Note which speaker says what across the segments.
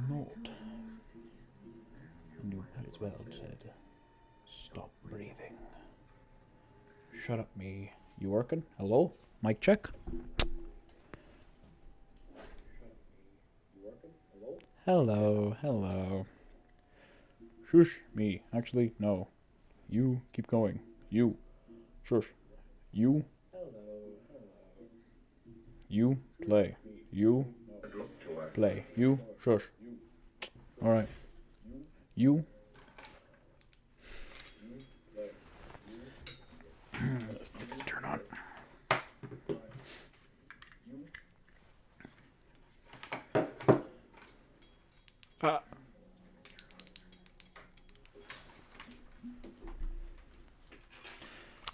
Speaker 1: not. And you might as well said, stop breathing. Shut up, me. You working? Hello? Mic check? Hello, hello. Shush, me. Actually, no. You, keep going. You. Shush. You. You, play. You, play. You, shush. Alright. You. Let's turn on.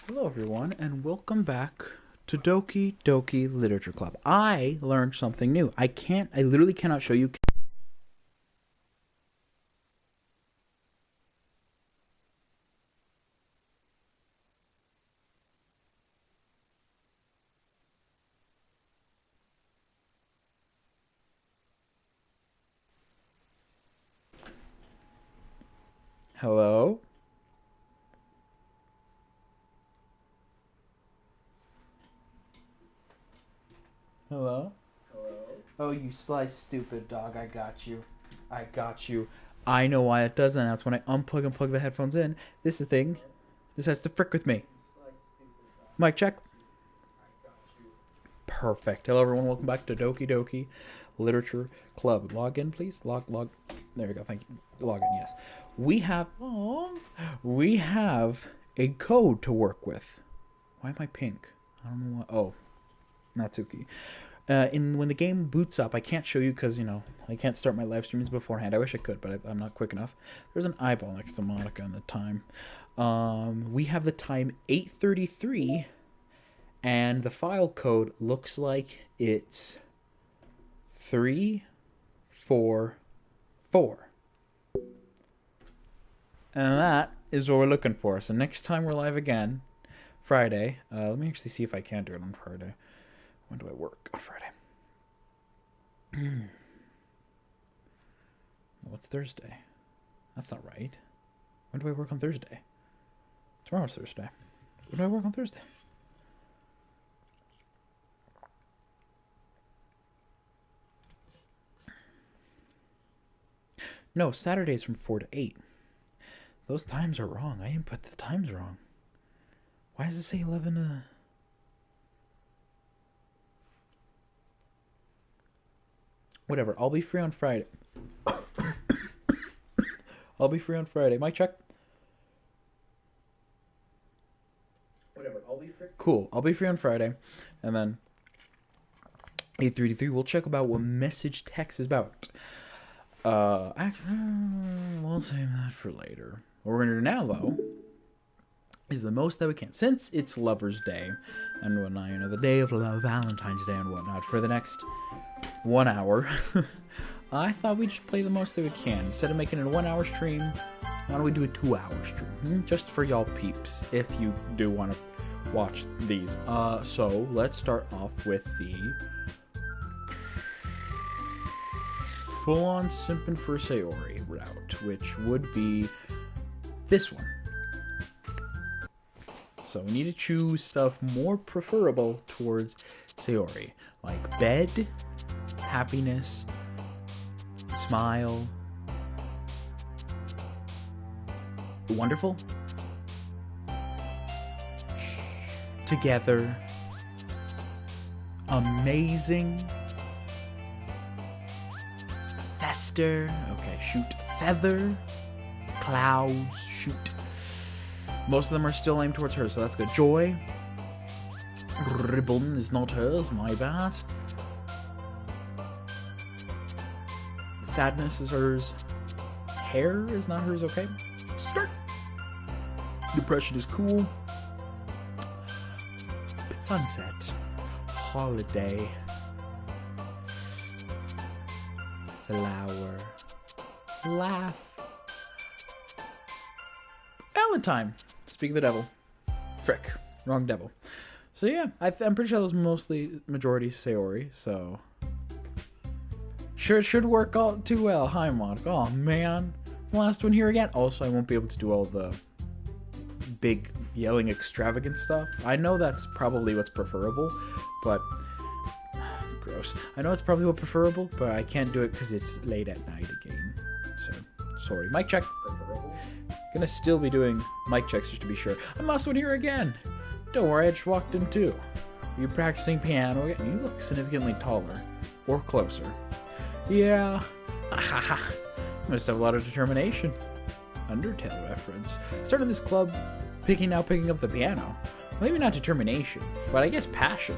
Speaker 1: Hello everyone, and welcome back to Doki Doki Literature Club. I learned something new. I literally cannot show you. Hello? Hello? Oh, you sly stupid dog, I got you. I got you. I know why it does that. That's when I unplug and plug the headphones in. This has to frick with me. Mic check. Perfect. Hello everyone, welcome back to Doki Doki Literature Club. Log in, please. Log. There you go, thank you. Log in, yes. We have a code to work with. Why am I pink? I don't know why. Oh, Natsuki. When the game boots up, I can't show you because, I can't start my live streams beforehand. I wish I could, but I'm not quick enough. There's an eyeball next to Monica and the time. We have the time 8:33, and the file code looks like it's 344. And that is what we're looking for. So next time we're live again, Friday. Let me actually see if I can do it on Friday. When do I work on Friday? What's Thursday? That's not right. When do I work on Thursday? Tomorrow's Thursday. When do I work on Thursday? No, Saturday's from 4 to 8. Those times are wrong. I input the times wrong. Why does it say 11 to... Whatever, I'll be free on Friday. I'll be free on Friday. Mic check. Whatever, I'll be free. Cool, I'll be free on Friday. And then 8:33, we'll check about what message text is about. Actually, we'll save that for later. What we're going to do now, though, is the most that we can. Since it's Lover's Day and whatnot, the day of love, Valentine's Day and whatnot, for the next 1 hour, I thought we'd just play the most that we can. Instead of making it a 1 hour stream, why don't we do a 2 hour stream? Just for y'all peeps, if you do want to watch these. So, let's start off with the full-on simpin' for Sayori route, which would be this one. So we need to choose stuff more preferable towards Sayori, like bed, happiness, smile, wonderful, together, amazing, fester, okay, shoot, feather, clouds, shoot. Most of them are still aimed towards her, so that's good. Joy. Ribbon is not hers, my bad. Sadness is hers. Hair is not hers, okay? Start. Depression is cool. Sunset. Holiday. Flower. Laugh. Valentine. Speak of the devil. Frick. Wrong devil. So yeah, I'm pretty sure that was mostly majority Sayori, so... Sure, it should work all too well. Hi, Monica. Oh, man. Last one here again. Also, I won't be able to do all the big yelling extravagant stuff. I know that's probably what's preferable, but... gross. I know it's probably what's preferable, but I can't do it because it's late at night again. So, sorry. Mic check. Gonna still be doing mic checks just to be sure. I'm last one here again. Don't worry, I just walked in too. Are you practicing piano again? You look significantly taller. Or closer. Yeah. Must have a lot of determination. Undertale reference. Starting this club, picking up the piano. Maybe not determination, but I guess passion.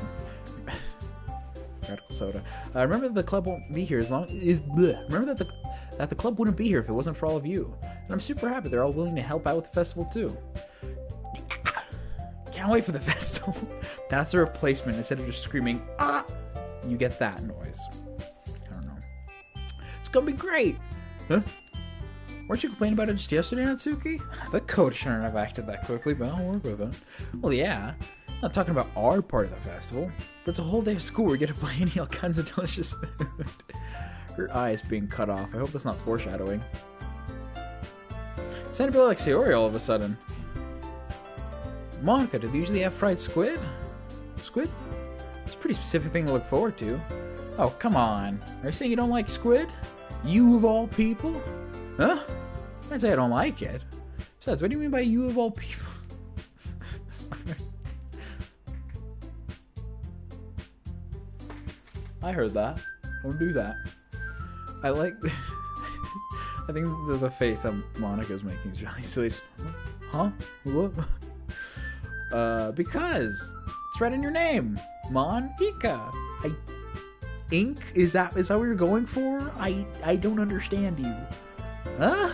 Speaker 1: Radical soda. Remember that the club won't be here as long. Remember that the club wouldn't be here if it wasn't for all of you. And I'm super happy they're all willing to help out with the festival too. Can't wait for the festival. That's a replacement. Instead of just screaming, ah, you get that noise. I don't know. It's gonna be great. Huh? Weren't you complaining about it just yesterday, Natsuki? The coach shouldn't have acted that quickly, but I'll work with it. Well, yeah. I'm not talking about our part of the festival, but it's a whole day of school where you get to play and eat all kinds of delicious food. Her eye is being cut off. I hope that's not foreshadowing. It's starting to be like Sayori all of a sudden. Monica, do they usually have fried squid? Squid? It's a pretty specific thing to look forward to. Oh, come on. Are you saying you don't like squid? You of all people? Huh? I'd say I don't like it. Besides, what do you mean by you of all people? I heard that. Don't do that. I like... I think the face that Monica's making is really silly. Huh? What? Because it's right in your name. Monica. Is that what you're going for? I don't understand you. Huh?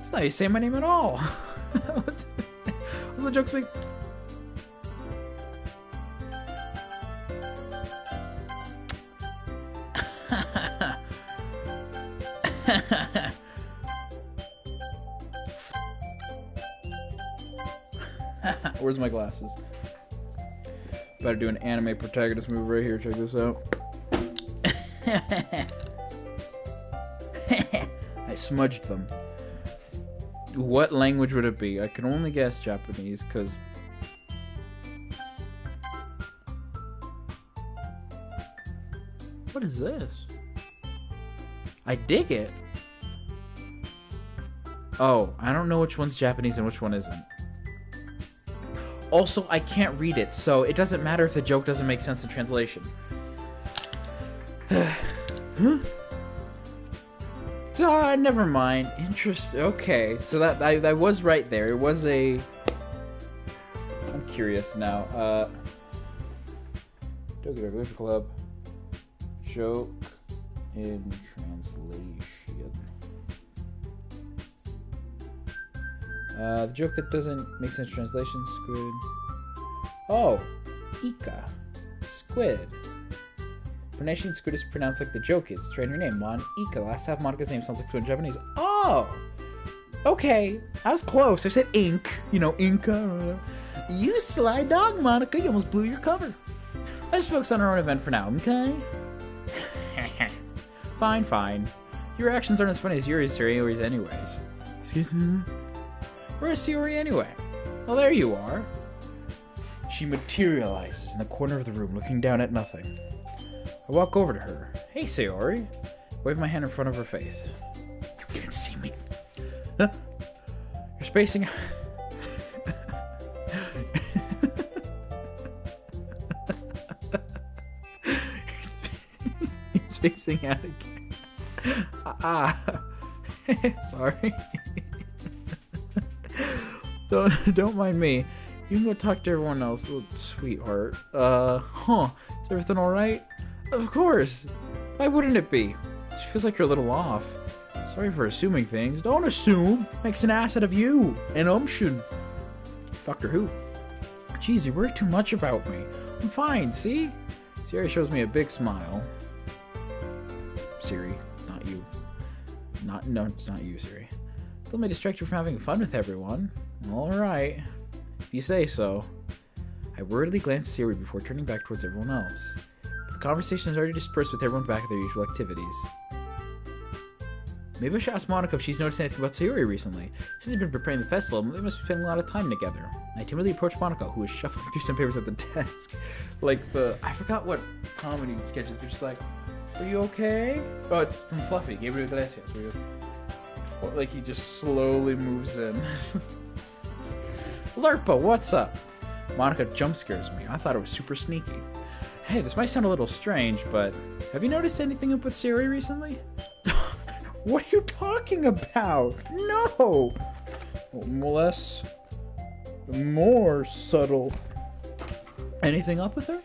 Speaker 1: It's not you saying my name at all. What's the joke speak? Where's my glasses? Better do an anime protagonist move right here. Check this out. I smudged them. What language would it be? I can only guess Japanese, because... What is this? I dig it. Oh, I don't know which one's Japanese and which one isn't. Also, I can't read it, so it doesn't matter if the joke doesn't make sense in translation. Huh? Never mind. Interesting. Okay, so that I was right there. It was a... I'm curious now. Doki Doki Club. Joke in translation. The joke that doesn't make sense in translation. Squid. Oh, Ika. Squid. Pronouncing squid is pronounced like the joke is. Train your name, Mon Ika. Last half of Monica's name sounds like squid in Japanese. Oh! Okay. I was close. I said ink. You know, Inca. You sly dog, Monica. You almost blew your cover. Let's focus on our own event for now, okay? Fine. Your actions aren't as funny as yours anyways. Excuse me? Where's Sayori anyway? Well, there you are. She materializes in the corner of the room, looking down at nothing. I walk over to her. Hey, Sayori. Wave my hand in front of her face. You can't see me. Huh? You're spacing... You're spacing out again. Sorry. Don't mind me. You can go talk to everyone else, little sweetheart. Is everything alright? Of course. Why wouldn't it be? She feels like you're a little off. Sorry for assuming things. Don't assume. Makes an ass out of you. And should. Doctor Who. Jeez, you worry too much about me. I'm fine, see? Siri shows me a big smile. Siri, not you. No, it's not you, Siri. Let me distract you from having fun with everyone. Alright. If you say so. I worriedly glance at Siri before turning back towards everyone else. The conversation is already dispersed with everyone back at their usual activities. Maybe I should ask Monica if she's noticed anything about Sayori recently. Since they've been preparing the festival, they must be spending a lot of time together. I timidly approached Monica, who was shuffling through some papers at the desk. I forgot what comedy sketches. They're just like, are you okay? Oh, it's from Fluffy, Gabriel Iglesias. Where he just slowly moves in. Lerpa, what's up? Monica jump scares me. I thought it was super sneaky. Hey, this might sound a little strange, but have you noticed anything up with Sayori recently? What are you talking about? No! Less... more subtle. Anything up with her?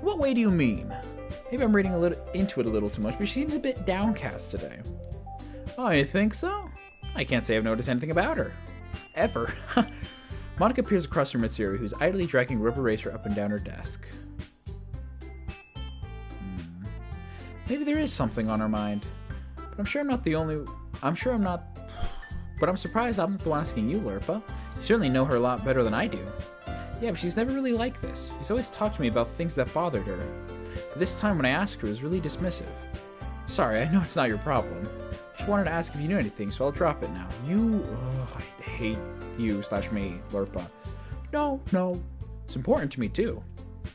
Speaker 1: What way do you mean? Maybe I'm reading into it a little too much, but she seems a bit downcast today. Oh, you think so? I can't say I've noticed anything about her. Ever. Monica peers across from Mitsuri, who's idly dragging a rubber racer up and down her desk. Maybe there is something on her mind. But I'm sure I'm not the only... But I'm surprised I'm not the one asking you, Lerpa. You certainly know her a lot better than I do. Yeah, but she's never really like this. She's always talked to me about things that bothered her. But this time when I asked her, it was really dismissive. Sorry, I know it's not your problem. Just wanted to ask if you knew anything, so I'll drop it now. I hate you/me, Lerpa. No. It's important to me, too.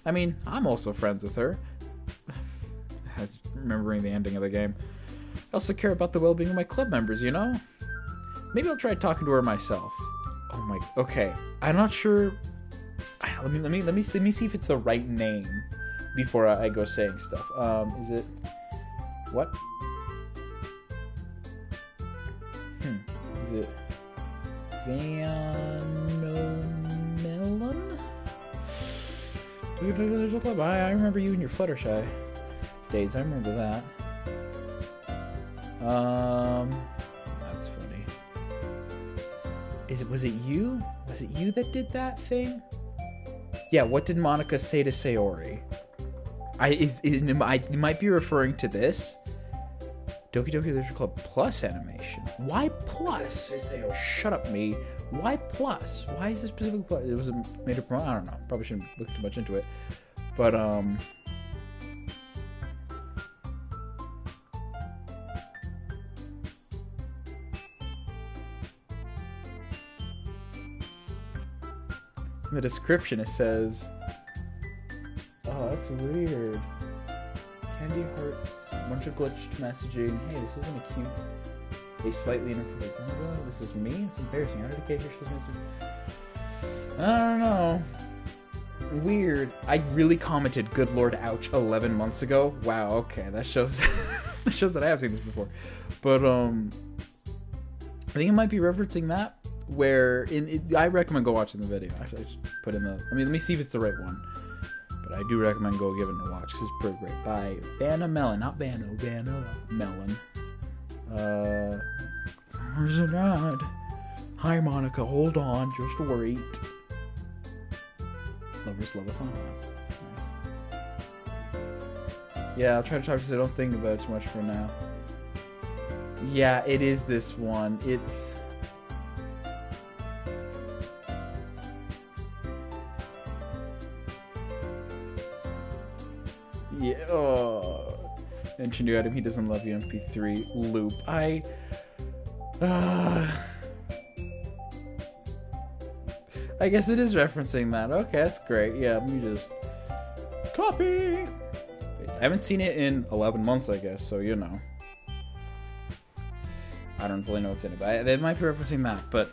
Speaker 1: I mean, I'm also friends with her. Remembering the ending of the game. I also care about the well-being of my club members, you know? Maybe I'll try talking to her myself. Oh my... Okay. I'm not sure... Let me see if it's the right name before I go saying stuff. Is it... What? Is it... Vanomelon? I remember you and your Fluttershy days. I remember that. That's funny. Was it you? Was it you that did that thing? Yeah, what did Monica say to Sayori? You might be referring to this. Doki Doki Literature Club Plus animation. Why plus? Shut up, me. Why plus? Why is this specific plus? It was a made up promo. I don't know. Probably shouldn't look too much into it. But in the description it says, oh, that's weird. Candy hearts, bunch of glitched messaging. Hey, this isn't a cute. A slightly inappropriate. Oh my god, this is me? It's embarrassing. How did I get here? I don't know. Weird. I really commented "Good Lord, ouch" 11 months ago. Wow. Okay, that shows that I have seen this before. But I think it might be referencing that. Where I recommend go watching the video. Actually, I just put in the. Let me see if it's the right one. But I do recommend go give it a watch because it's pretty great. By Vanna Melon, not Vanna Melon. Where's it at? Hi, Monica. Hold on, just wait. Lovers love a fun. That's nice. Yeah, I'll try to talk to you so I don't think about it too much for now. Yeah, it is this one. It's. Yeah, oh. Mention new item, he doesn't love you, MP3 loop. I guess it is referencing that. Okay, that's great. Yeah, let me just copy. I haven't seen it in 11 months, I guess, so you know. I don't really know what's in it, but they might be referencing that, but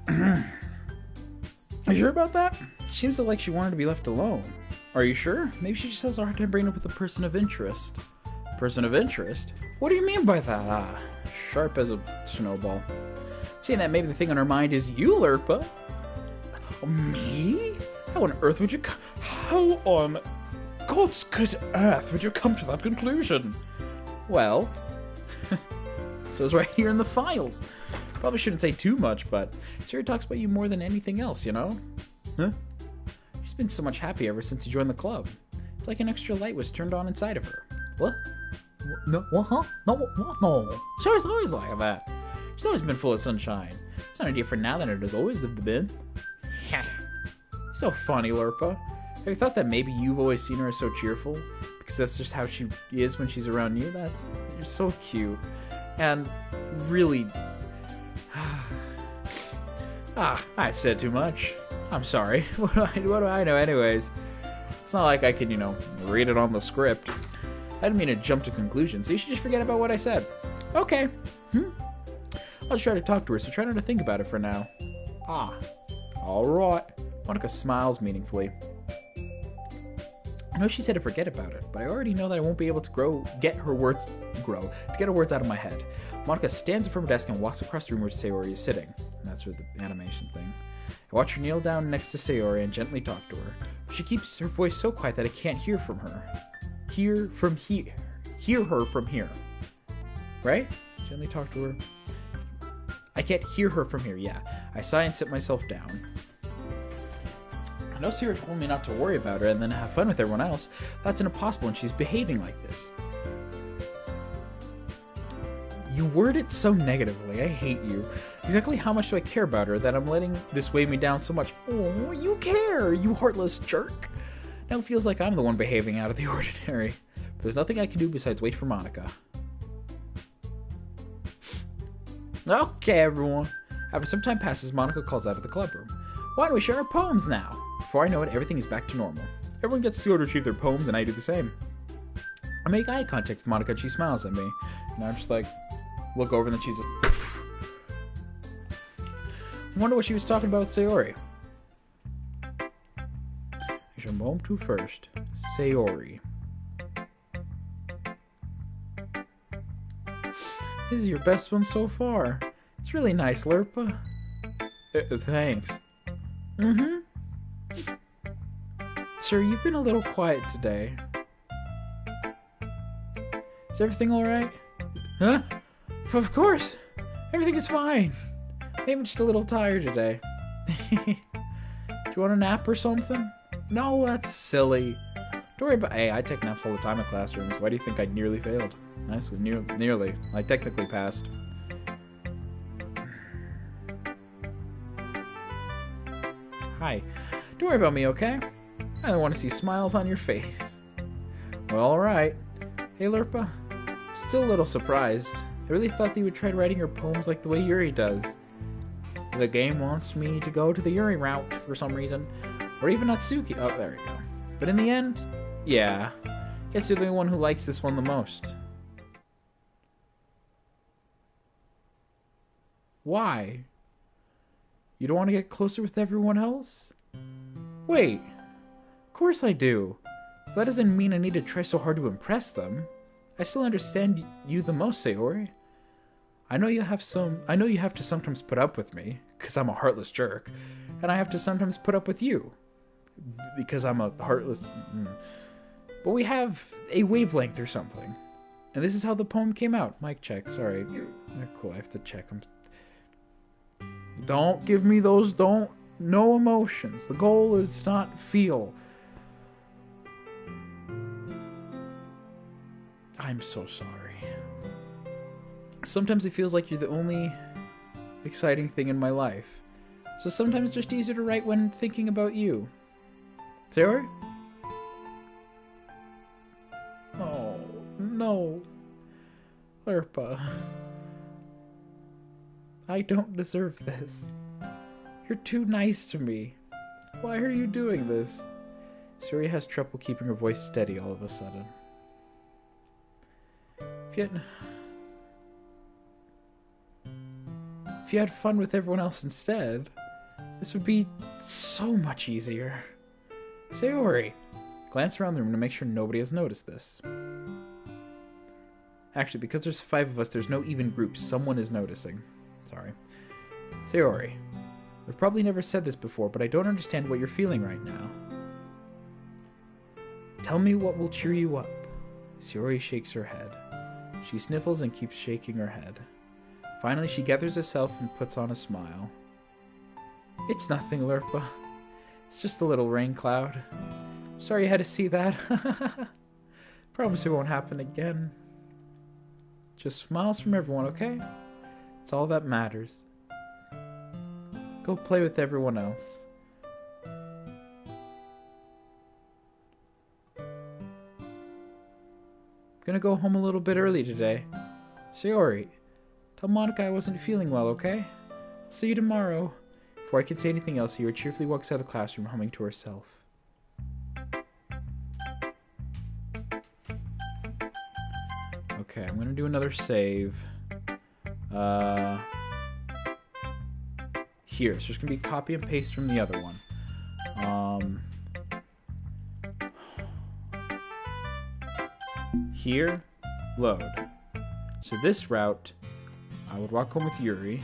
Speaker 1: are you sure about that? She seems like she wanted to be left alone. Are you sure? Maybe she just has a hard time bringing up with a person of interest. Person of interest? What do you mean by that? Ah, sharp as a snowball. Saying that maybe the thing on her mind is you, Lerpa. Me? How on earth would you how on God's good earth would you come to that conclusion? Well, so it's right here in the files. Probably shouldn't say too much, but Sarah talks about you more than anything else, you know? Huh? She's been so much happy ever since you joined the club. It's like an extra light was turned on inside of her. What? No, what, huh? No, what? No. Sarah's always like that. She's always been full of sunshine. It's not any different now than it has always been. So funny, Lerpa. Have you thought that maybe you've always seen her as so cheerful? Because that's just how she is when she's around you? You're so cute. And really... I've said too much. I'm sorry. What do I know anyways? It's not like I can, read it on the script. I didn't mean to jump to conclusions, so you should just forget about what I said. Okay. I'll try to talk to her, so try not to think about it for now. Alright. Monica smiles meaningfully. I know she said to forget about it, but I already know that I won't be able to get her words out of my head. Monica stands up from her desk and walks across the room where Sayori is sitting. And that's where the animation thing. I watch her kneel down next to Sayori and gently talk to her. She keeps her voice so quiet that I can't hear from her. Hear her from here. Right? Gently talk to her. I can't hear her from here, yeah. I sigh and sit myself down. I know Sayori told me not to worry about her and then have fun with everyone else. That's impossible when she's behaving like this. You word it so negatively. I hate you. Exactly how much do I care about her that I'm letting this weigh me down so much? Oh, you care, you heartless jerk. Now it feels like I'm the one behaving out of the ordinary. But there's nothing I can do besides wait for Monica. Okay, everyone. After some time passes, Monica calls out of the club room. Why don't we share our poems now? Before I know it, everything is back to normal. Everyone gets to go to retrieve their poems, and I do the same. I make eye contact with Monica, and she smiles at me. And I'm just like, look over, and then she's like, I wonder what she was talking about with Sayori. Here's your poem to first. Sayori. This is your best one so far. It's really nice, Lurpa. Thanks. Sir, you've been a little quiet today. Is everything alright? Huh? Of course! Everything is fine. Maybe I'm just a little tired today. Do you want a nap or something? No, that's silly. Don't worry about... Hey, I take naps all the time in classrooms. Why do you think I nearly failed? Nicely, nearly. I technically passed. Hi. Don't worry about me, okay? I want to see smiles on your face. Well, alright. Hey, Lurpa. Still a little surprised. I really thought that you would try writing your poems like the way Yuri does. The game wants me to go to the Yuri route for some reason. Or even Natsuki. Oh, there we go. But in the end, yeah. Guess you're the one who likes this one the most. Why? You don't want to get closer with everyone else? Wait. Of course I do. That doesn't mean I need to try so hard to impress them. I still understand you the most, Sayori. I know you have to sometimes put up with me, because I'm a heartless jerk, and I have to sometimes put up with you, because I'm a heartless... But we have a wavelength or something. And this is how the poem came out. Mic check, sorry. Cool, I have to check them. Don't give me those, no emotions. The goal is not feel. I'm so sorry. Sometimes it feels like you're the only exciting thing in my life. So sometimes it's just easier to write when thinking about you. Sayori? Oh, no. Lurpa. I don't deserve this. You're too nice to me. Why are you doing this? Sayori has trouble keeping her voice steady all of a sudden. If you had fun with everyone else instead, this would be so much easier. Sayori! Glance around the room to make sure nobody has noticed this. Actually, because there's 5 of us, there's no even group. Someone is noticing. Sorry. Sayori. I've probably never said this before, but I don't understand what you're feeling right now. Tell me what will cheer you up. Sayori shakes her head. She sniffles and keeps shaking her head. Finally, she gathers herself and puts on a smile. It's nothing, Lurpa. It's just a little rain cloud. Sorry you had to see that. Promise it won't happen again. Just smiles from everyone, okay? It's all that matters. Go play with everyone else. gonna go home a little bit early today. Sayori, tell Monica I wasn't feeling well, okay? I'll see you tomorrow. Before I can say anything else, Sayori cheerfully walks out of the classroom, humming to herself. Okay, I'm gonna do another save. Here, so just gonna be copy and paste from the other one. Here, load. So this route, I would walk home with Yuri.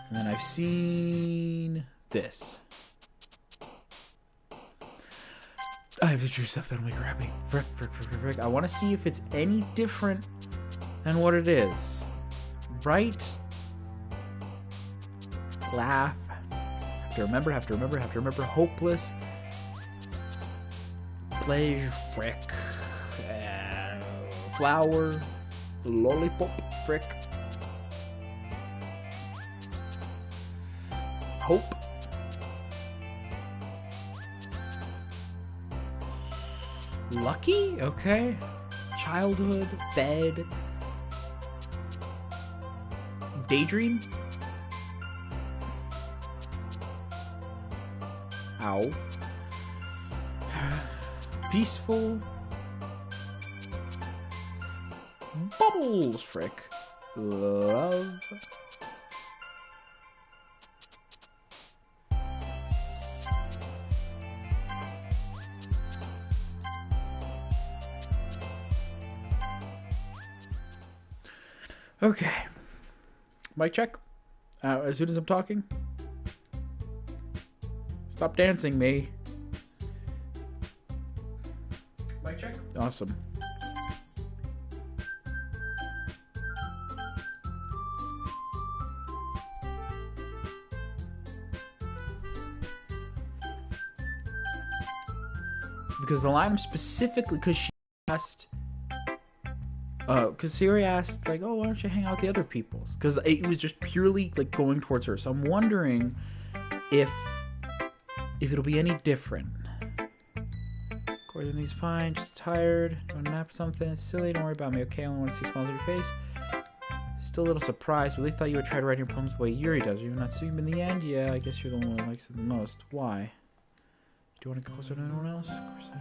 Speaker 1: And then I've seen this. I have the true stuff that'll make her happy. Frick. I want to see if it's any different than what it is. Right? Laugh. Have to remember. Hopeless. Pleasure. Frick. Flower. Lollipop. Frick. Hope. Lucky? Okay. Childhood. Bed. Daydream? Ow. Peaceful. Bubbles, frick. Love. Okay. Mic check. As soon as I'm talking. Stop dancing, me. Mic check. Awesome. Because the line specifically, because she asked, because Siri asked, like, oh, why don't you hang out with the other peoples? Because it was just purely, like, going towards her. So I'm wondering if it'll be any different. Everything's fine, just tired, want to nap or something. It's silly, don't worry about me, okay? I only want to see smiles on your face. Still a little surprised. Really thought you would try to write your poems the way Yuri does. You're not seeing them in the end? Yeah, I guess you're the one who likes it the most. Why? Do you want to go closer to anyone else? Of course I do.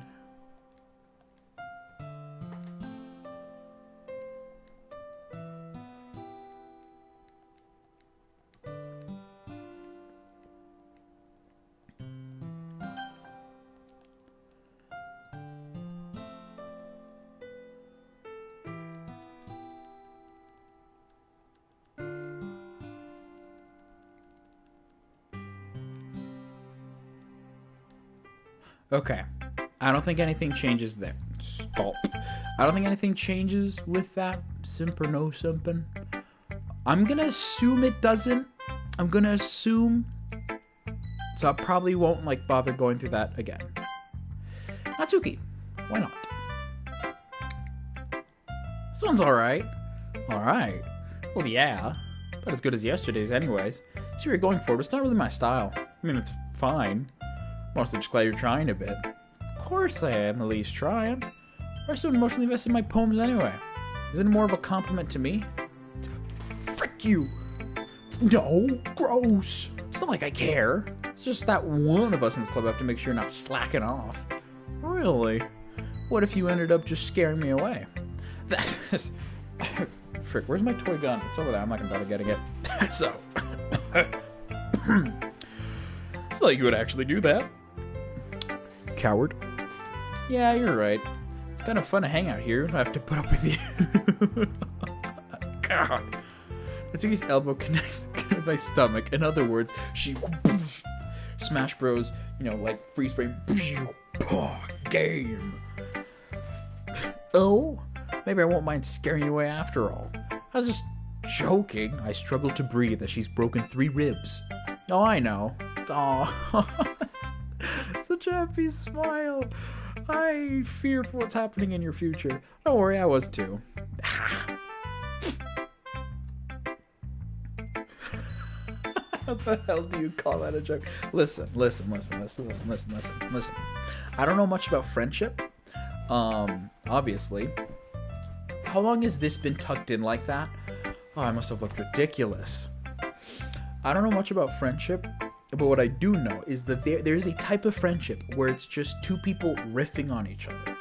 Speaker 1: Okay. I don't think anything changes there. Stop. I don't think anything changes with that. Simp or no simping. I'm gonna assume it doesn't. I'm gonna assume. So I probably won't, like, bother going through that again. Natsuki. Why not? This one's alright. Alright. Well, yeah. Not as good as yesterday's anyways. See where you're going for, but it's not really my style. I mean, it's fine. Mostly just glad you're trying a bit. Of course I am, at least trying. Why so emotionally invested in my poems anyway? Isn't it more of a compliment to me? Frick you! No, gross! It's not like I care. It's just that one of us in this club have to make sure you're not slacking off. Really? What if you ended up just scaring me away? That is... Frick, where's my toy gun? It's over there. I'm not gonna bother getting it. So... It's like you would actually do that. Coward. Yeah, you're right. It's kind of fun to hang out here. I have to put up with you. God. Natsuki's elbow connects my stomach. In other words, she... Smash Bros, you know, like freeze frame. Game. Oh? Maybe I won't mind scaring you away after all. I was just joking. I struggle to breathe as she's broken 3 ribs. Oh, I know. Oh, such a happy smile. I fear for what's happening in your future. Don't worry, I was too. What the hell do you call that a joke? Listen. I don't know much about friendship. Obviously. how long has this been tucked in like that? Oh, I must have looked ridiculous. I don't know much about friendship, but what I do know is that there's a type of friendship where it's just two people riffing on each other.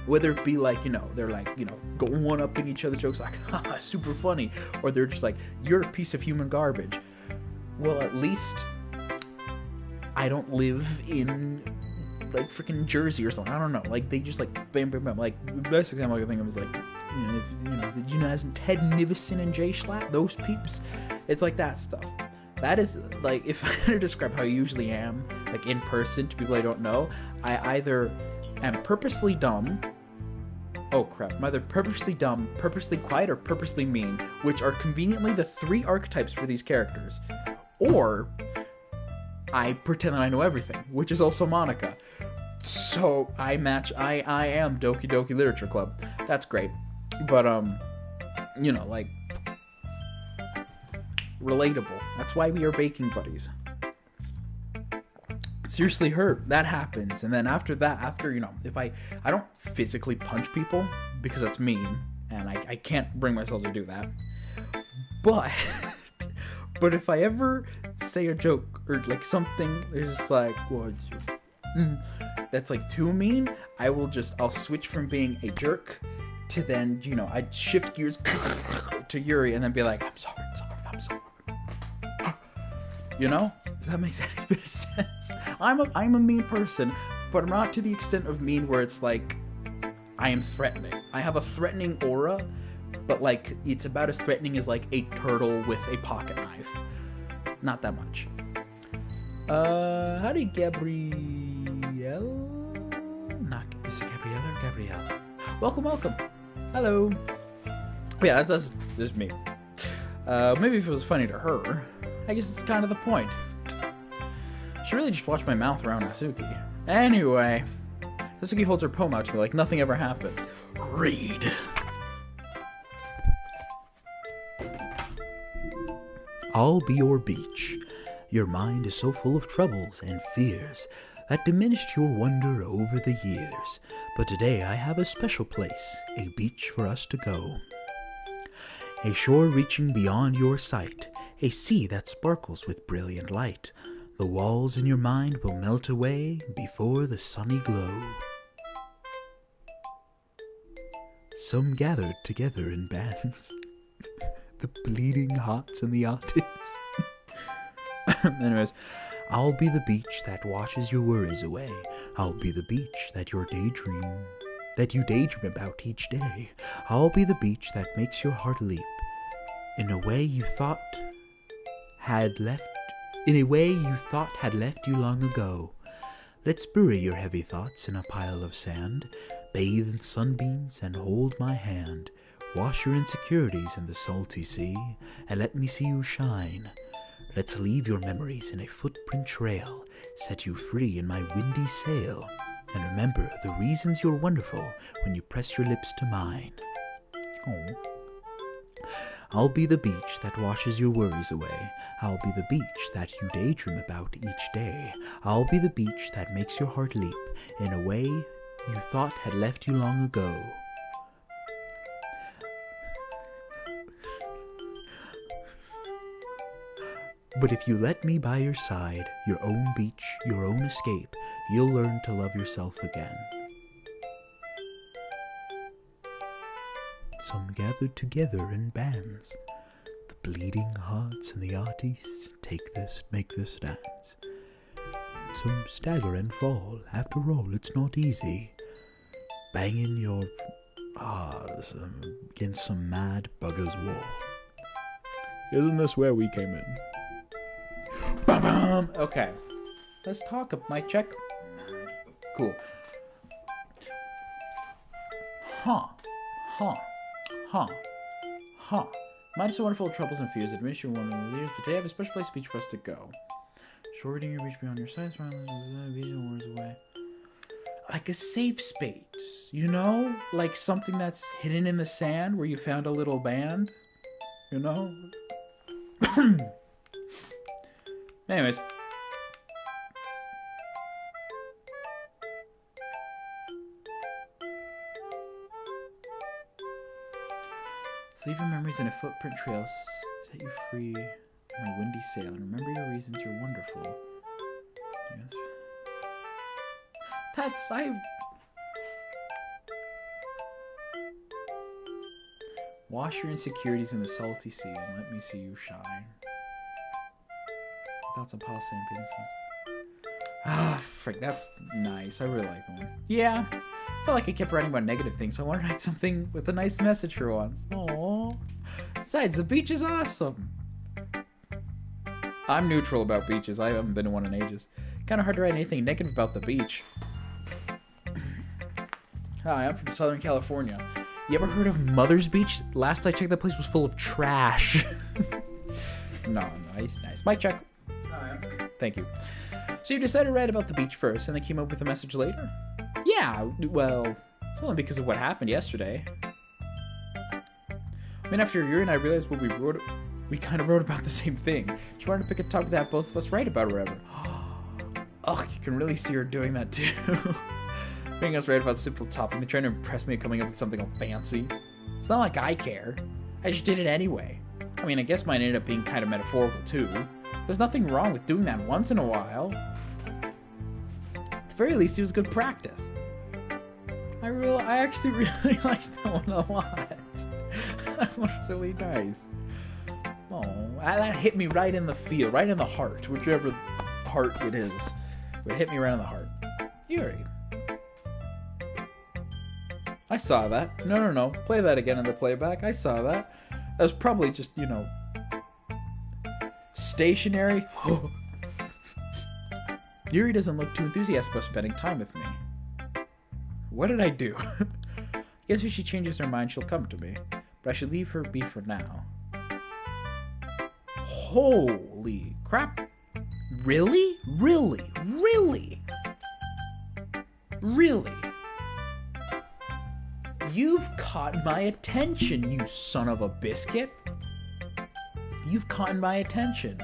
Speaker 1: Whether it be like, they're like, going one-upping each other's jokes, like, haha, super funny. Or they're just like, you're a piece of human garbage. Well, at least I don't live in, like, freaking Jersey or something. I don't know. Like, they just, like, bam, bam, bam. Like, the best example I can think of is, like, did you know Ted Nivison and Jay Schlatt? Those peeps? It's like that stuff. That is, like, if I had to describe how I usually am, like, in person to people I don't know, I either am purposely dumb. Oh crap, I'm either purposely dumb, purposely quiet, or purposely mean, which are conveniently the three archetypes for these characters. Or I pretend that I know everything, which is also Monica. So I am Doki Doki Literature Club. That's great. But like, relatable. That's why we are baking buddies. Seriously hurt. That happens. And then after, if I don't physically punch people because that's mean, and I can't bring myself to do that. But if I ever say a joke or like something, it's just like, that's like too mean, I'll switch from being a jerk to then, I'd shift gears to Yuri and then be like, I'm sorry. If that makes any bit of sense. I'm a mean person, but I'm not to the extent of mean where it's like I am threatening. I have a threatening aura, but like it's about as threatening as like a turtle with a pocket knife. Not that much. Howdy, Gabrielle? Is it Gabrielle or Gabrielle? Welcome. Hello. Yeah, that's just me. Maybe if it was funny to her, I guess it's kind of the point. She really just watched my mouth around Natsuki. Anyway, Natsuki holds her poem out to me like nothing ever happened. Read. I'll be your beach. Your mind is so full of troubles and fears that diminished your wonder over the years. But today I have a special place, a beach for us to go. A shore reaching beyond your sight, a sea that sparkles with brilliant light. The walls in your mind will melt away before the sunny glow. Some gathered together in bands. The bleeding hearts and the artists. Anyways, I'll be the beach that washes your worries away. I'll be the beach that you daydream about each day. I'll be the beach that makes your heart leap in a way you thought had left you long ago. Let's bury your heavy thoughts in a pile of sand, bathe in sunbeams and hold my hand. Wash your insecurities in the salty sea, and let me see you shine. Let's leave your memories in a footprint trail, set you free in my windy sail, and remember the reasons you're wonderful when you press your lips to mine. Oh. I'll be the beach that washes your worries away. I'll be the beach that you daydream about each day. I'll be the beach that makes your heart leap in a way you thought had left you long ago. But if you let me by your side, your own beach, your own escape, you'll learn to love yourself again. Some gathered together in bands. The bleeding hearts and the artists make this dance. And some stagger and fall. After all, it's not easy. Banging your against some mad bugger's wall. Isn't this where we came in? Ba-bam! Okay. Let's talk. Mic check. Cool. Huh. Mind is so wonderful of troubles and fears that diminish your wonder over the years, but today I have a special place beach for us to go. Shorting your reach beyond your size, vision words away. Like a safe space, Like something that's hidden in the sand where you found a little band, Anyways. leave your memories in a footprint trail. Set you free on a windy sail. And remember your reasons. You're wonderful. Wash your insecurities in the salty sea and let me see you shine. Thoughts on Paul Saint. Ah, frick, that's nice. I really like him. Yeah, I felt like I kept writing about negative things, so I wanted to write something with a nice message for once. Aww. Besides, the beach is awesome. I'm neutral about beaches. I haven't been to one in ages. Kind of hard to write anything negative about the beach. Hi, I'm from Southern California. You ever heard of Mother's Beach? Last I checked, that place was full of trash. No, nice. Mic check. Thank you. So you decided to write about the beach first, and then came up with a message later? Yeah, well, it's only because of what happened yesterday. I mean, after Yuri and I realized what we kind of wrote about the same thing. She wanted to pick a topic that both of us write about or whatever. Oh, you can really see her doing that too. Making us write about simple topics and trying to impress me coming up with something all fancy. It's not like I care. I just did it anyway. I mean, I guess mine ended up being kind of metaphorical too. There's nothing wrong with doing that once in a while. At the very least, it was good practice. I actually really liked that one a lot. That was really nice. Oh, that hit me right in the feel, right in the heart, whichever heart it is. It hit me right in the heart. Yuri. I saw that. No. Play that again in the playback. I saw that. That was probably just, stationary. Yuri doesn't look too enthusiastic about spending time with me. What did I do? I guess if she changes her mind, she'll come to me. But I should leave her be for now. Holy crap. Really? Really? You've caught my attention, you son of a biscuit. You've caught my attention.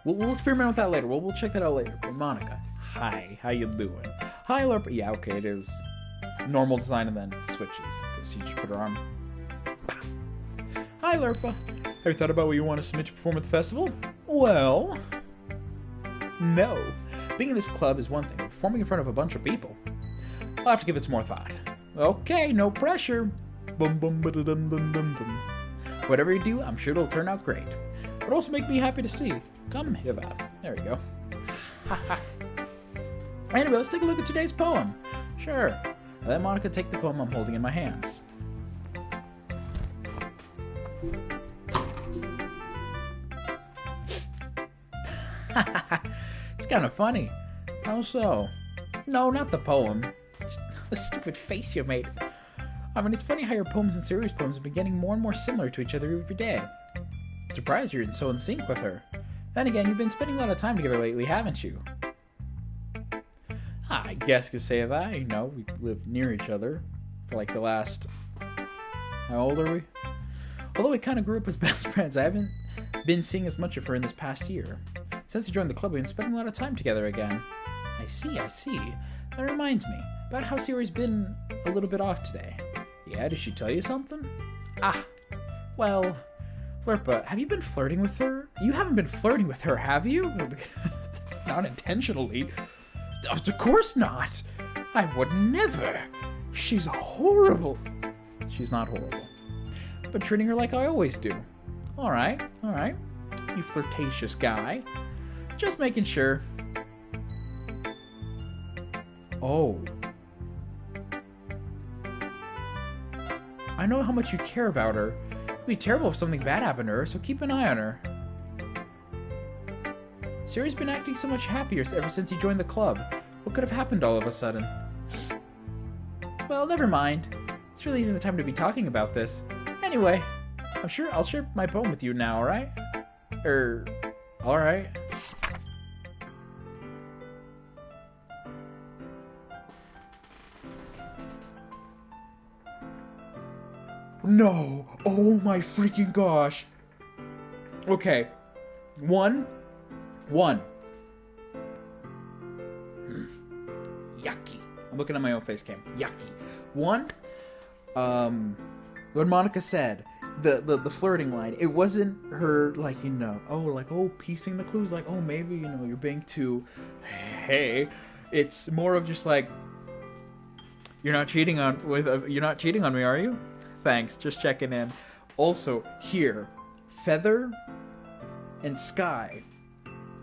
Speaker 1: We'll experiment with that later. We'll check that out later. But Monica, hi. How you doing? Hi, Lerpa. Yeah, okay, it is normal design and then switches. Because she just put her arm. Hi, Lerpa. Have you thought about what you want to submit to perform at the festival? Well, no. Being in this club is one thing. Performing in front of a bunch of people, I'll have to give it some more thought. Okay, no pressure. Bum bum ba dum dum dum dum. Whatever you do, I'm sure it'll turn out great. But also make me happy to see. Come hither. There we go. Anyway, let's take a look at today's poem. Sure. I'll let Monica take the poem I'm holding in my hands. It's kind of funny. How so? No, not the poem. It's the stupid face you made. I mean, it's funny how your poems and serious poems have been getting more and more similar to each other every day. I'm surprised you're so in sync with her. Then again, you've been spending a lot of time together lately, haven't you? I guess you could say that. We live near each other for like the last... How old are we? Although we kind of grew up as best friends, I haven't been seeing as much of her in this past year. Since you joined the club, we've been spending a lot of time together again. I see. That reminds me about how Siri's been a little bit off today. Yeah, did she tell you something? Well, Lerpa, have you been flirting with her? You haven't been flirting with her, have you? Not intentionally. Of course not. I would never. She's horrible. She's not horrible. But treating her like I always do. All right. You flirtatious guy. Just making sure. Oh. I know how much you care about her. It'd be terrible if something bad happened to her, so keep an eye on her. Siri's been acting so much happier ever since he joined the club. What could have happened all of a sudden? Well, never mind. It's really isn't the time to be talking about this. Anyway, I'm sure I'll share my poem with you now, alright? Alright. No! Oh my freaking gosh! Okay. One. Yucky. I'm looking at my own face cam. Yucky. One. when Monica said the flirting line, it wasn't her like, you know, piecing the clues, like, oh, maybe, you know, you're being too, hey. It's more of just like, you're not cheating on me, are you? Thanks, just checking in. Also, here, Feather and Sky,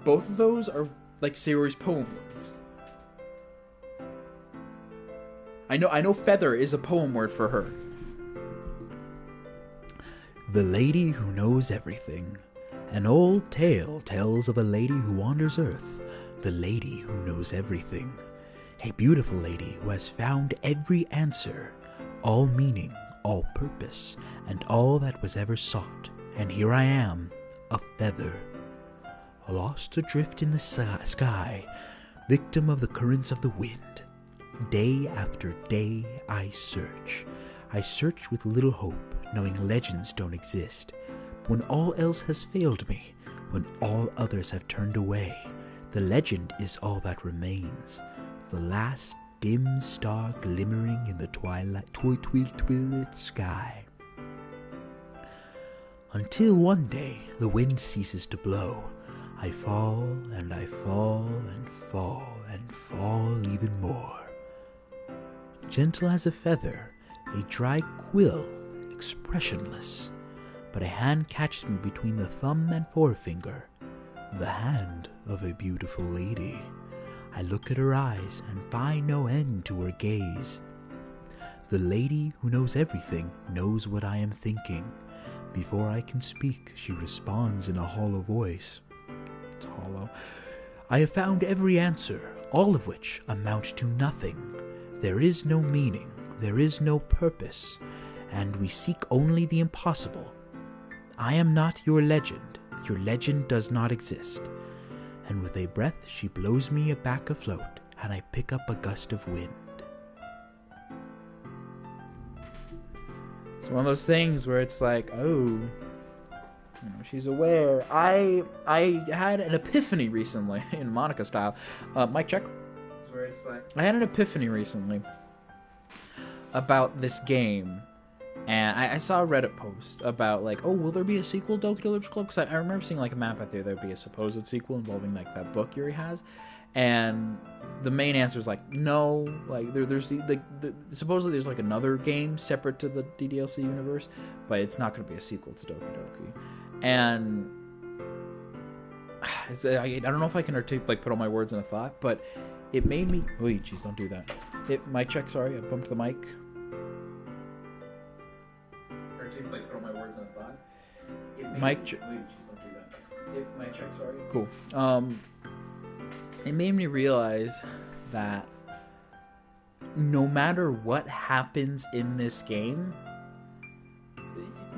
Speaker 1: both of those are like Sayori's poem words. I know Feather is a poem word for her. The lady who knows everything. An old tale tells of a lady who wanders earth. The lady who knows everything. A beautiful lady who has found every answer, all meaning, all purpose, and all that was ever sought. And here I am, a feather, lost adrift in the sky, victim of the currents of the wind. Day after day I search. I search with little hope, knowing legends don't exist. When all else has failed me, when all others have turned away, the legend is all that remains. The last dim star glimmering in the twilight sky. Until one day the wind ceases to blow. I fall and I fall and fall and fall even more. Gentle as a feather, a dry quill, expressionless. But a hand catches me between the thumb and forefinger. The hand of a beautiful lady. I look at her eyes and find no end to her gaze. The lady who knows everything knows what I am thinking. Before I can speak, she responds in a hollow voice. It's hollow. I have found every answer, all of which amount to nothing. There is no meaning, there is no purpose, and we seek only the impossible. I am not your legend does not exist. And with a breath she blows me back afloat, and I pick up a gust of wind. It's one of those things where it's like, oh, you know, she's aware. I had an epiphany recently, in Monica style. Mic check. Where it's like, I had an epiphany recently about this game. And I saw a Reddit post about, like, oh, will there be a sequel to Doki Doki Club? Because I remember seeing, like, a map out there'd be a supposed sequel involving, like, that book Yuri has. And the main answer is, like, no. Like, there's supposedly there's, like, another game separate to the DDLC universe. But it's not going to be a sequel to Doki Doki. And I don't know if I can put all my words in a thought. But it made me... Wait, jeez, don't do that. Mic check, sorry. I bumped the mic. Put all my words in a thought. Mic check. Wait, geez, don't do that. Mic check, sorry. Cool. It made me realize that no matter what happens in this game,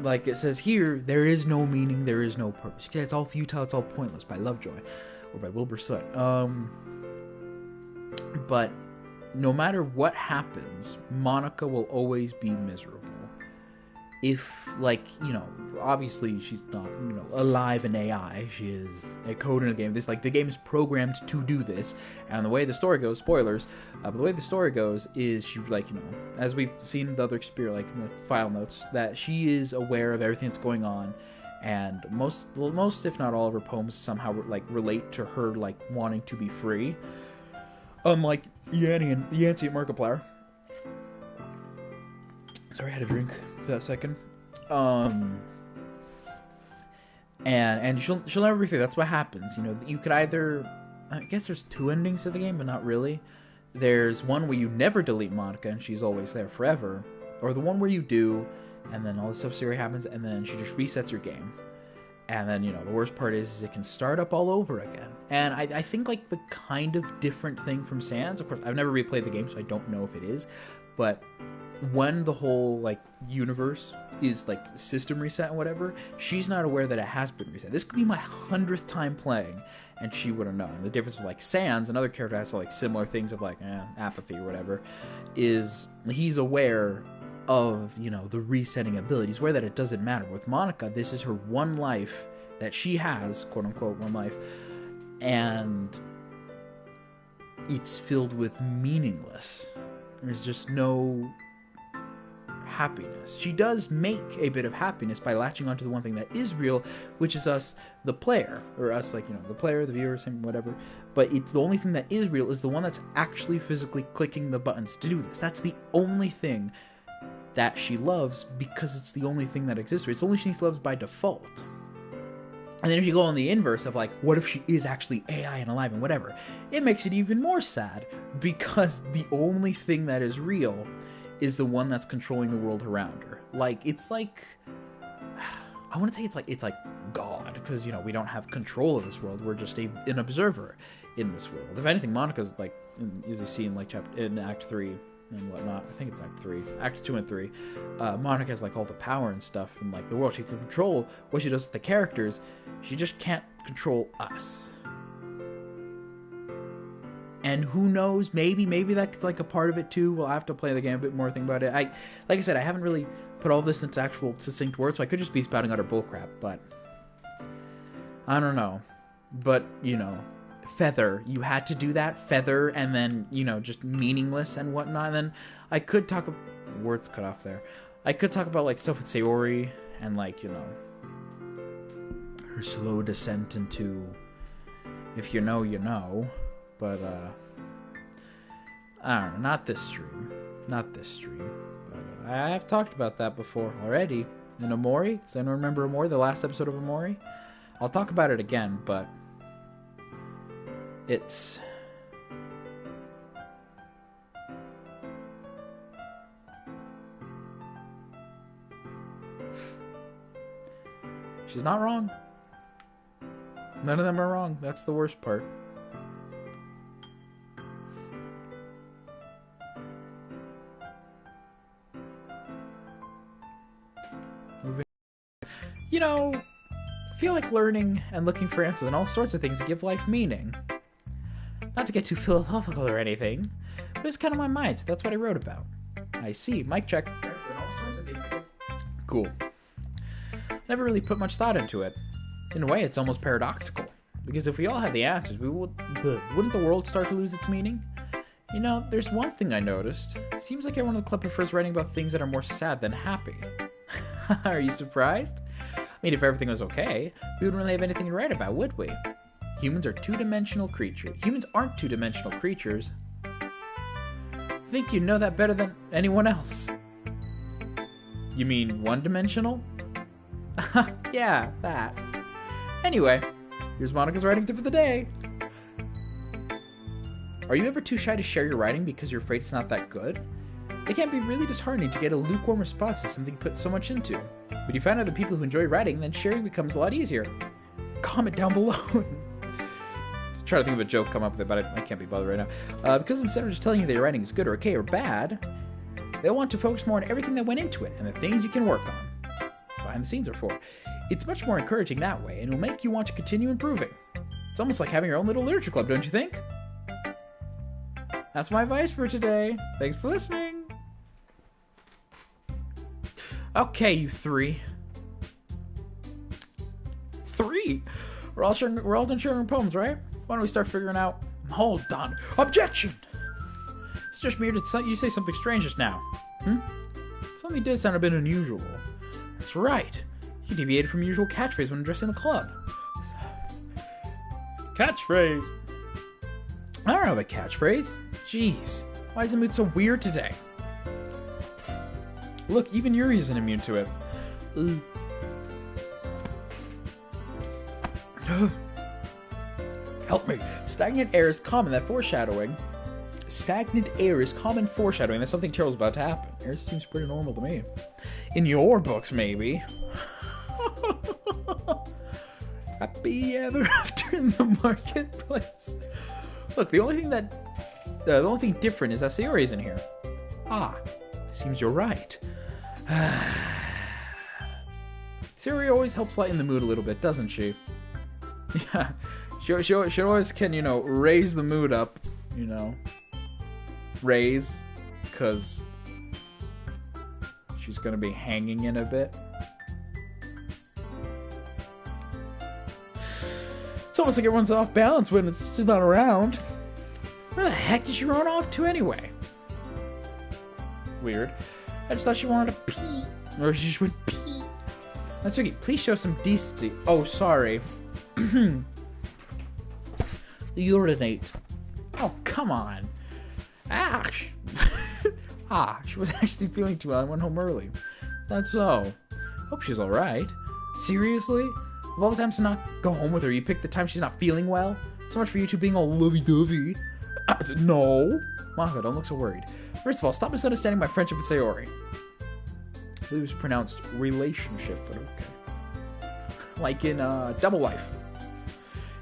Speaker 1: like it says here, there is no meaning, there is no purpose. It's all futile, it's all pointless, by Lovejoy, or by Wilbur Soot. But no matter what happens, Monica will always be miserable. If, like, you know, obviously she's not, you know, alive in AI. She is a code in a game. This, like, the game is programmed to do this. And the way the story goes, spoilers, but the way the story goes is she, like, you know, as we've seen in the other experience, like, in the file notes, that she is aware of everything that's going on. And most, if not all of her poems somehow, like, relate to her, like, wanting to be free. Unlike Yancy at Markiplier. Sorry, I had a drink for that second. And she'll never be free. That's what happens. You know, you could either... I guess there's two endings to the game, but not really. There's one where you never delete Monica and she's always there forever. Or the one where you do, and then all this stuff happens, and then she just resets your game. And then, you know, the worst part is it can start up all over again. And I think, like, the kind of different thing from Sans, of course, I've never replayed the game, so I don't know if it is, but when the whole, like, universe is, like, system reset and whatever, she's not aware that it has been reset. This could be my 100th time playing, and she wouldn't know. And the difference with, like, Sans, another character has, like, similar things of, like, apathy or whatever, is he's aware of, you know, the resetting ability. He's aware that it doesn't matter. With Monica, this is her one life that she has, quote-unquote, one life, and it's filled with meaningless. There's just no... happiness. She does make a bit of happiness by latching onto the one thing that is real, which is us, the player, or us, like, you know, the player, the viewer, same, whatever. But it's the only thing that is real is the one that's actually physically clicking the buttons to do this. That's the only thing that she loves, because it's the only thing that exists. It's the only thing she loves by default. And then if you go on the inverse of, like, what if she is actually AI and alive and whatever, it makes it even more sad, because the only thing that is real is the one that's controlling the world around her. Like, it's like, I want to say it's like God, because, you know, we don't have control of this world. We're just an observer in this world. If anything, Monica's, like, as you see in, like, in Act 3 and whatnot, I think it's Act 3, Act 2 and 3, Monica has, like, all the power and stuff, and, like, the world. She can control what she does with the characters. She just can't control us. And who knows, maybe that's, like, a part of it, too. We'll have to play the game a bit more, think about it. Like I said, I haven't really put all this into actual succinct words, so I could just be spouting out her bullcrap, but I don't know. But, you know, Feather, you had to do that, Feather, and then, you know, just meaningless and whatnot. And then I could talk about, words cut off there, I could talk about, like, stuff with Sayori, and, like, you know, her slow descent into, if you know, you know. But, I don't know, not this stream. But, I have talked about that before already. In Amori, does anyone remember Amori, the last episode of Amori? I'll talk about it again, but it's... She's not wrong. None of them are wrong. That's the worst part. You know, I feel like learning and looking for answers and all sorts of things that give life meaning. Not to get too philosophical or anything, but it's kind of my mind, so that's what I wrote about. I see. Mic check. And all sorts of things. Cool. Never really put much thought into it. In a way, it's almost paradoxical. Because if we all had the answers, wouldn't the world start to lose its meaning? You know, there's one thing I noticed. Seems like everyone in the club prefers writing about things that are more sad than happy. Are you surprised? I mean, if everything was okay, we wouldn't really have anything to write about, would we? Humans are two-dimensional creatures. Humans aren't two-dimensional creatures. I think you know that better than anyone else. You mean one-dimensional? Yeah, that. Anyway, here's Monica's writing tip of the day. Are you ever too shy to share your writing because you're afraid it's not that good? It can be really disheartening to get a lukewarm response to something you put so much into. But you find other people who enjoy writing, then sharing becomes a lot easier. Comment down below. Just trying to think of a joke come up with it, but I can't be bothered right now. Because instead of just telling you that your writing is good or okay or bad, they'll want to focus more on everything that went into it and the things you can work on. That's what behind the scenes are for. It's much more encouraging that way, and it'll make you want to continue improving. It's almost like having your own little literature club, don't you think? That's my advice for today. Thanks for listening. Okay, you three. We're all done sharing our poems, right? Why don't we start figuring out... Hold on. Objection! It's just me, or did you say something strange just now? Something did sound a bit unusual. That's right. You deviated from your usual catchphrase when addressing the club. Catchphrase? I don't have a catchphrase. Jeez. Why is the mood so weird today? Look, even Yuri isn't immune to it. Help me. Stagnant air is common. That foreshadowing. Stagnant air is common foreshadowing that something terrible is about to happen. Air seems pretty normal to me. In your books, maybe. Happy ever after in the marketplace. Look, the only thing different is that Sayori isn't here. Ah, seems you're right. Sayori always helps lighten the mood a little bit, doesn't she? Yeah, she always can, you know, raise the mood up, you know. Raise, because she's gonna be hanging in a bit. It's almost like everyone's off balance when she's not around. Where the heck did she run off to anyway? Weird. I just thought she wanted to pee. Or she just would pee. Natsuki, please show some decency. Oh, sorry. Urinate. Oh, come on. Ash. She was actually feeling too well and went home early. That's so. Hope she's alright. Seriously? Of all the times to not go home with her, you picked the time she's not feeling well? So much for you two being all lovey-dovey. No. Monica, don't look so worried. First of all, stop misunderstanding my friendship with Sayori. I believe it was pronounced relationship, but okay. Like in Double Life.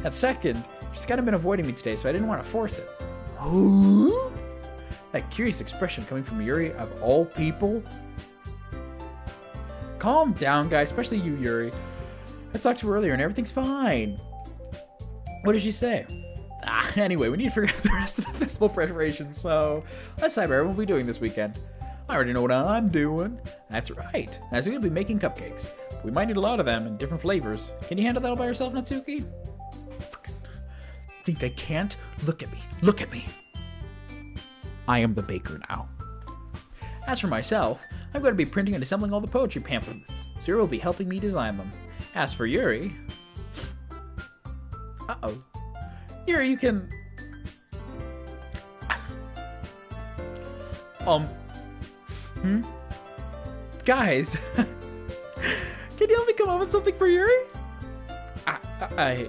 Speaker 1: And second, she's kind of been avoiding me today, so I didn't want to force it. Who? That curious expression coming from Yuri of all people? Calm down, guys, especially you, Yuri. I talked to her earlier and everything's fine. What did she say? Anyway, we need to figure out the rest of the festival preparations, so let's decide what we'll be doing this weekend. I already know what I'm doing. That's right. Natsuki will be making cupcakes. We might need a lot of them in different flavors. Can you handle that all by yourself, Natsuki? Think I can't? Look at me. Look at me. I am the baker now. As for myself, I'm going to be printing and assembling all the poetry pamphlets. Zero will be helping me design them. As for Yuri... Uh-oh. Yuri, you can... Guys, can you help me come up with something for Yuri? I'm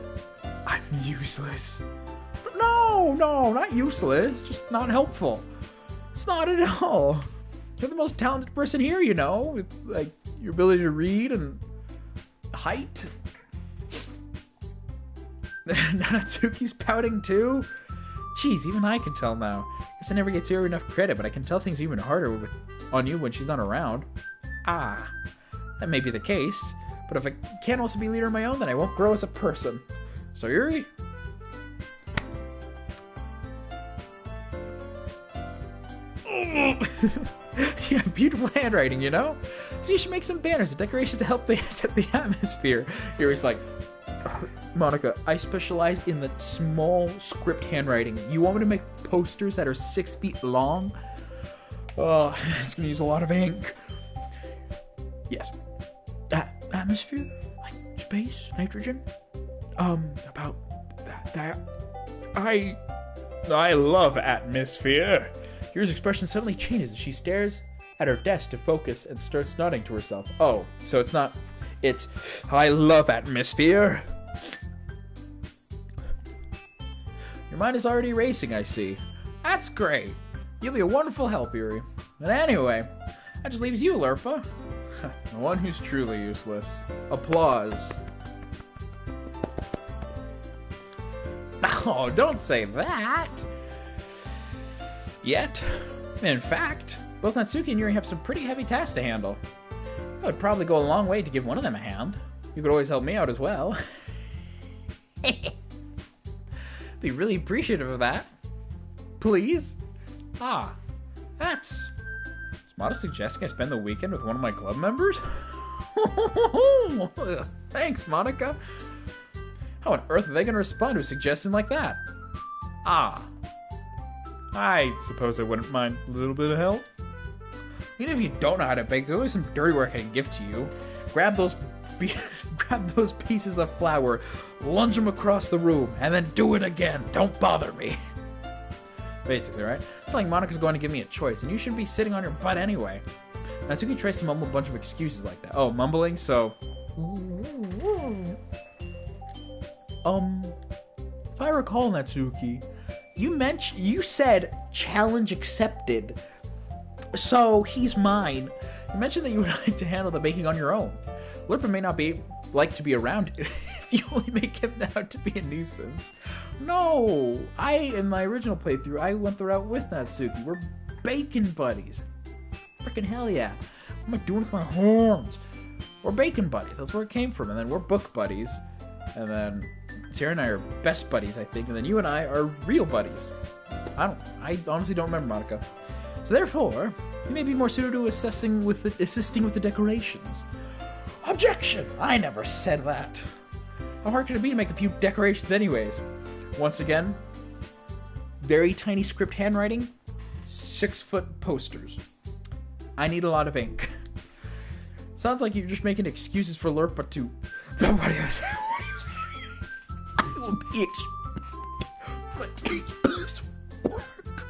Speaker 1: useless. No, not useless. Just not helpful. It's not at all. You're the most talented person here, you know, with like your ability to read and height. Natsuki's pouting too. Jeez, even I can tell now. Guess I never get Zero enough credit, but I can tell things even harder on you when she's not around. That may be the case, but if I can't also be leader of my own, then I won't grow as a person. So Yuri? You have beautiful handwriting, you know? So you should make some banners and decorations to help set the atmosphere. Yuri's like, Monica, I specialize in the small script handwriting. You want me to make posters that are 6 feet long? Oh, it's gonna use a lot of ink. Yes. Atmosphere? Like space? Nitrogen? About that. I love atmosphere. Yuri's expression suddenly changes as she stares at her desk to focus and starts nodding to herself. Oh, so it's not... It's... I love atmosphere. Your mind is already racing, I see. That's great. You'll be a wonderful help, Yuri. But anyway, that just leaves you, Lurpa. The one who's truly useless. Applause. Oh, don't say that. Yet. In fact, both Natsuki and Yuri have some pretty heavy tasks to handle. I would probably go a long way to give one of them a hand. You could always help me out as well. Be really appreciative of that. Please? That's... Is Mata suggesting I spend the weekend with one of my club members? Thanks, Monica. How on earth are they going to respond to a suggestion like that? I suppose I wouldn't mind a little bit of help. Even if you don't know how to bake, there's always some dirty work I can give to you. Grab those pieces of flour, lunge them across the room, and then do it again. Don't bother me. Basically, right? It's like Monica's going to give me a choice, and you should be sitting on your butt anyway. Natsuki tries to mumble a bunch of excuses like that. Oh, mumbling, so... If I recall, Natsuki, you said challenge accepted. So, he's mine. You mentioned that you would like to handle the baking on your own. Lurpa may not like to be around if you only make him out to be a nuisance. No! In my original playthrough, I went the route with Natsuki. We're bacon buddies. Frickin' hell yeah. What am I doing with my horns? We're bacon buddies. That's where it came from. And then we're book buddies. And then Sarah and I are best buddies, I think. And then you and I are real buddies. I honestly don't remember, Monica. So therefore, you may be more suited to assisting with the decorations. Objection! I never said that. How hard could it be to make a few decorations anyways? Once again, very tiny script handwriting, 6-foot posters. I need a lot of ink. Sounds like you're just making excuses for Lerpa to... What do you say? I will be but it's work.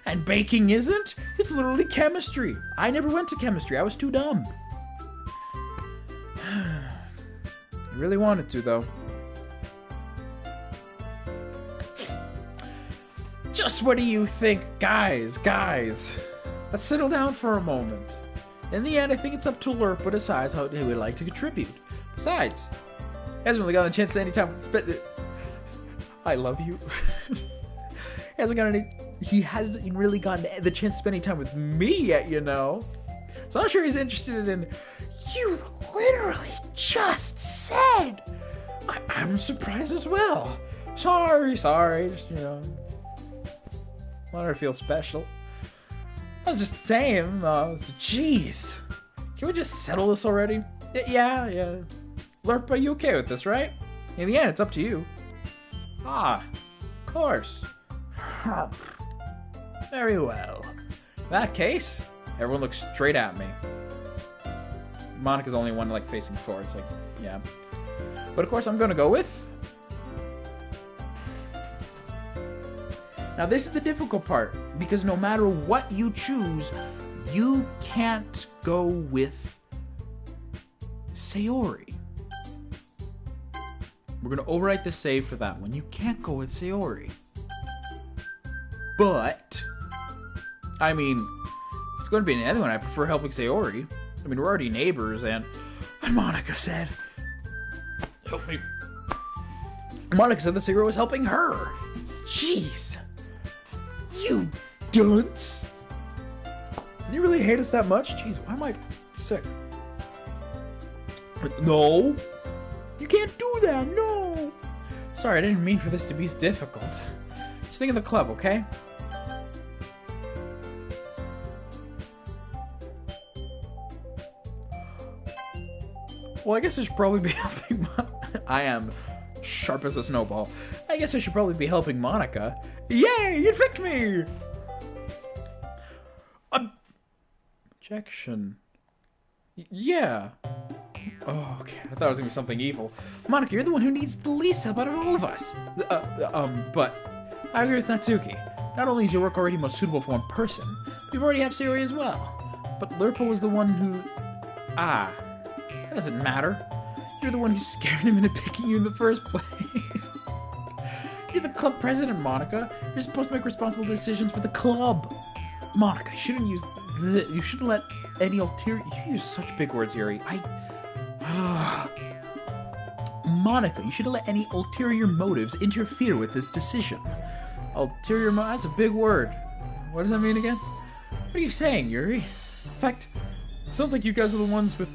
Speaker 1: And baking isn't? It's literally chemistry. I never went to chemistry. I was too dumb. I really wanted to, though. Just what do you think? Guys, let's settle down for a moment. In the end, I think it's up to Lerpa to decide how he would like to contribute. Besides, he hasn't really gotten a chance any time to spend it. I love you. He hasn't really gotten the chance to spend any time with me yet, you know. So I'm sure he's interested in... You literally just said... I'm surprised as well. Sorry, just, you know... wanted to feel special. I was just saying, jeez. Can we just settle this already? Yeah. Lerpa, are you okay with this, right? In the end, it's up to you. Ah, of course. Very well. In that case, everyone looks straight at me. Monica's the only one, like, facing forward. It's like, yeah. But of course, I'm gonna go with... Now, this is the difficult part, because no matter what you choose, you can't go with Sayori. We're going to overwrite the save for that one. You can't go with Sayori. But, I mean, if it's going to be another one, I prefer helping Sayori. I mean, we're already neighbors, and Monica said, help me. Monica said that Sayori was helping her. Jeez. You dunce! You really hate us that much? Jeez, why am I sick? No! You can't do that, no! Sorry, I didn't mean for this to be difficult. Just think of the club, okay? Well, I guess I should probably be helping I am sharp as a snowball. I guess I should probably be helping Monica. Yay! You picked me! Objection. Yeah. Oh, okay. I thought it was gonna be something evil. Monica, you're the one who needs the least help out of all of us. But I agree with Natsuki. Not only is your work already most suitable for one person, but you already have Sayori as well. But Lerpa was the one who... that doesn't matter. You're the one who scared him into picking you in the first place. You're the club president, Monica. You're supposed to make responsible decisions for the club. Monica, you shouldn't let any ulterior... You use such big words, Yuri. Monica, you shouldn't let any ulterior motives interfere with this decision. Ulterior motives? That's a big word. What does that mean again? What are you saying, Yuri? In fact, it sounds like you guys are the ones with...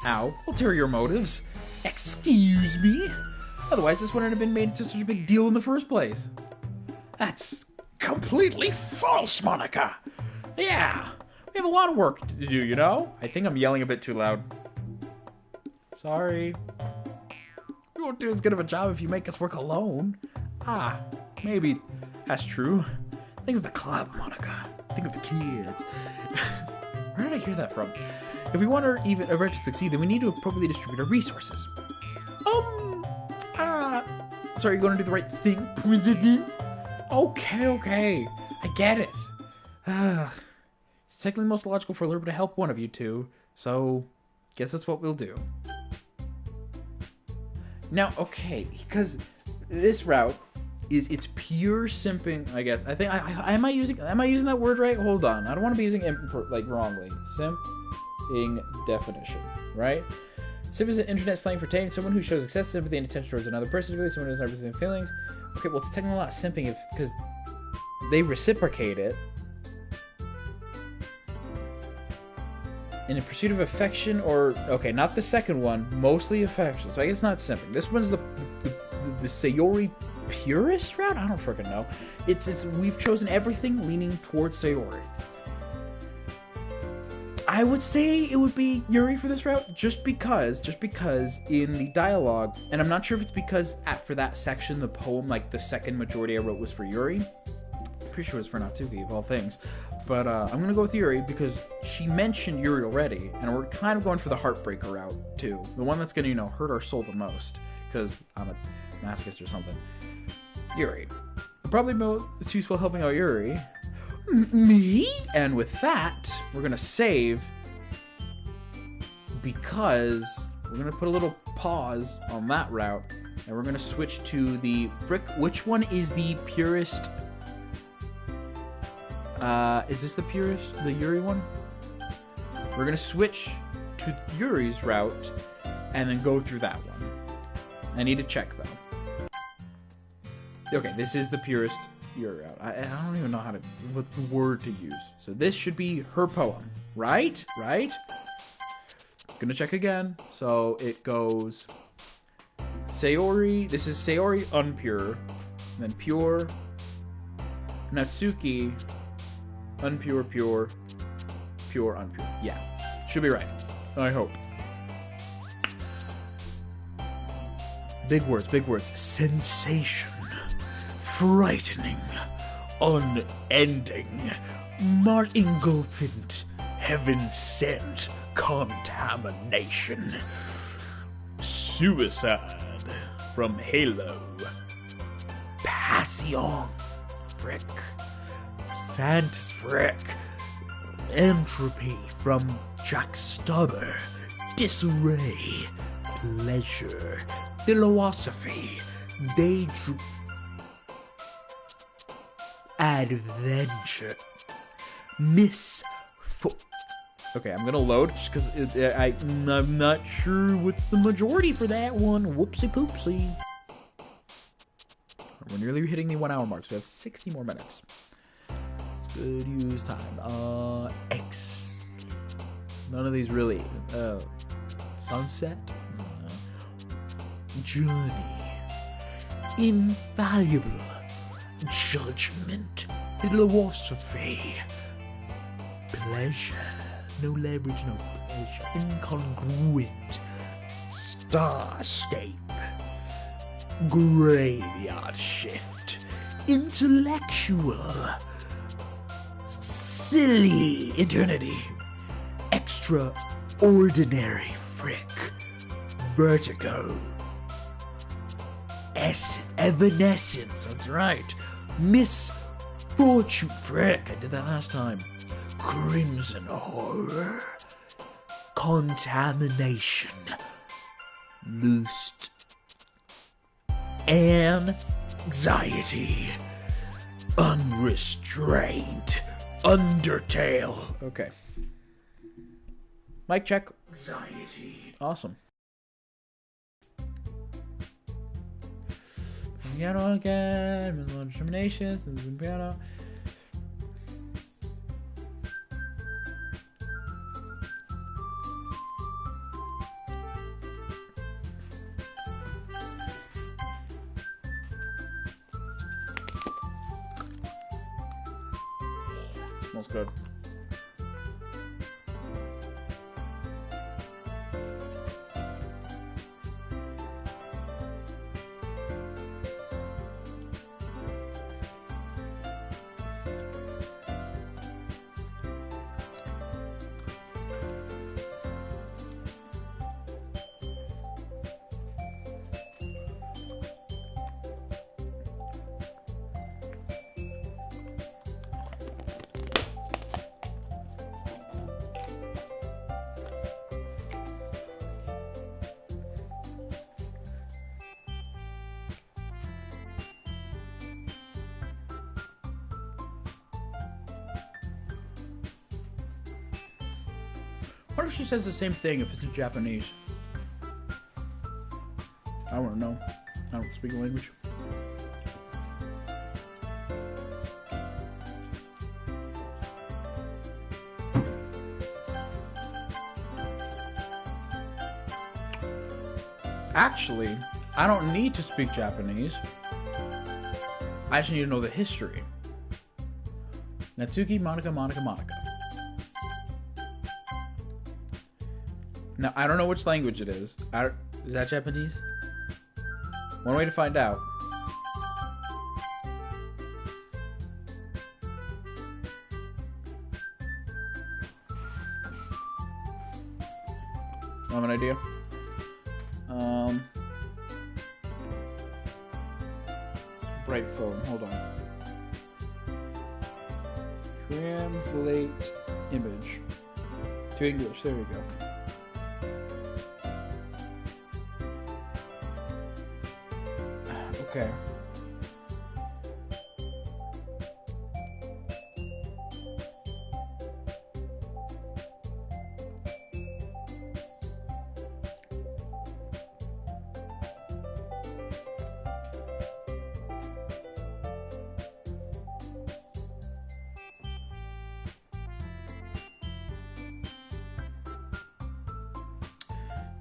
Speaker 1: Ow. Ulterior motives? Excuse me? Otherwise, this wouldn't have been made into such a big deal in the first place. That's completely false, Monica! Yeah, we have a lot of work to do, you know? I think I'm yelling a bit too loud. Sorry. We won't do as good of a job if you make us work alone. Maybe that's true. Think of the club, Monica. Think of the kids. Where did I hear that from? If we want our event to succeed, then we need to appropriately distribute our resources. Sorry, you're going to do the right thing, President? Okay. I get it. It's technically most logical for Lerpa to help one of you two, so guess that's what we'll do. Now, okay, because this route it's pure simping, I guess. I think am I using that word right? Hold on. I don't want to be using it like wrongly. Simping definition, right? Simp is an internet slang for taking someone who shows excessive sympathy and attention towards another person, really someone who doesn't represent feelings. Okay, well, it's technically not simping because they reciprocate it in a pursuit of affection, or okay, not the second one, mostly affection. So I guess not simping. This one's the Sayori purist route. I don't freaking know. It's we've chosen everything leaning towards Sayori. I would say it would be Yuri for this route, just because in the dialogue, and I'm not sure if it's because for that section, the poem, like the second majority I wrote was for Yuri, pretty sure it was for Natsuki, of all things. But I'm going to go with Yuri because she mentioned Yuri already, and we're kind of going for the heartbreaker route, too. The one that's going to, you know, hurt our soul the most, because I'm a masochist or something. Yuri. Probably most useful helping out Yuri. Me? And with that, we're going to save, because we're going to put a little pause on that route, and we're going to switch to the which one is the purest? Is this the purest? The Yuri one? We're going to switch to Yuri's route, and then go through that one. I need to check, though. Okay, this is the purest Yuri route. I don't even know what word to use. So this should be her poem, right? Right? Gonna check again. So it goes Sayori. This is Sayori unpure, then pure. Natsuki unpure, pure, pure, unpure. Yeah, should be right. I hope. Big words, big words. Sensation, frightening, unending, engulfant, heaven-sent contamination. Suicide from Halo. Passion, frick. Fantas frick. Entropy from Jack Stubber. Disarray. Pleasure. Philosophy. Daydream. Adventure. Okay, I'm gonna load just because I'm not sure what's the majority for that one. Whoopsie poopsie. We're nearly hitting the 1 hour mark, so we have 60 more minutes. It's good use time. X. None of these really. Sunset. Journey. Infallible. Judgment. Philosophy. Pleasure. No leverage, no pleasure. Incongruent. Starscape. Graveyard shift. Intellectual. Silly. Eternity. Extraordinary frick. Vertigo. Evanescence. That's right. Misfortune. Frick. I did that last time. Crimson horror. Contamination. Loosed. Anxiety. Unrestrained. Undertale. Okay. Mic check. Anxiety. Awesome. Piano again. Determinations. Piano. Smells good. What if she says the same thing if it's in Japanese? I want to know. I don't speak the language. Actually, I don't need to speak Japanese. I just need to know the history. Natsuki, Monica, Monica, Monica. Now, I don't know which language it is. Is that Japanese? One way to find out. I have an idea. Bright phone. Hold on. Translate image to English. There we go. Okay.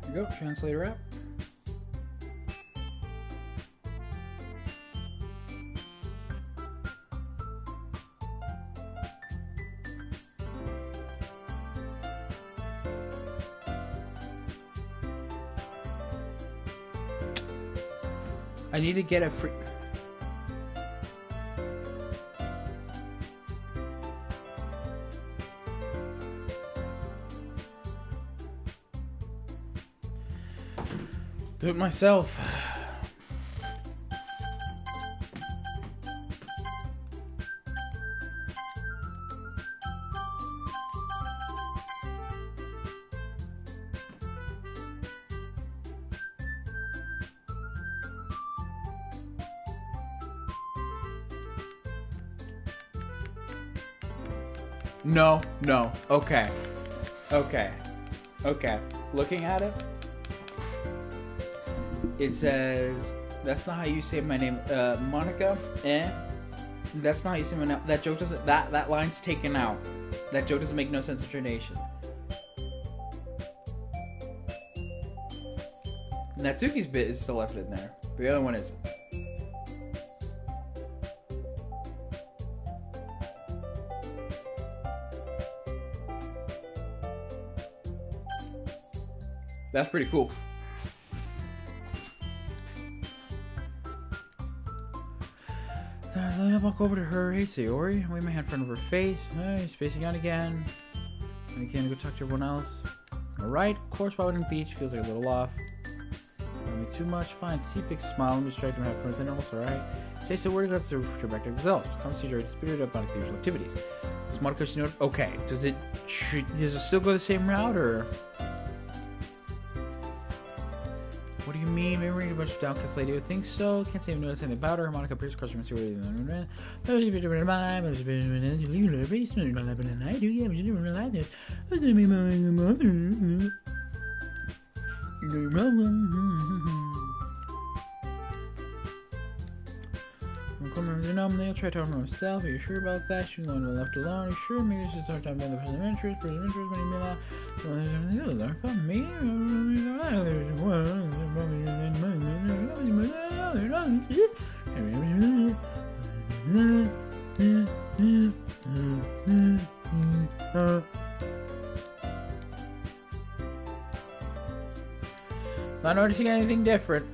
Speaker 1: There you go, translator app. I need to get a free... Do it myself. No, no. Okay. Okay. Okay. Looking at it, it says, that's not how you say my name. Monica, that's not how you say my name. That joke doesn't, that line's taken out. That joke doesn't make no sense of intonation. Natsuki's bit is still left in there. But the other one isn't. That's pretty cool. Then I walk over to her. Hey, Sayori. Wave my hand in front of her face. Hey, spacing out again. I can't go talk to everyone else. Alright, of course, why wouldn't beach? Feels like a little off. Maybe too much. Fine. C-Pick smile and distract from having fun with anyone else. Alright. Say Sayori got to refer back to results. Conversation already spirited up on the usual activities. Does Monica know? Okay. Does it still go the same route, or? What do you mean? Maybe we're reading a bunch of downcast lady. I think so. Can't say I've noticed anything about her. Monica appears across from Sayori. I'll try talking to myself. Are you sure about that? She's the one left alone. Are you sure? Maybe it's just our time to the person of interest. Person of interest, when you mean that. Not noticing anything different.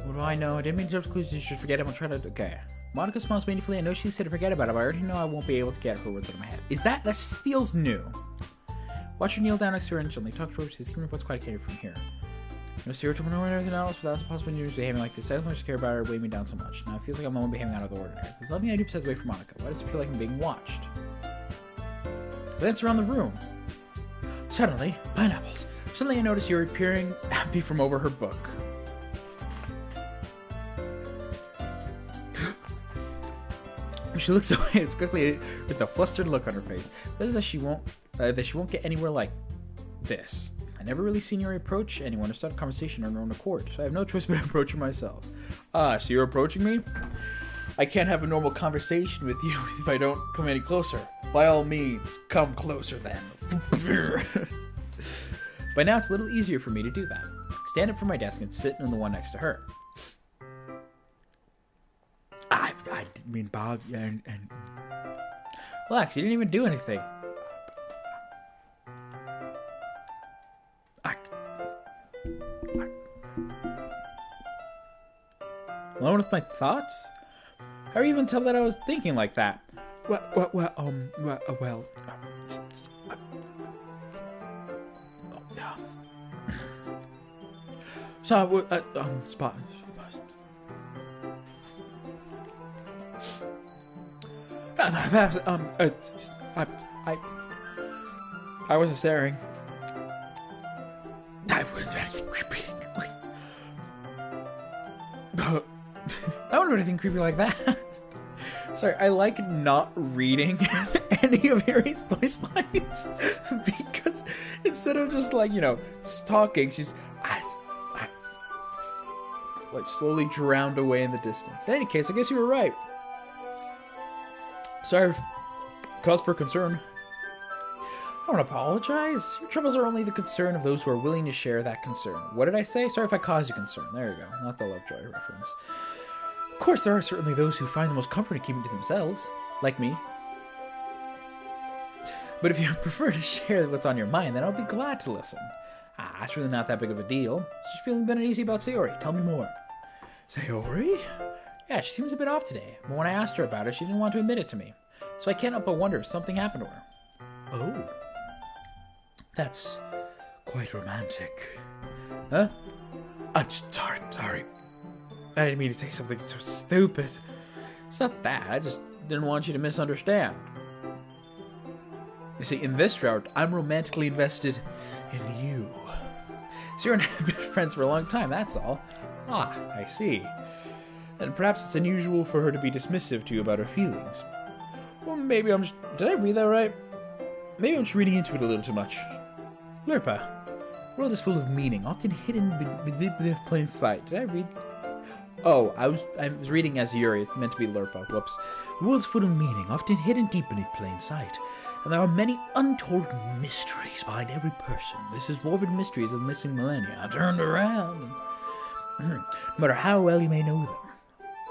Speaker 1: What do I know? I didn't mean to jump to clues. You should forget it. I'm trying to. Okay. Monica smiles meaningfully. I know she said to forget about it, but I already know I won't be able to get her words out of my head. Is that feels new? Watch her kneel down next to her and gently talk to her. She says, "Human voice quite carried from here." No serious to know anything else without the possibility of behaving like this. I don't much care about her weighing me down so much. Now it feels like I'm the one behaving out of the ordinary. There's nothing I do besides wait for Monica. Why does it feel like I'm being watched? Glance around the room. Suddenly, pineapples. Suddenly I notice you're appearing happy from over her book. She looks away as quickly with a flustered look on her face. This is that she won't get anywhere like this. I never really seen her approach anyone or start a conversation on her own accord, so I have no choice but to approach her myself. Ah, so you're approaching me? I can't have a normal conversation with you if I don't come any closer. By all means, come closer then. By now it's a little easier for me to do that. Stand up from my desk and sit in the one next to her. I mean, Bob, and... Relax, you didn't even do anything. Alone with my thoughts? How do you even tell that I was thinking like that? So, spot. I wasn't staring. I was very creepy. I don't know anything creepy like that. Sorry, I like not reading any of Harry's voice lines because instead of just like, you know, talking, she's like slowly drowned away in the distance. In any case, I guess you were right. Sorry, cause for concern. I don't apologize. Your troubles are only the concern of those who are willing to share that concern. What did I say? Sorry if I caused you concern. There you go. Not the Lovejoy reference. Of course, there are certainly those who find the most comfort in keeping it to themselves, like me. But if you prefer to share what's on your mind, then I'll be glad to listen. It's really not that big of a deal. She's feeling a bit uneasy about Sayori. Tell me more. Sayori? Yeah, she seems a bit off today. But when I asked her about it, she didn't want to admit it to me. So I can't help but wonder if something happened to her. Oh. That's quite romantic. Huh? I'm sorry. I didn't mean to say something so stupid. It's not that. I just didn't want you to misunderstand. You see, in this route, I'm romantically invested in you. So you're and I have been friends for a long time, that's all. I see. And perhaps it's unusual for her to be dismissive to you about her feelings. Or maybe I'm just... Did I read that right? Maybe I'm just reading into it a little too much. Lurpa. The world is full of meaning, often hidden beneath plain sight. Did I read... Oh, I was reading as Yuri. It's meant to be Lurpa. Whoops. The world's full of meaning, often hidden deep beneath plain sight. And there are many untold mysteries behind every person. This is morbid mysteries of the missing millennia, turned around. No matter how well you may know them.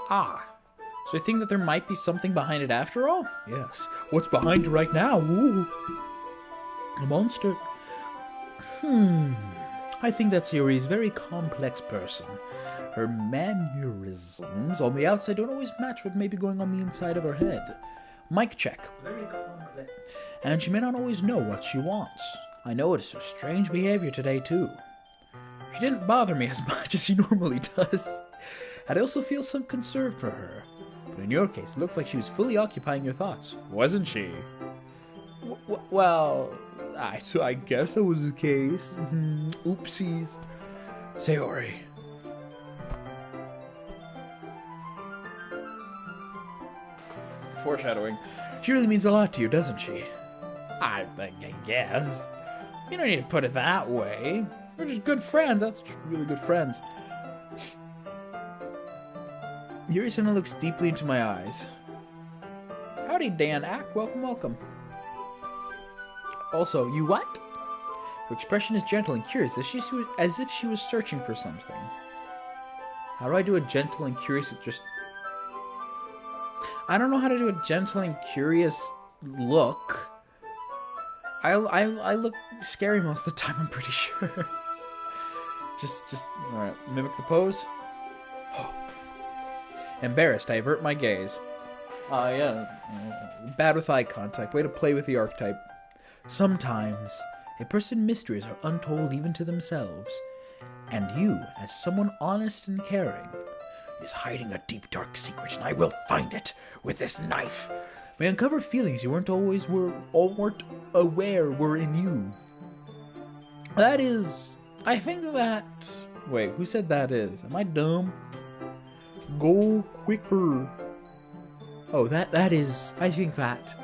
Speaker 1: So you think that there might be something behind it after all? Yes. What's behind it right now? Ooh. A monster. I think that Sayori is a very complex person. Her mannerisms on the outside don't always match what may be going on the inside of her head. Mic check. Very complex. And she may not always know what she wants. I noticed her strange behavior today, too. She didn't bother me as much as she normally does. And I also feel some concern for her. But in your case, it looks like she was fully occupying your thoughts, wasn't she? Well, I guess that was the case. Oopsies. Sayori. Foreshadowing. She really means a lot to you, doesn't she? I guess. You don't need to put it that way. We're just good friends. That's really good friends. Yuri-san looks deeply into my eyes. Howdy, Dan Ack. Welcome. Also, you what? Her expression is gentle and curious, as if she was searching for something. How do I do a gentle and curious? I don't know how to do a gentle and curious look. I look scary most of the time, I'm pretty sure. just, alright, mimic the pose. Embarrassed, I avert my gaze. Yeah. Bad with eye contact, way to play with the archetype. Sometimes, a person's mysteries are untold even to themselves. And you, as someone honest and caring, is hiding a deep, dark secret, and I will find it with this knife. May uncover feelings you weren't aware were in you. That is... I think that... Wait, who said that is? Am I dumb? Go quicker. Oh, that is... I think that...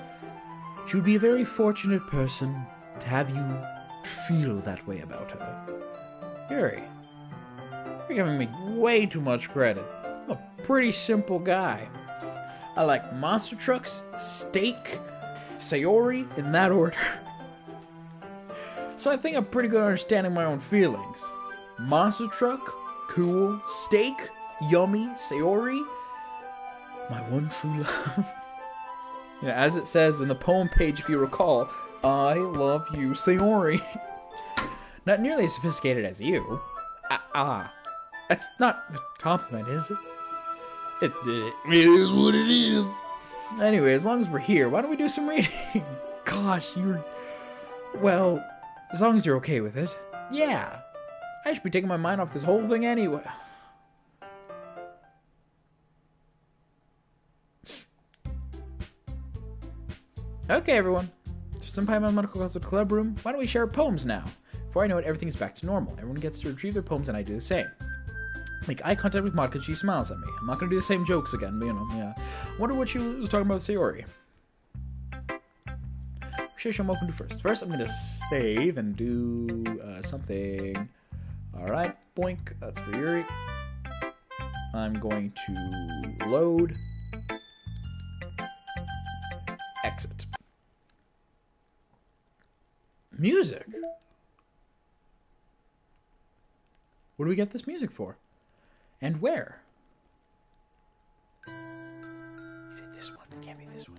Speaker 1: She would be a very fortunate person to have you feel that way about her. Yuri, you're giving me way too much credit. I'm a pretty simple guy. I like monster trucks, steak, Sayori, in that order. So I think I'm pretty good at understanding my own feelings. Monster truck, cool, steak, yummy, Sayori, my one true love. Yeah, as it says in the poem page, if you recall, I love you, Sayori. Not nearly as sophisticated as you. Ah, that's not a compliment, is it? It is what it is. Anyway, as long as we're here, why don't we do some reading? Gosh, well, as long as you're okay with it. Yeah. I should be taking my mind off this whole thing anyway. Okay, everyone. Some time on Medical Closet Club Room. Why don't we share poems now? Before I know it, everything's back to normal. Everyone gets to retrieve their poems, and I do the same. Make eye contact with Monica, she smiles at me. I'm not gonna do the same jokes again, but yeah. Wonder what she was talking about Sayori. Which I'm open to first. First, I'm gonna save and do something. Alright, boink. That's for Yuri. I'm going to load. Exit. Music? What do we get this music for? And where? Is it this one? It can't be this one.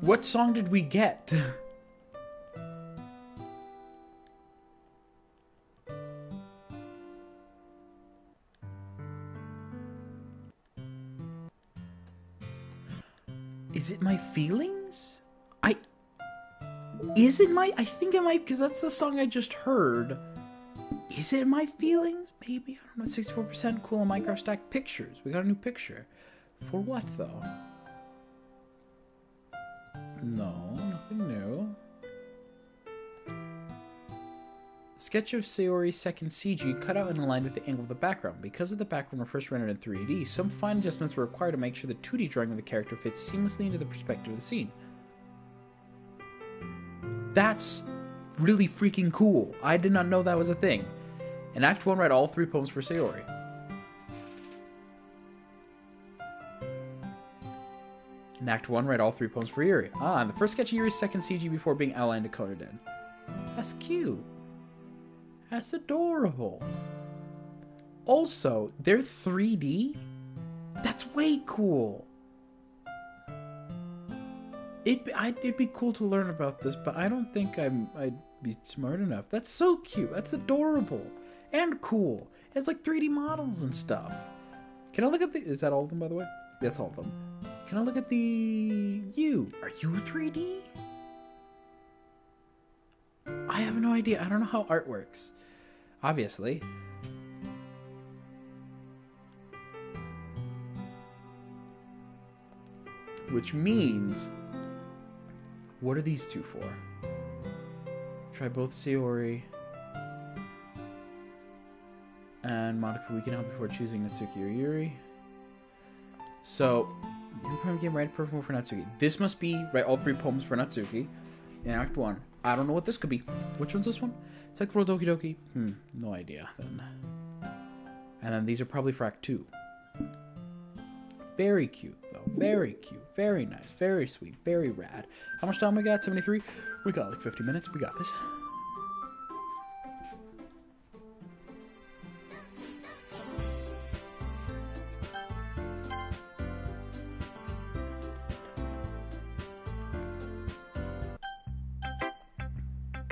Speaker 1: What song did we get? Is it My Feelings? I think it might, because that's the song I just heard. Is it My Feelings? Maybe, I don't know. 64% cool on Minecraft Stack pictures. We got a new picture. For what, though? No, nothing new. Sketch of Sayori's second CG cut out and aligned with the angle of the background. Because of the background were first rendered in 3D, some fine adjustments were required to make sure the 2D drawing of the character fits seamlessly into the perspective of the scene. That's really freaking cool. I did not know that was a thing. In Act 1, write all 3 poems for Sayori. In Act 1, write all 3 poems for Yuri. And the first sketch of Yuri's second CG before being outlined and colored in. That's cute. That's adorable. Also, they're 3D? That's way cool. It'd be cool to learn about this, but I don't think I'd be smart enough. That's so cute. That's adorable. And cool. It's like 3D models and stuff. Can I look at is that all of them, by the way? That's all of them. Can I look at the... Are you 3D? I have no idea. I don't know how art works. Obviously. Which means... What are these 2 for? Try both Sayori and Monica. We can help before choosing Natsuki or Yuri. So... Your poem game, write a poem for Natsuki. This must be write all 3 poems for Natsuki in Act 1. I don't know what this could be. Which one's this one? Second World Doki Doki. No idea then. And then these are probably for Act 2. Very cute though. Very cute. Very nice. Very sweet. Very rad. How much time we got? 73? We got like 50 minutes. We got this.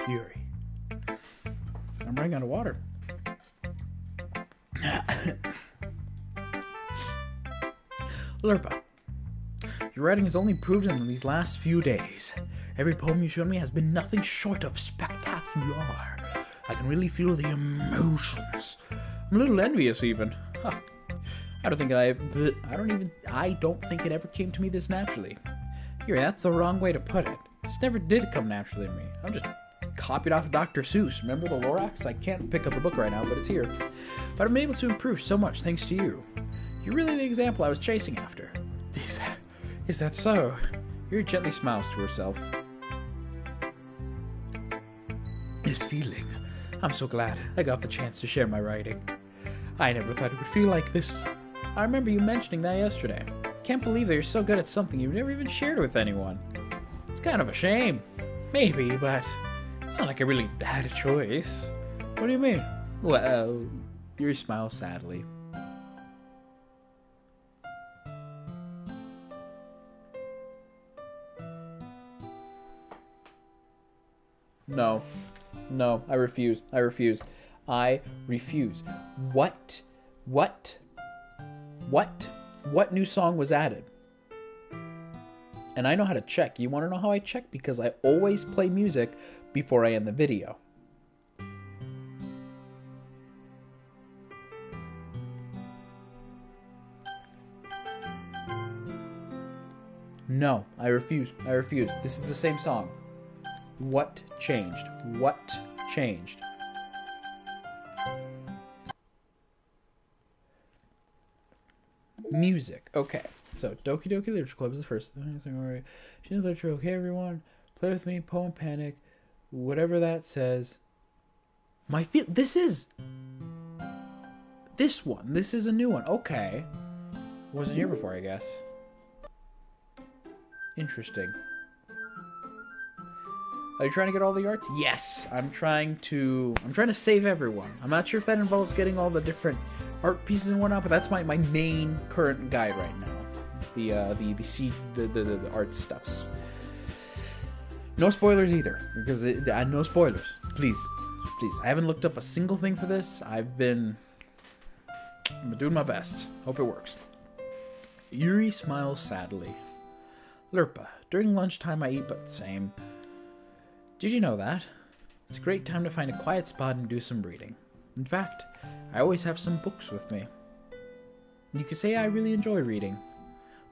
Speaker 1: Yuri. I'm running out of water. Lurpa. Your writing has only improved in these last few days. Every poem you showed me has been nothing short of spectacular. I can really feel the emotions. I'm a little envious even. I don't think it ever came to me this naturally. Yuri, that's the wrong way to put it. This never did come naturally to me. I'm just copied off of Dr. Seuss. Remember the Lorax? I can't pick up the book right now, but it's here. But I'm able to improve so much thanks to you. You're really the example I was chasing after. Is that so? Yuri gently smiles to herself. This feeling. I'm so glad I got the chance to share my writing. I never thought it would feel like this. I remember you mentioning that yesterday. Can't believe that you're so good at something you've never even shared with anyone. It's kind of a shame. Maybe, but it's not like I really had a choice. What do you mean? Well, Yuri smiles sadly. No. No, I refuse. I refuse. I refuse. What? What? What? What new song was added? And I know how to check. You want to know how I check? Because I always play music before I end the video. No, I refuse. I refuse. This is the same song. What changed? What changed? Music. Okay. So, Doki Doki Literature Club is the first. She knows literature. Okay, everyone. Play with me. Poem Panic. Whatever that says. This is... This one. This is a new one. Okay. Wasn't here before, I guess. Interesting. Are you trying to get all the arts? Yes. I'm trying to save everyone. I'm not sure if that involves getting all the different art pieces and whatnot, but that's my main current guide right now. The art stuffs. No spoilers either, because no spoilers. Please. I haven't looked up a single thing for this. I'm doing my best. Hope it works. Yuri smiles sadly. Lurpa, during lunchtime I eat but the same. Did you know that? It's a great time to find a quiet spot and do some reading. In fact, I always have some books with me. You could say I really enjoy reading.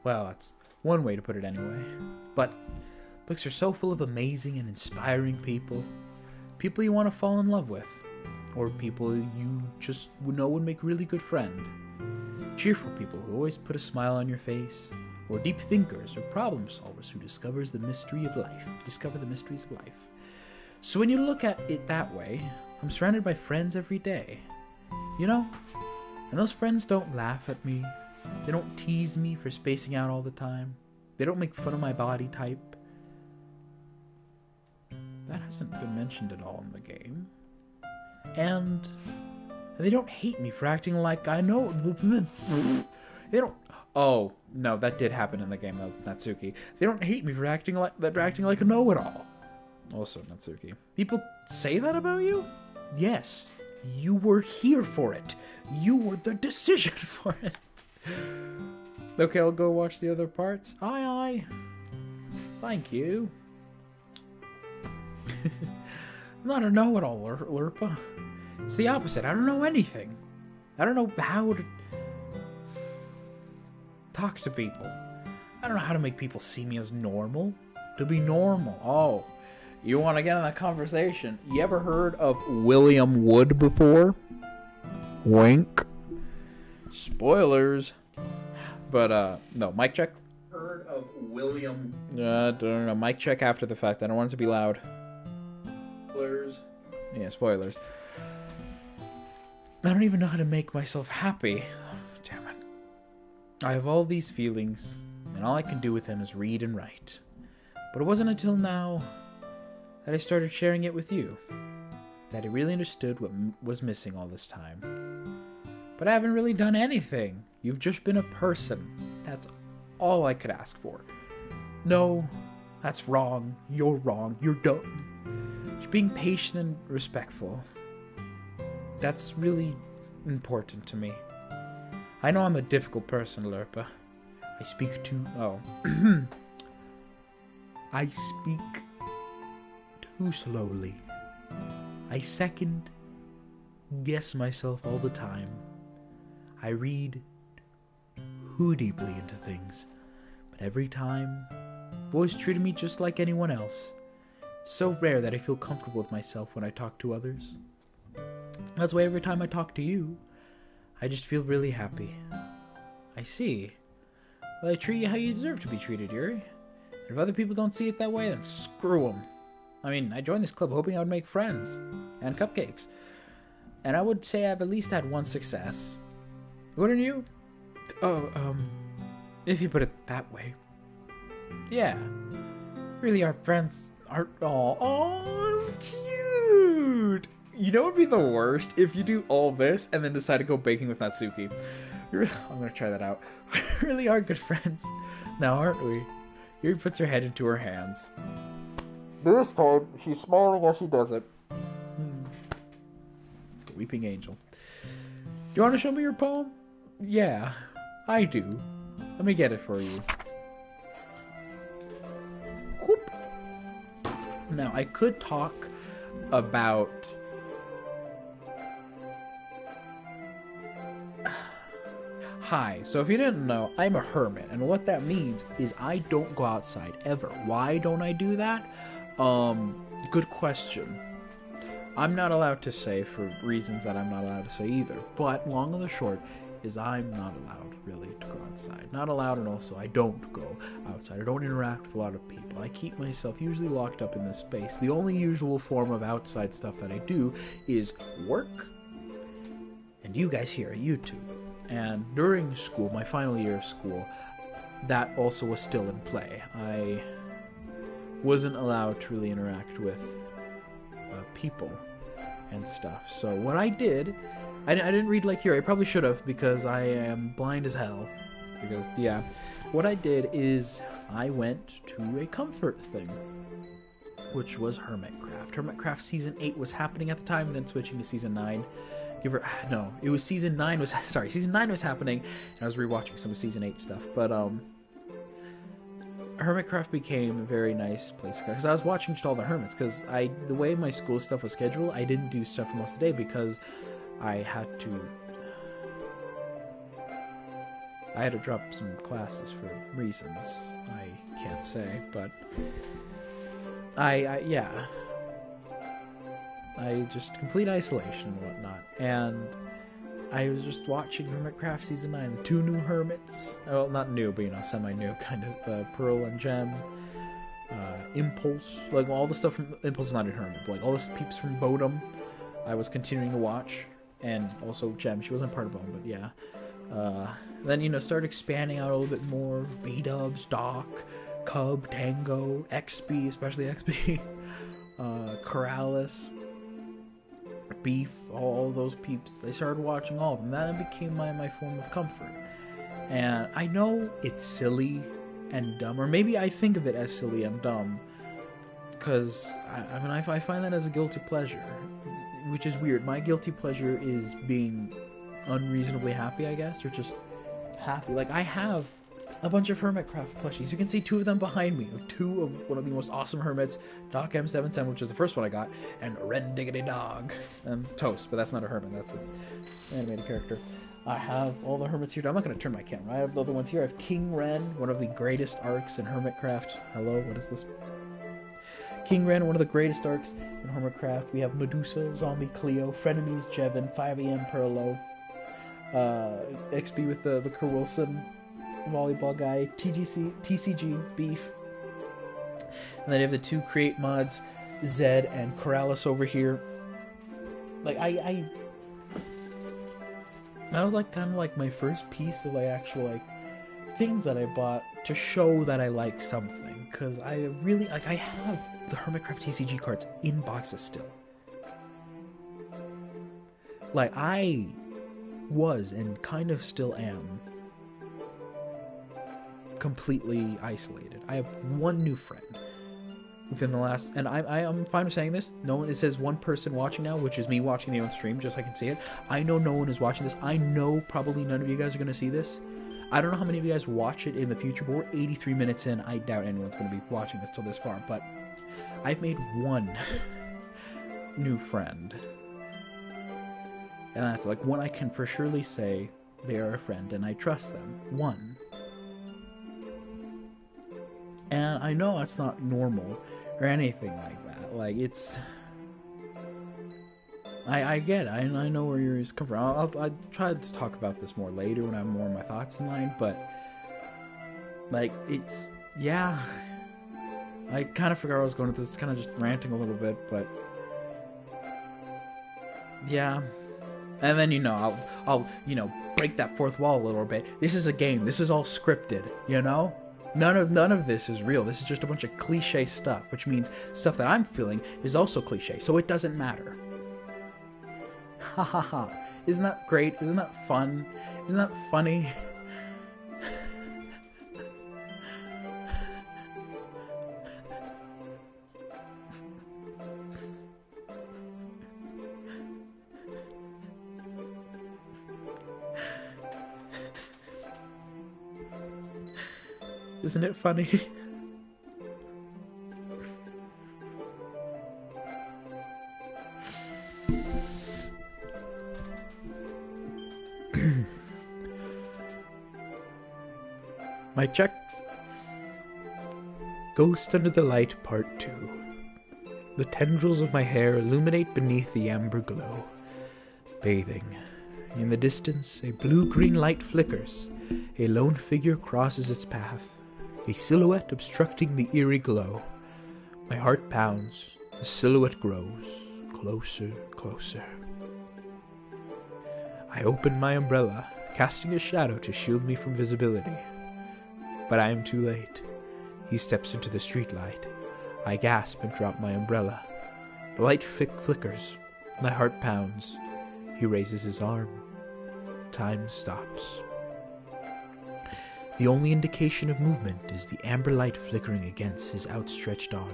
Speaker 1: Well, that's one way to put it anyway. But books are so full of amazing and inspiring people. People you want to fall in love with. Or people you just know would make a really good friend. Cheerful people who always put a smile on your face. Or deep thinkers or problem solvers who discover the mysteries of life. So when you look at it that way, I'm surrounded by friends every day. You know? And those friends don't laugh at me. They don't tease me for spacing out all the time. They don't make fun of my body type. That hasn't been mentioned at all in the game. And they don't hate me for acting like I know. They don't... Oh, no, that did happen in the game. That was Natsuki. They don't hate me for acting like a know-it-all. Also Natsuki. People say that about you? Yes. You were here for it. You were the decision for it. Okay, I'll go watch the other parts. Aye. Thank you. I'm not a know-it-all, Lurpa. It's the opposite. I don't know anything. I don't know how to talk to people. I don't know how to make people see me as normal. To be normal. Oh, you want to get in that conversation? You ever heard of William Wood before? Wink. Spoilers. But, no, mic check. Heard of William... I don't know, mic check after the fact. I don't want it to be loud. Spoilers. Yeah, spoilers. I don't even know how to make myself happy. Damn it. I have all these feelings, and all I can do with them is read and write. But it wasn't until now that I started sharing it with you that I really understood what was missing all this time. But I haven't really done anything. You've just been a person. That's all I could ask for. No, that's wrong. You're wrong. You're dumb. Just being patient and respectful. That's really important to me. I know I'm a difficult person, Lurpa. I speak too... Oh. I speak too slowly. I second guess myself all the time. I read too deeply into things. But every time, boys treated me just like anyone else. It's so rare that I feel comfortable with myself when I talk to others. That's why every time I talk to you, I just feel really happy. I see. Well, I treat you how you deserve to be treated, Yuri. And if other people don't see it that way, then screw them. I mean, I joined this club hoping I would make friends. And cupcakes. And I would say I've at least had one success. Wouldn't you? Oh, if you put it that way. Yeah. Really, our friends aren't all... Oh, cute! You know what would be the worst? If you do all this and then decide to go baking with Natsuki. I'm gonna try that out. We really are good friends now, aren't we? Yuri puts her head into her hands. This time, she's smiling as she does it. Weeping angel. Do you want to show me your poem? Yeah, I do. Let me get it for you. Whoop. Now, I could talk about... Hi, so if you didn't know, I'm a hermit, and what that means is I don't go outside ever. Why don't I do that? Good question. I'm not allowed to say for reasons that I'm not allowed to say either, but long and the short is I'm not allowed really to go outside. Not allowed, and also I don't go outside. I don't interact with a lot of people. I keep myself usually locked up in this space. The only usual form of outside stuff that I do is work, and you guys here at YouTube. And during school, my final year of school, that also was still in play. I wasn't allowed to really interact with people and stuff. So what I did, I didn't read like here. I probably should have, because I am blind as hell. Because, yeah. What I did is I went to a comfort thing, which was Hermitcraft. Hermitcraft Season 8 was happening at the time, then switching to Season 9. It was Season 9 was happening, and I was rewatching some of Season 8 stuff, but, Hermitcraft became a very nice place, because I was watching just all the hermits, because the way my school stuff was scheduled, I didn't do stuff for most of the day, because I had to drop some classes for reasons I can't say, but, yeah. I just complete isolation and whatnot, and I was just watching Hermitcraft Season 9, the 2 new hermits, well, not new, but, semi-new, kind of, Pearl and Gem, Impulse, like, all the stuff from, Impulse is not in Hermit, but, like, all the peeps from Bodum, I was continuing to watch, and also Gem, she wasn't part of Bodum, but yeah, then, start expanding out a little bit more, B-Dubs, Doc, Cub, Tango, XB, especially XB, Corrales, Beef, all those peeps. I started watching all of them. That became my form of comfort. And I know it's silly and dumb, or maybe I think of it as silly and dumb, because I find that as a guilty pleasure, which is weird. My guilty pleasure is being unreasonably happy, I guess, or just happy. Like, I have a bunch of Hermitcraft plushies. You can see 2 of them behind me. 2 of one of the most awesome hermits, Doc M77, which is the first one I got, and Red Diggity Dog. Toast, but that's not a hermit. That's an animated character. I have all the hermits here. I'm not going to turn my camera. I have the other ones here. I have King Ren, one of the greatest arcs in Hermitcraft. Hello, what is this? King Ren, one of the greatest arcs in Hermitcraft. We have Medusa, Zombie Cleo, Frenemies, Jevin, 5am Perlo, XB with the Kerr Wilson volleyball guy, TCG, Beef. And then I have the 2 create mods, Zed and Corrales over here. Like, that was like kind of like my first piece of like actual like things that I bought to show that I like something, because I really like, I have the Hermitcraft TCG cards in boxes still. Like, I was and kind of still am completely isolated. I have 1 new friend within the last, and I'm fine with saying this. No one, it says 1 person watching now, which is me watching the on stream, just so I can see it. I know no one is watching this. I know probably none of you guys are going to see this. I don't know how many of you guys watch it in the future, but we're 83 minutes in. I doubt anyone's going to be watching this till this far, but I've made 1 new friend. And that's like 1 I can for surely say they are a friend and I trust them. 1. And I know it's not normal or anything like that. Like, it's... I get it. I know where yours come from. I'll try to talk about this more later when I have more of my thoughts in line, but... Like, it's... Yeah. I kind of forgot where I was going with this. It's kind of just ranting a little bit, but... Yeah. And then, I'll break that 4th wall a little bit. This is a game. This is all scripted, None of this is real. This is just a bunch of cliche stuff, which means stuff that I'm feeling is also cliche, so it doesn't matter. Ha ha ha. Isn't that great? Isn't that fun? Isn't that funny? Isn't it funny? Mic check. Ghost Under the Light Part 2. The tendrils of my hair illuminate beneath the amber glow. Bathing. In the distance, a blue-green light flickers. A lone figure crosses its path, a silhouette obstructing the eerie glow. My heart pounds. The silhouette grows. Closer, closer. I open my umbrella, casting a shadow to shield me from visibility. But I am too late. He steps into the streetlight. I gasp and drop my umbrella. The light flickers. My heart pounds. He raises his arm. Time stops. The only indication of movement is the amber light flickering against his outstretched arm.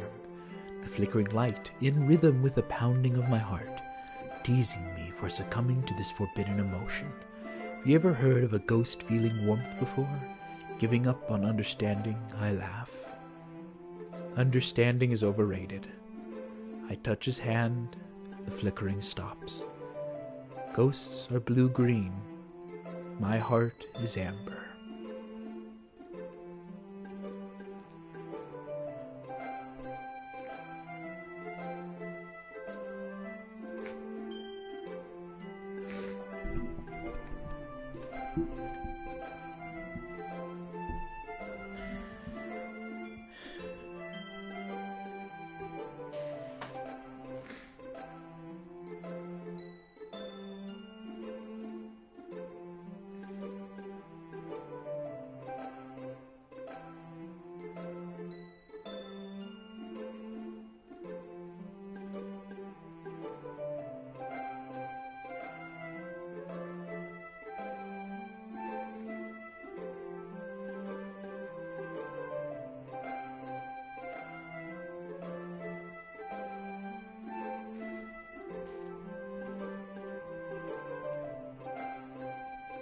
Speaker 1: The flickering light, in rhythm with the pounding of my heart, teasing me for succumbing to this forbidden emotion. Have you ever heard of a ghost feeling warmth before? Giving up on understanding, I laugh. Understanding is overrated. I touch his hand, the flickering stops. Ghosts are blue-green. My heart is amber.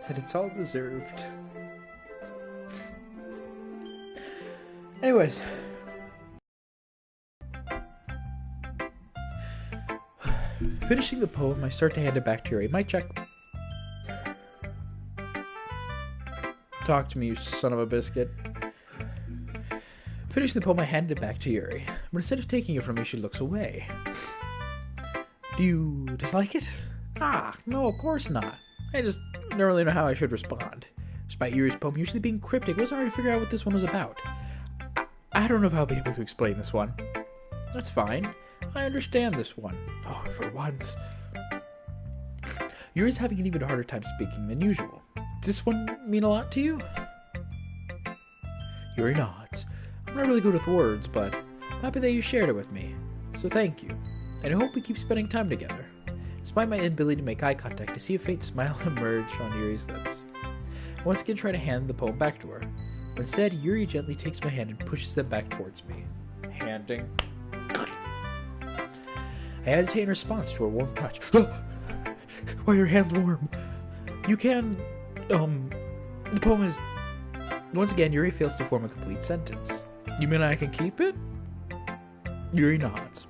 Speaker 1: And it's all deserved. Anyways. Finishing the poem, I start to hand it back to Yuri. Mic check. Talk to me, you son of a biscuit. Finishing the poem, I hand it back to Yuri. But instead of taking it from me, she looks away. Do you dislike it? Ah, no, of course not. I just don't really know how I should respond. Despite Yuri's poem usually being cryptic, it was hard to figure out what this one was about. I don't know if I'll be able to explain this one. That's fine. I understand this one. Oh, for once. Yuri's having an even harder time speaking than usual. Does this one mean a lot to you? Yuri nods. I'm not really good with words, but I'm happy that you shared it with me. So thank you. And I hope we keep spending time together. Despite my inability to make eye contact, I see a faint smile emerge on Yuri's lips. I once again try to hand the poem back to her, but instead Yuri gently takes my hand and pushes them back towards me. Handing. I hesitate in response to her warm touch. Why are your hands warm? You can, the poem is... Once again, Yuri fails to form a complete sentence. You mean I can keep it? Yuri nods.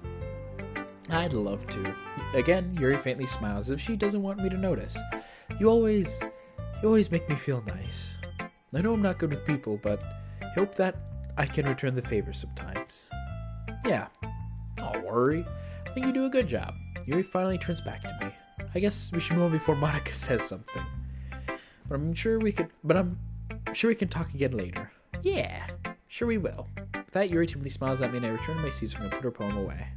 Speaker 1: I'd love to. Again, Yuri faintly smiles as if she doesn't want me to notice. You always make me feel nice. I know I'm not good with people, but I hope that I can return the favor sometimes. Yeah, don't worry. I think you do a good job. Yuri finally turns back to me. I guess we should move on before Monica says something. But I'm sure we can talk again later. Yeah, sure we will. With that, Yuri timidly smiles at me and I return to my seat so I can put her poem away.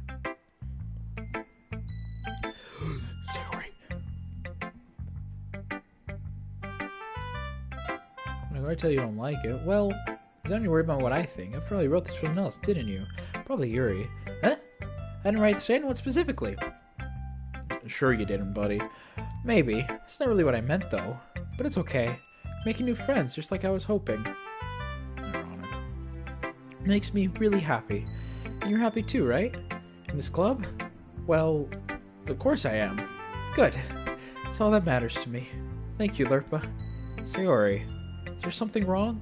Speaker 1: I tell you don't like it. Well, you don't need to worry about what I think. After all, you wrote this for someone else, didn't you? Probably Yuri. Huh? I didn't write this anyone specifically. Sure you didn't, buddy. Maybe. It's not really what I meant, though. But it's okay. Making new friends, just like I was hoping. Ironic. Makes me really happy. And you're happy too, right? In this club? Well, of course I am. Good. That's all that matters to me. Thank you, Lerpa. Sayori. Is there something wrong?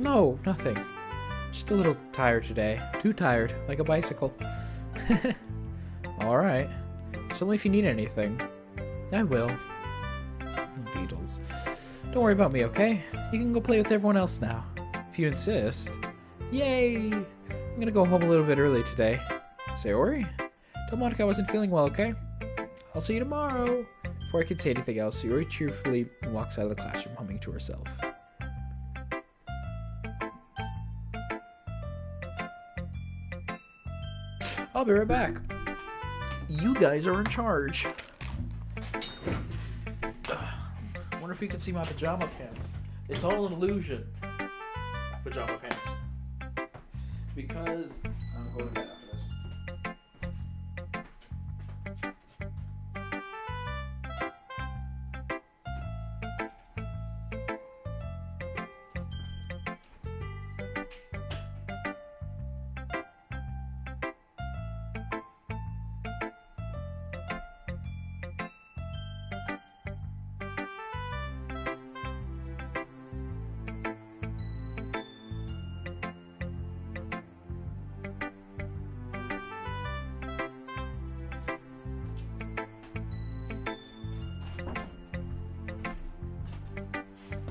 Speaker 1: No, nothing. Just a little tired today. Too tired, like a bicycle. Alright. Tell me if you need anything. I will. Beatles. Don't worry about me, okay? You can go play with everyone else now. If you insist. Yay! I'm gonna go home a little bit early today. Sayori? Tell Monica I wasn't feeling well, okay? I'll see you tomorrow. Before I could say anything else, Sayori cheerfully walks out of the classroom, humming to herself. I'll be right back. You guys are in charge. I wonder if you can see my pajama pants. It's all an illusion. Pajama pants. Because I'm going to bed after this.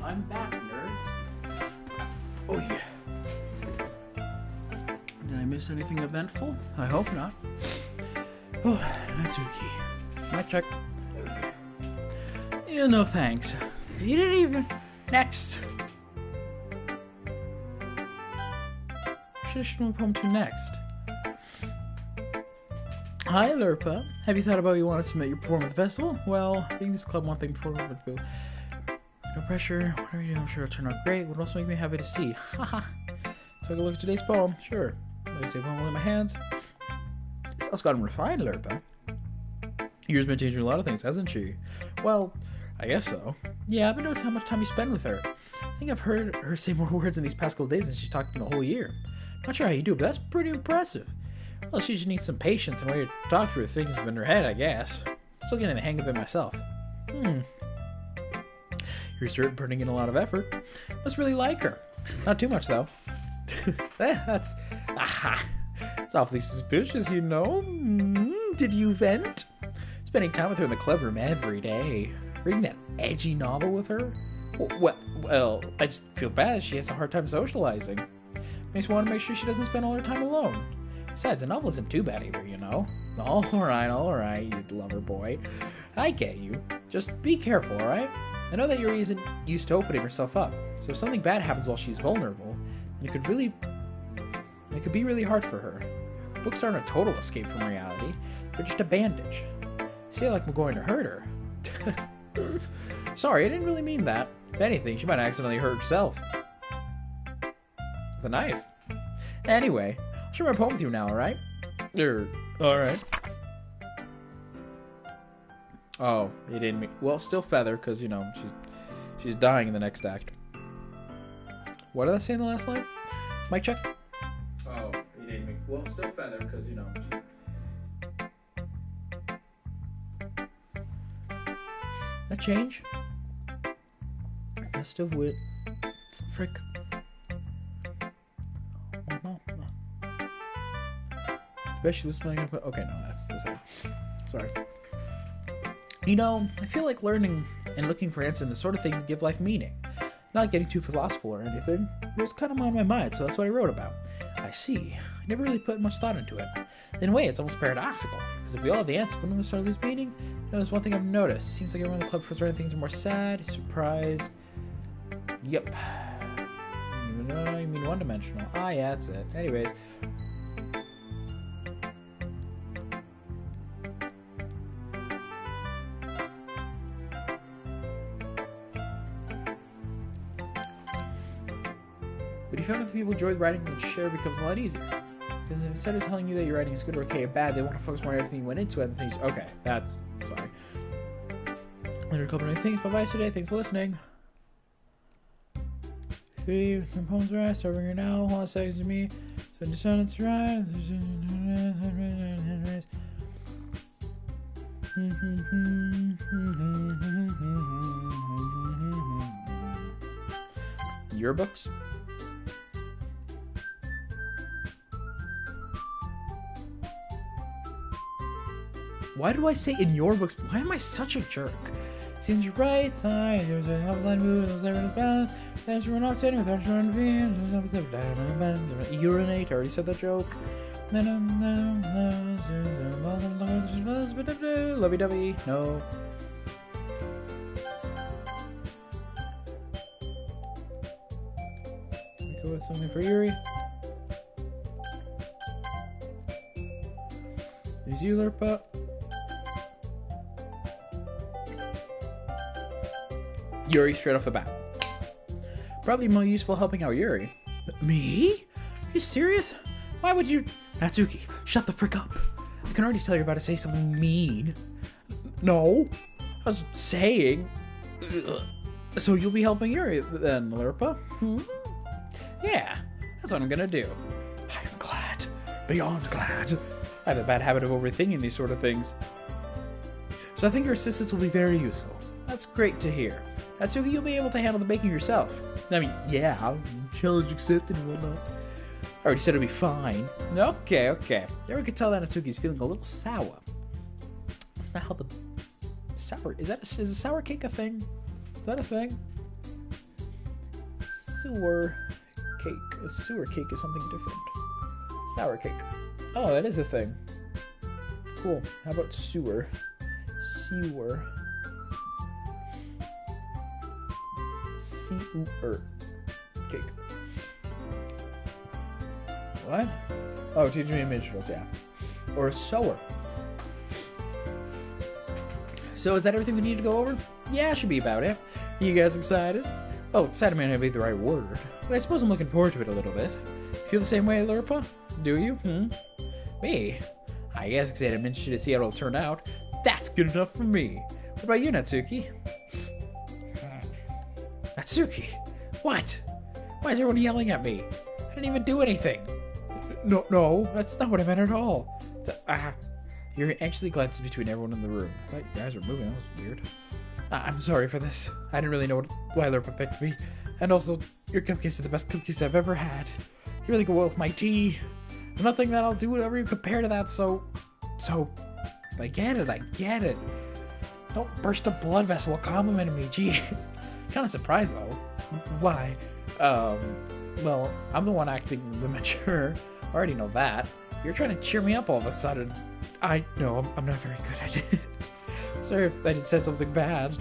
Speaker 1: I'm back, nerds. Oh yeah. Did I miss anything eventful? I hope not. Oh, Natsuki. My check. Yeah, no thanks. You didn't even. Next. Should I move home to next? Hi, Lurpa. Have you thought about you want to submit your performance at the festival? Well, being this club one thing performance would feel. No pressure. Whatever you do, I'm sure it'll turn out great. It would also make me happy to see. Haha. Take a look at today's poem. Sure. Let me take a poem in my hands. This house gotten refined, Lurpa. Yours been changing a lot of things, hasn't she? Well, I guess so. Yeah, I've been noticing how much time you spend with her. I think I've heard her say more words in these past couple days than she's talked in the whole year. Not sure how you do, but that's pretty impressive. Well, she just needs some patience and way to talk through things in her head, I guess. Still getting the hang of it myself. You're certain putting in a lot of effort. Must really like her. Not too much, though. That's awfully suspicious, you know. Did you vent? Spending time with her in the club room every day. Reading that edgy novel with her? Well, I just feel bad she has a hard time socializing. Makes me want to make sure she doesn't spend all her time alone. Besides, the novel isn't too bad either, you know? Alright, you lover boy. I get you. Just be careful, alright? I know that Yuri isn't used to opening herself up, so if something bad happens while she's vulnerable, it could be really hard for her. Books aren't a total escape from reality, they're just a bandage. See, like I'm going to hurt her. Sorry, I didn't really mean that. If anything, she might accidentally hurt herself. With a knife. Anyway, I'll share my poem with you now, alright? Alright. Oh, he didn't mean... Well, still Feather, because, you know, she's dying in the next act. What did I say in the last line? Mic check? Oh, he didn't mean... Well, still Feather, because, you know, That change? Best of wit. Frick. Especially smelling up... Okay, no, that's the same. Sorry. You know, I feel like learning and looking for answers and the sort of things give life meaning. Not getting too philosophical or anything. It was kind of on my mind, so that's what I wrote about. I see. I never really put much thought into it. In a way, it's almost paradoxical. Because if we all have the answer, wouldn't we start to lose meaning? You know, there's one thing I've noticed. Seems like everyone in the club for certain things are more sad, surprised. Yep. You mean one-dimensional. Ah, yeah, that's it. Anyways. But if you found that people enjoy writing, then share becomes a lot easier. Because instead of telling you that your writing is good or okay or bad, they want to focus more on everything you went into it and things. Okay, that's... Sorry. Learned a couple new things. Bye-bye today. Thanks for listening. Three, some poems rest. Over here now. Hold on seconds to me. Send descendants rise. Yearbooks? Why do I say in your books? Why am I such a jerk? Seems your right side, there's a help line move, there's never the balance, there's run off setting without running veins, urinate, I already said that joke. Lovey dovey, no. We go with something for Yuri. There's you, Lurpa. Yuri straight off the bat. Probably more useful helping out Yuri. Me? Are you serious? Why would you... Natsuki, shut the frick up. I can already tell you're about to say something mean. No. I was saying... Ugh. So you'll be helping Yuri then, Lurpa? Yeah, that's what I'm gonna do. I'm glad. Beyond glad. I have a bad habit of overthinking these sort of things. So I think your assistance will be very useful. That's great to hear. Natsuki, you'll be able to handle the baking yourself. I mean, yeah, challenge accepted and whatnot. I already said it'd be fine. Okay. Yuri could tell that Natsuki's feeling a little sour. That's not how the... Sour... Is a sour cake a thing? Is that a thing? Sewer cake. A sewer cake is something different. Sour cake. Oh, that is a thing. Cool. How about sewer? Sewer. Sewer cake. What? Oh, teach me minstrels, yeah. Or a sewer. So is that everything we need to go over? Yeah, should be about it. You guys excited? Oh, excited may not be the right word, but I suppose I'm looking forward to it a little bit. Feel the same way, Lurpa? Do you? Me? I guess excited I'm interested to see how it'll turn out. That's good enough for me. What about you, Natsuki? Natsuki? What? Why is everyone yelling at me? I didn't even do anything. No, that's not what I meant at all. You're anxiously glances between everyone in the room. But your eyes were moving, that was weird. I'm sorry for this. I didn't really know why Lurpa picked me. And also, your cupcakes are the best cookies I've ever had. You really go well with my tea. Nothing that I'll do would ever compare to that, so... I get it. Don't burst a blood vessel while complimenting me, jeez. Kind of surprised, though. Why? Well, I'm the one acting the mature. I already know that. You're trying to cheer me up all of a sudden. I know, I'm not very good at it. Sorry if I said something bad.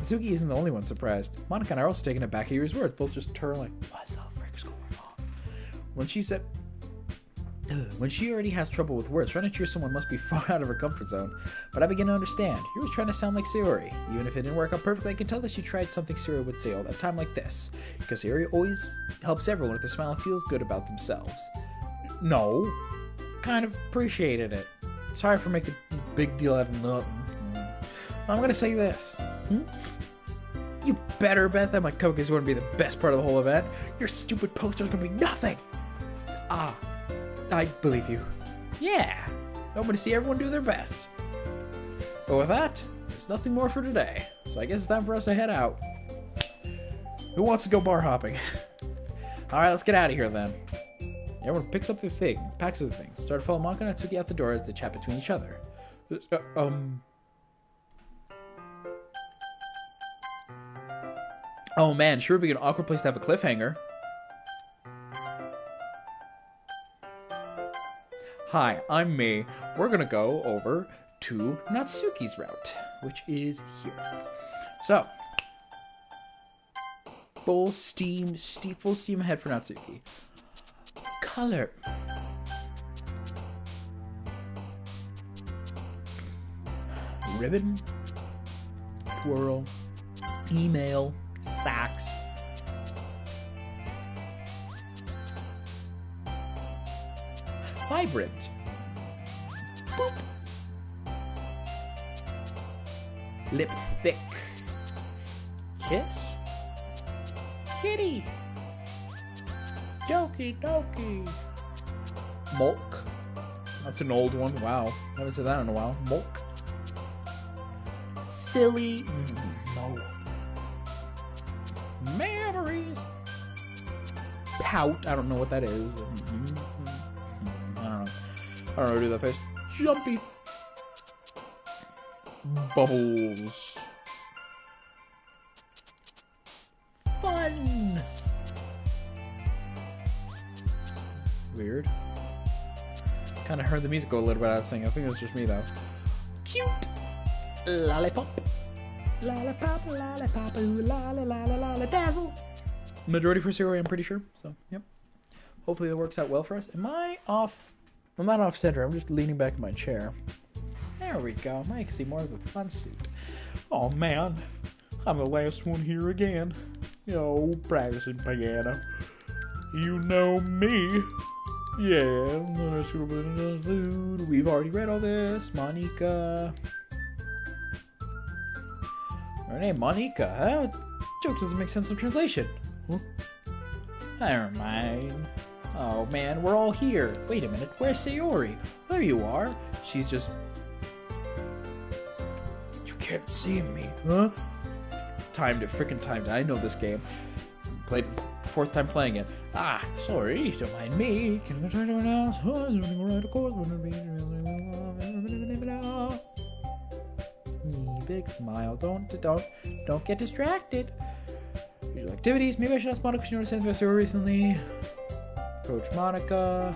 Speaker 1: Suki isn't the only one surprised. Monica and I are also taken aback at Yuri's words, both just turn like, what the frick is going on? When she already has trouble with words, trying to cheer someone must be far out of her comfort zone. But I begin to understand. Yuri's trying to sound like Sayori. Even if it didn't work out perfectly, I can tell that she tried something Sayori would say at a time like this. Because Sayori always helps everyone with a smile and feels good about themselves. No. Kind of appreciated it. Sorry for making a big deal out of nothing. I'm gonna say this. You better bet that my cupcake is going to be the best part of the whole event. Your stupid poster's going to be nothing. I believe you. Yeah. I'm going to see everyone do their best. But with that, there's nothing more for today. So I guess it's time for us to head out. Who wants to go bar hopping? Alright, let's get out of here then. Everyone picks up their things, packs up their things. Start to follow Monica and Natsuki out the door as they chat between each other. Oh man, sure would be an awkward place to have a cliffhanger. Hi, I'm me. We're gonna go over to Natsuki's route, which is here. So, full steam ahead for Natsuki. Color. Ribbon. Twirl. Email. Sacks. Vibrant. Boop. Lip thick. Kiss. Kitty. Doki Doki. Mulk. That's an old one. Wow. I haven't said that in a while. Mulk. Silly. No. Memories. Pout. I don't know what that is. I don't know how to do that face. Jumpy. Bubbles. Fun. Weird. Kind of heard the music go a little bit out of sync. I think it was just me though. Cute. Lollipop. Lollipop, lollipop, ooh, la dazzle. Majority for Sayori, I'm pretty sure. So, yep. Hopefully that works out well for us. Am I off? I'm not off center. I'm just leaning back in my chair. There we go. Now you can see more of the fun suit. Oh man, I'm the last one here again. Yo, practicing piano. You know me. Yeah, food. We've already read all this. Monica. Her name, Monica. That joke doesn't make sense of translation. Huh? Never mind. Oh man, we're all here. Wait a minute, where's Sayori? There you are. She's just... You can't see me, huh? Timed it, frickin' timed it. I know this game. Played 4th time playing it. Ah, sorry, don't mind me. Can I try anyone else? Right, of course. Big smile. Don't get distracted. Usual activities. Maybe I should ask Monica if she noticed anything about Sayori recently. Coach Monica.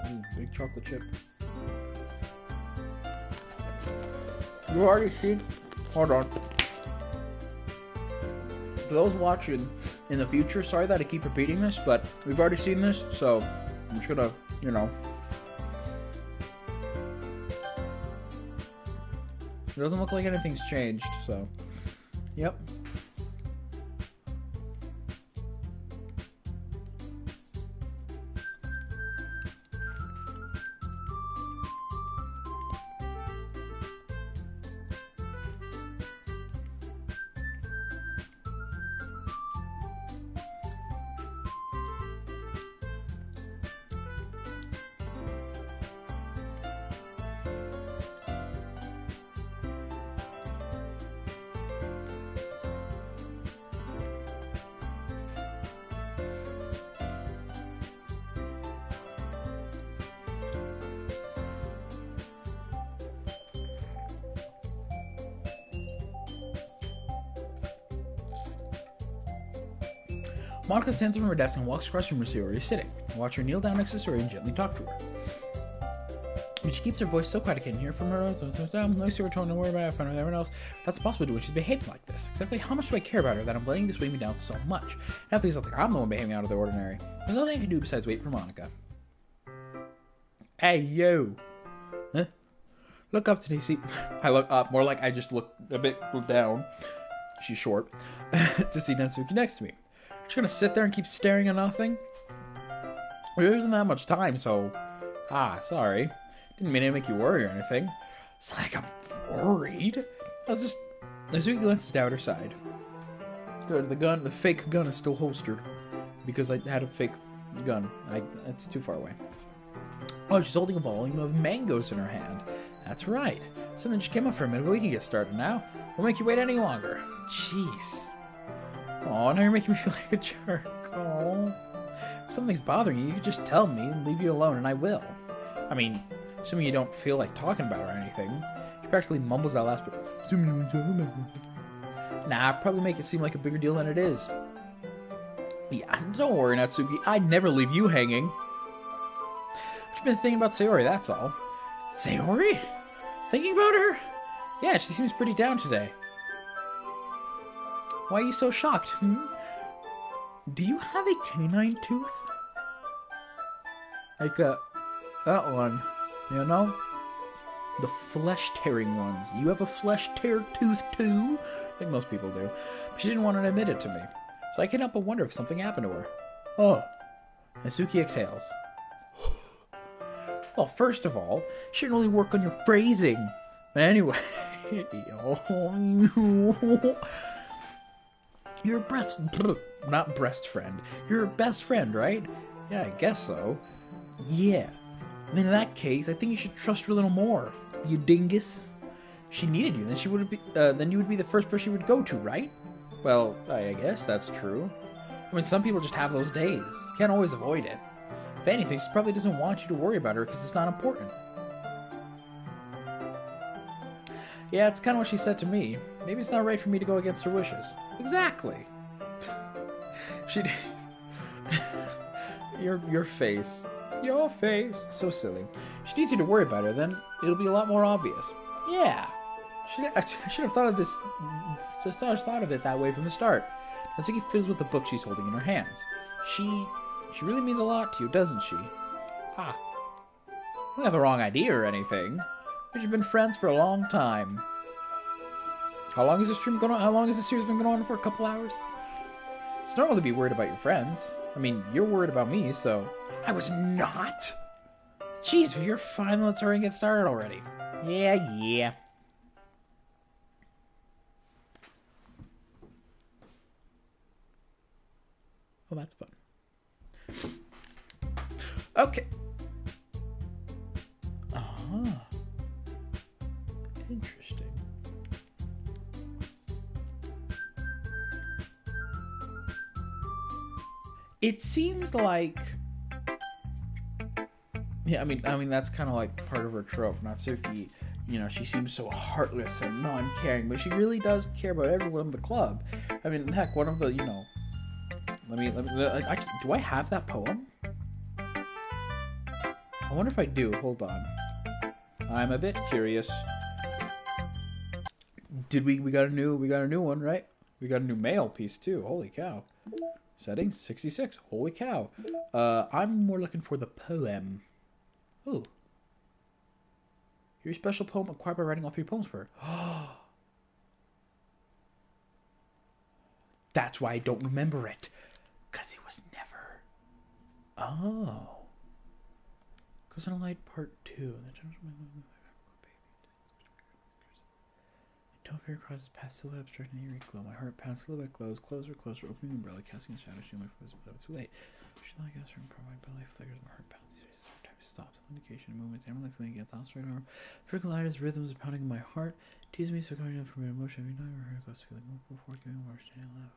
Speaker 1: Ooh, big chocolate chip. You already seen? Hold on. For those watching in the future, sorry that I keep repeating this, but we've already seen this, so I'm just gonna, you know. It doesn't look like anything's changed, so. Yep. Monica stands up from her desk and walks across from where Sayori is sitting. Watch her kneel down next to Sayori and gently talk to her. But she keeps her voice so quiet I can't hear from her. I'm no Sayori tone to worry about it in front of everyone else. That's impossible to do when she's behaving like this. Exactly how much do I care about her that I'm letting this weigh me down so much? Now it feels like I'm the one behaving out of the ordinary. There's nothing I can do besides wait for Monica. Hey, you! Huh? Look up to me, see? I look up, more like I just look a bit down. She's short. To see Natsuki next to me. Just gonna sit there and keep staring at nothing? There isn't that much time, so... sorry. Didn't mean to make you worry or anything. It's like I'm worried. I was just... Natsuki glances down at her side. It's good. The fake gun is still holstered. Because I had a fake gun. It's too far away. Oh, she's holding a volume of mangoes in her hand. That's right. Something just came up for a minute, but we can get started now. We'll make you wait any longer. Jeez. Oh, now you're making me feel like a jerk. Oh. If something's bothering you, you can just tell me and leave you alone, and I will. I mean, assuming you don't feel like talking about it or anything. She practically mumbles that last bit. Nah, probably make it seem like a bigger deal than it is. Yeah, don't worry, Natsuki. I'd never leave you hanging. I've been thinking about Sayori, that's all. Sayori? Thinking about her? Yeah, she seems pretty down today. Why are you so shocked? Do you have a canine tooth? Like that one, you know? The flesh-tearing ones. You have a flesh-tear tooth too? I think most people do. But she didn't want to admit it to me. So I can't help but wonder if something happened to her. Oh. Natsuki exhales. Well, first of all, you shouldn't really work on your phrasing. But anyway... You're not breast friend. You're a best friend, right? Yeah, I guess so. Yeah. I mean, in that case, I think you should trust her a little more, you dingus. If she needed you, then she would be. Then you would be the first person she would go to, right? Well, I guess that's true. I mean, some people just have those days. You can't always avoid it. If anything, she probably doesn't want you to worry about her because it's not important. Yeah, it's kind of what she said to me. Maybe it's not right for me to go against her wishes. Exactly. She. Your face. Your face. So silly. If she needs you to worry about her, then it'll be a lot more obvious. Yeah. I should have thought of this. Just thought of it that way from the start. Natsuki fiddles with the book she's holding in her hands. She really means a lot to you, doesn't she? Ah. We have the wrong idea or anything. We've been friends for a long time. How long has this stream going on? How long has this series been going on for? A couple hours? It's normal to be worried about your friends. I mean, you're worried about me, so... I was not! Jeez, you're fine. Let's hurry and get started already. Yeah. Oh, that's fun. Okay. Interesting. It seems like... Yeah, I mean that's kind of like part of her trope. Natsuki, she seems so heartless and non-caring, but she really does care about everyone in the club. I mean, heck, one of the, Let me actually, do I have that poem? I wonder if I do. Hold on. I'm a bit curious. Did we got a new one, right? We got a new mail piece too. Holy cow. Settings 66. Holy cow. I'm more looking for the poem. Ooh. Your special poem acquired by writing all 3 poems for her. That's why I don't remember it. Because it was never. Oh. Goes on a light part 2. Utopia crosses past silhouette, obstructing the eerie glow. My heart pounds, silhouette glows, closer, opening the umbrella, casting a shadow, shooting my foot, but it's too late. Should I guess from my belly flickers, my heart pounds, series of time stops, indication of movements, emerald feeling against outstretched arm. Frequent light as rhythms are pounding in my heart, tease me so coming up from my emotion. Every night I heard a ghost feeling before giving more standing love.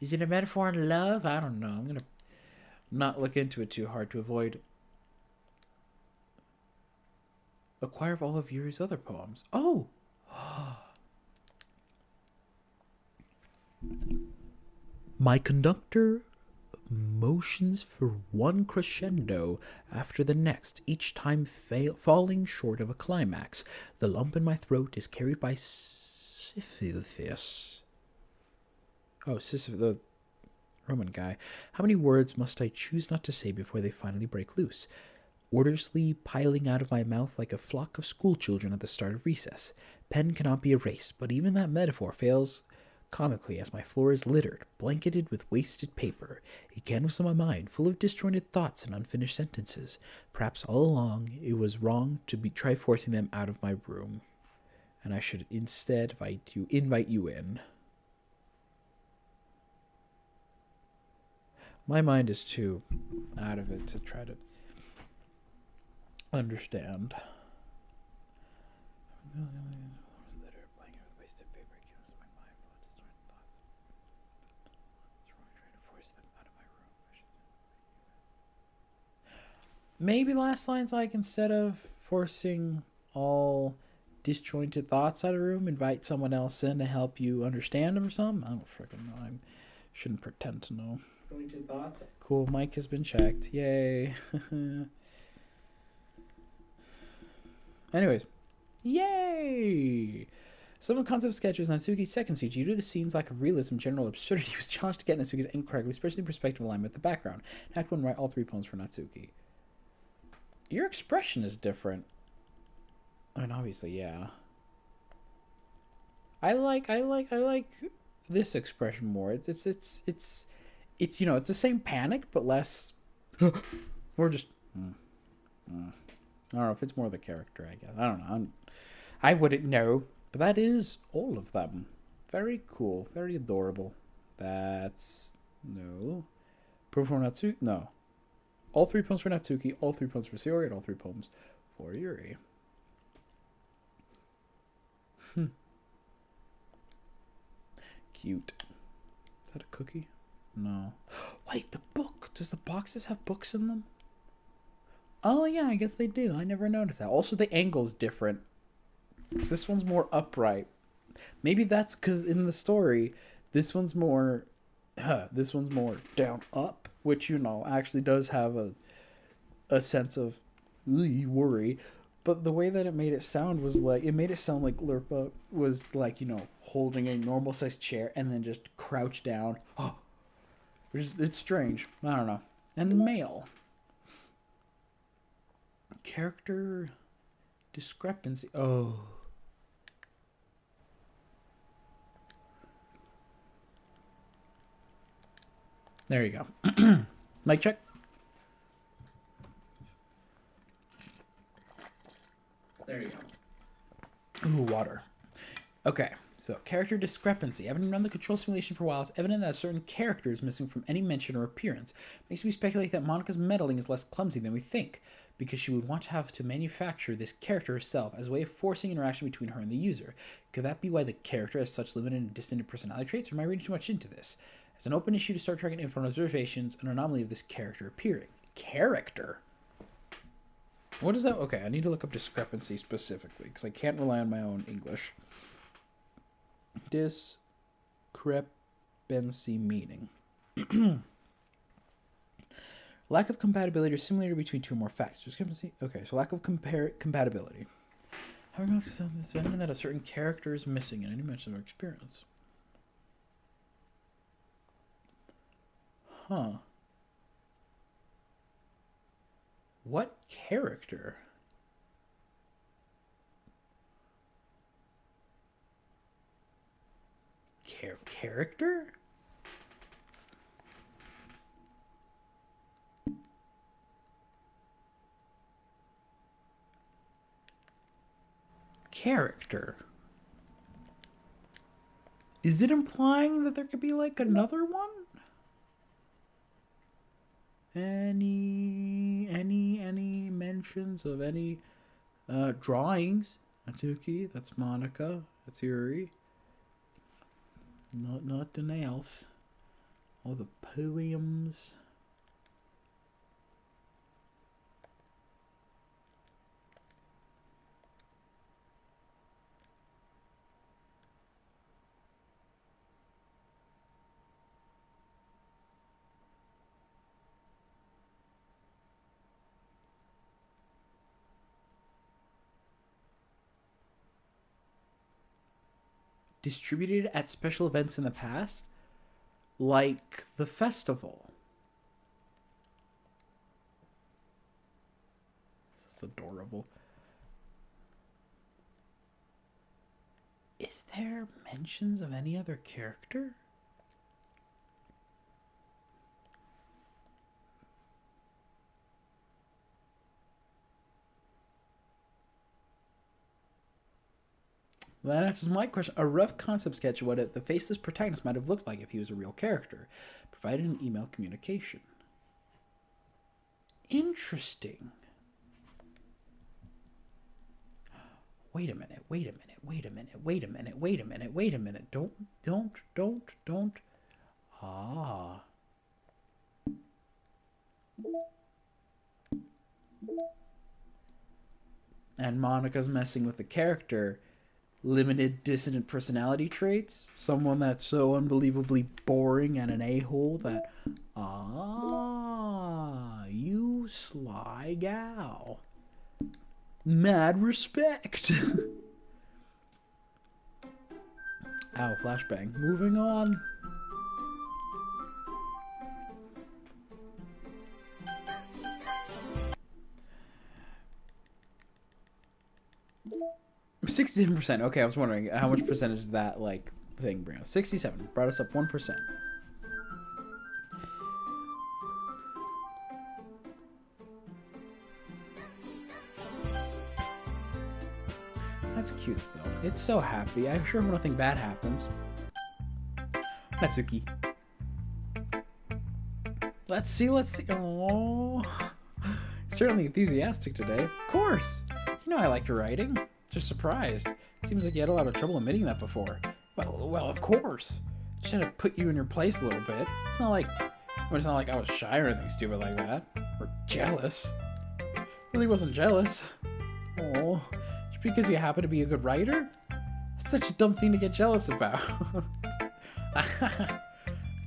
Speaker 1: Is it a metaphor in love? I don't know. I'm gonna not look into it too hard to avoid. Acquire of all of Yuri's other poems. Oh! My conductor motions for one crescendo after the next, each time falling short of a climax. The lump in my throat is carried by Sisyphus. Oh, Sisyphus, the Roman guy. How many words must I choose not to say before they finally break loose? Orderly piling out of my mouth like a flock of schoolchildren at the start of recess. Pen cannot be erased, but even that metaphor fails comically as my floor is littered, blanketed with wasted paper, a canvas on my mind full of disjointed thoughts and unfinished sentences. Perhaps all along it was wrong to try forcing them out of my room, and I should instead invite you in. My mind is too out of it to try to understand. Maybe last line's like, instead of forcing all disjointed thoughts out of the room, invite someone else in to help you understand them or something. I don't freaking know. I shouldn't pretend to know. Disjointed thoughts? Cool, mic has been checked. Yay. Anyways. Yay! Some of the concept sketches in Natsuki's second siege, due to the scenes lack of realism, general absurdity, was challenged to get Natsuki's ink correctly, especially in perspective alignment with the background. Act 1, write all 3 poems for Natsuki. Your expression is different. I mean, obviously, yeah. I like this expression more. It's it's the same panic but less. Or just. I don't know if it's more the character. I guess I don't know. I wouldn't know, but that is all of them. Very cool, very adorable. That's no. Proof for Natsuki? No. All 3 poems for Natsuki, all 3 poems for Sayori, and all 3 poems for Yuri. Cute. Is that a cookie? No. Wait, the book. Does the boxes have books in them? Oh, yeah, I guess they do. I never noticed that. Also, the angle's different. This one's more upright. Maybe that's because in the story, this one's more down up, which, you know, actually does have a sense of worry. But the way that it made it sound was like, it made it sound like Lurpa was like, you know, holding a normal sized chair and then just crouched down. Oh, it's strange. I don't know. And male. Character discrepancy. Oh. There you go. Mic check. There you go. Ooh, water. Okay, so character discrepancy. Having run the control simulation for a while, it's evident that a certain character is missing from any mention or appearance. Makes me speculate that Monika's meddling is less clumsy than we think, because she would want to have to manufacture this character herself as a way of forcing interaction between her and the user. Could that be why the character has such limited and distant personality traits, or am I reading too much into this? It's an open issue to start tracking info on observations, an anomaly of this character appearing. Character? What is that? Okay, I need to look up discrepancy specifically, because I can't rely on my own English. Discrepancy meaning. Lack of compatibility or similarity between two or more facts. Discrepancy? Okay, so lack of compatibility. How are we going to say this? That a certain character is missing in any mention of experience. Huh. What character? Character? Character. Is it implying that there could be like another one? Any mentions of any drawings? Natsuki, that's Monika, that's Yuri. Nothing else. All the poems. Distributed at special events in the past, like the festival. That's adorable. Is there mentions of any other character? Well, that answers my question. A rough concept sketch of what the faceless protagonist might have looked like if he was a real character, provided in email communication. Interesting. Wait a minute. Don't. Ah. And Monika's messing with the character. Limited dissident personality traits. Someone that's so unbelievably boring and an a-hole that... Ah, you sly gal. Mad respect. Ow, flashbang. Moving on. $67%. Okay, I was wondering how much percentage did that like thing bring us. 67 brought us up 1%. That's cute though. It's so happy. I'm sure nothing bad happens. Natsuki. Let's see. Oh. Certainly enthusiastic today. Of course. You know I like your writing. Just surprised. Seems like you had a lot of trouble admitting that before. Well, of course. Just had to put you in your place a little bit. It's not like I was shy or anything stupid like that. Or jealous. Really wasn't jealous. Oh, just because you happen to be a good writer? That's such a dumb thing to get jealous about.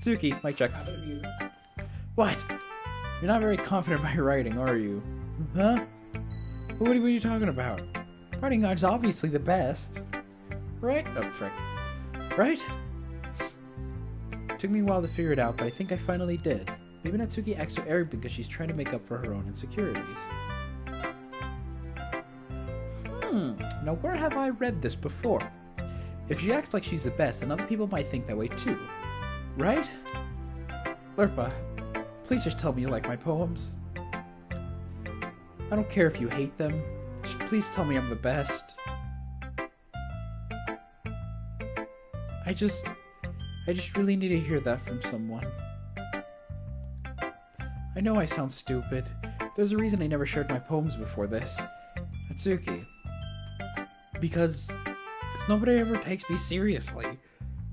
Speaker 1: Tsuki, mic check. What? You're not very confident about your writing, are you? Huh? What are you talking about? Writing is obviously the best. Right? Oh, frick. Right? It took me a while to figure it out, but I think I finally did. Maybe Natsuki acts so arrogant because she's trying to make up for her own insecurities. Now where have I read this before? If she acts like she's the best, then other people might think that way too. Right? Lurpa, please just tell me you like my poems. I don't care if you hate them. Just please tell me I'm the best. I just really need to hear that from someone. I know I sound stupid. There's a reason I never shared my poems before this. Natsuki. Because nobody ever takes me seriously.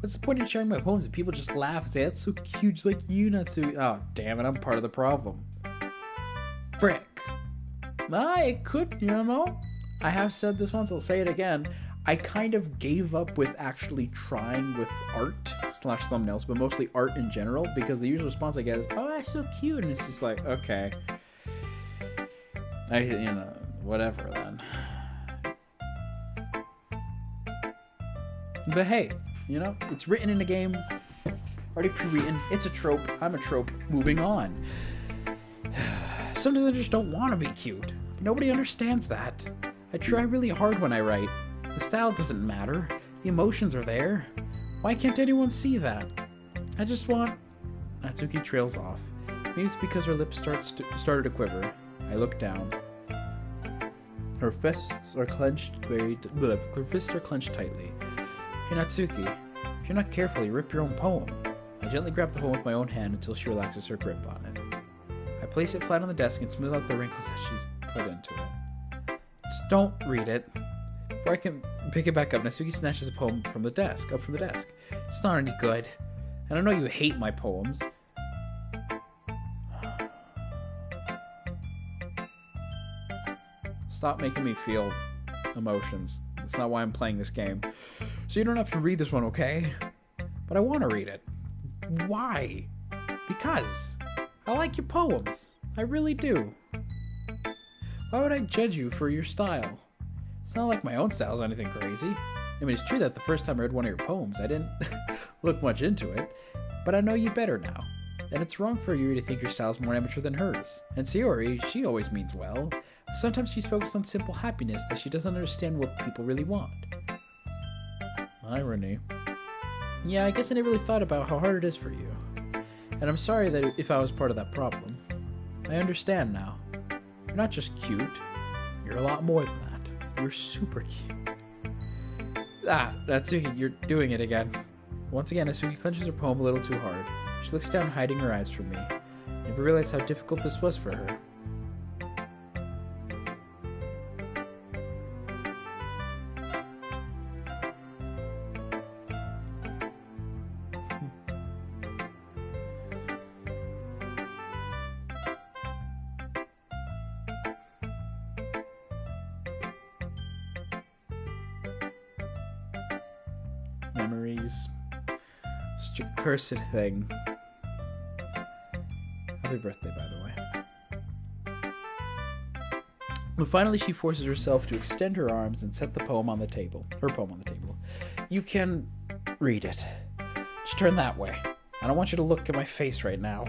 Speaker 1: What's the point in sharing my poems if people just laugh and say, that's so cute, just like you, Natsuki? Oh, damn it, I'm part of the problem. Frick. It could, you know? I have said this once, I'll say it again. I kind of gave up with actually trying with art / thumbnails, but mostly art in general, because the usual response I get is, oh, that's so cute, and it's just like, okay. Whatever then. But hey, it's written in a game, already pre-written, it's a trope, I'm a trope, moving on. Sometimes I just don't want to be cute. Nobody understands that. I try really hard when I write. The style doesn't matter. The emotions are there. Why can't anyone see that? I just want... Natsuki trails off. Maybe it's because her lips started to quiver. I look down. Her fists are clenched tightly. Hey Natsuki, if you're not careful, you rip your own poem. I gently grab the poem with my own hand until she relaxes her grip on it. I place it flat on the desk and smooth out the wrinkles that she's put into it. Just don't read it. Before I can pick it back up, Natsuki snatches a poem from the desk. It's not any good. And I know you hate my poems. Stop making me feel emotions. That's not why I'm playing this game. So you don't have to read this one, okay? But I want to read it. Why? Because I like your poems. I really do. Why would I judge you for your style? It's not like my own style is anything crazy. I mean, it's true that the first time I read one of your poems, I didn't look much into it, but I know you better now. And it's wrong for Yuri to think your style is more amateur than hers. And Sayori, she always means well. Sometimes she's focused on simple happiness that she doesn't understand what people really want. Irony. Yeah, I guess I never really thought about how hard it is for you. And I'm sorry that if I was part of that problem. I understand now. You're not just cute. You're a lot more than that. You're super cute. Natsuki, you're doing it again. Once again, Natsuki clenches her poem a little too hard. She looks down, hiding her eyes from me. I never realized how difficult this was for her. Memories. Such a cursed thing. Happy birthday, by the way. But finally she forces herself to extend her arms and set the poem on the table. Her poem on the table. You can read it. Just turn that way. I don't want you to look at my face right now.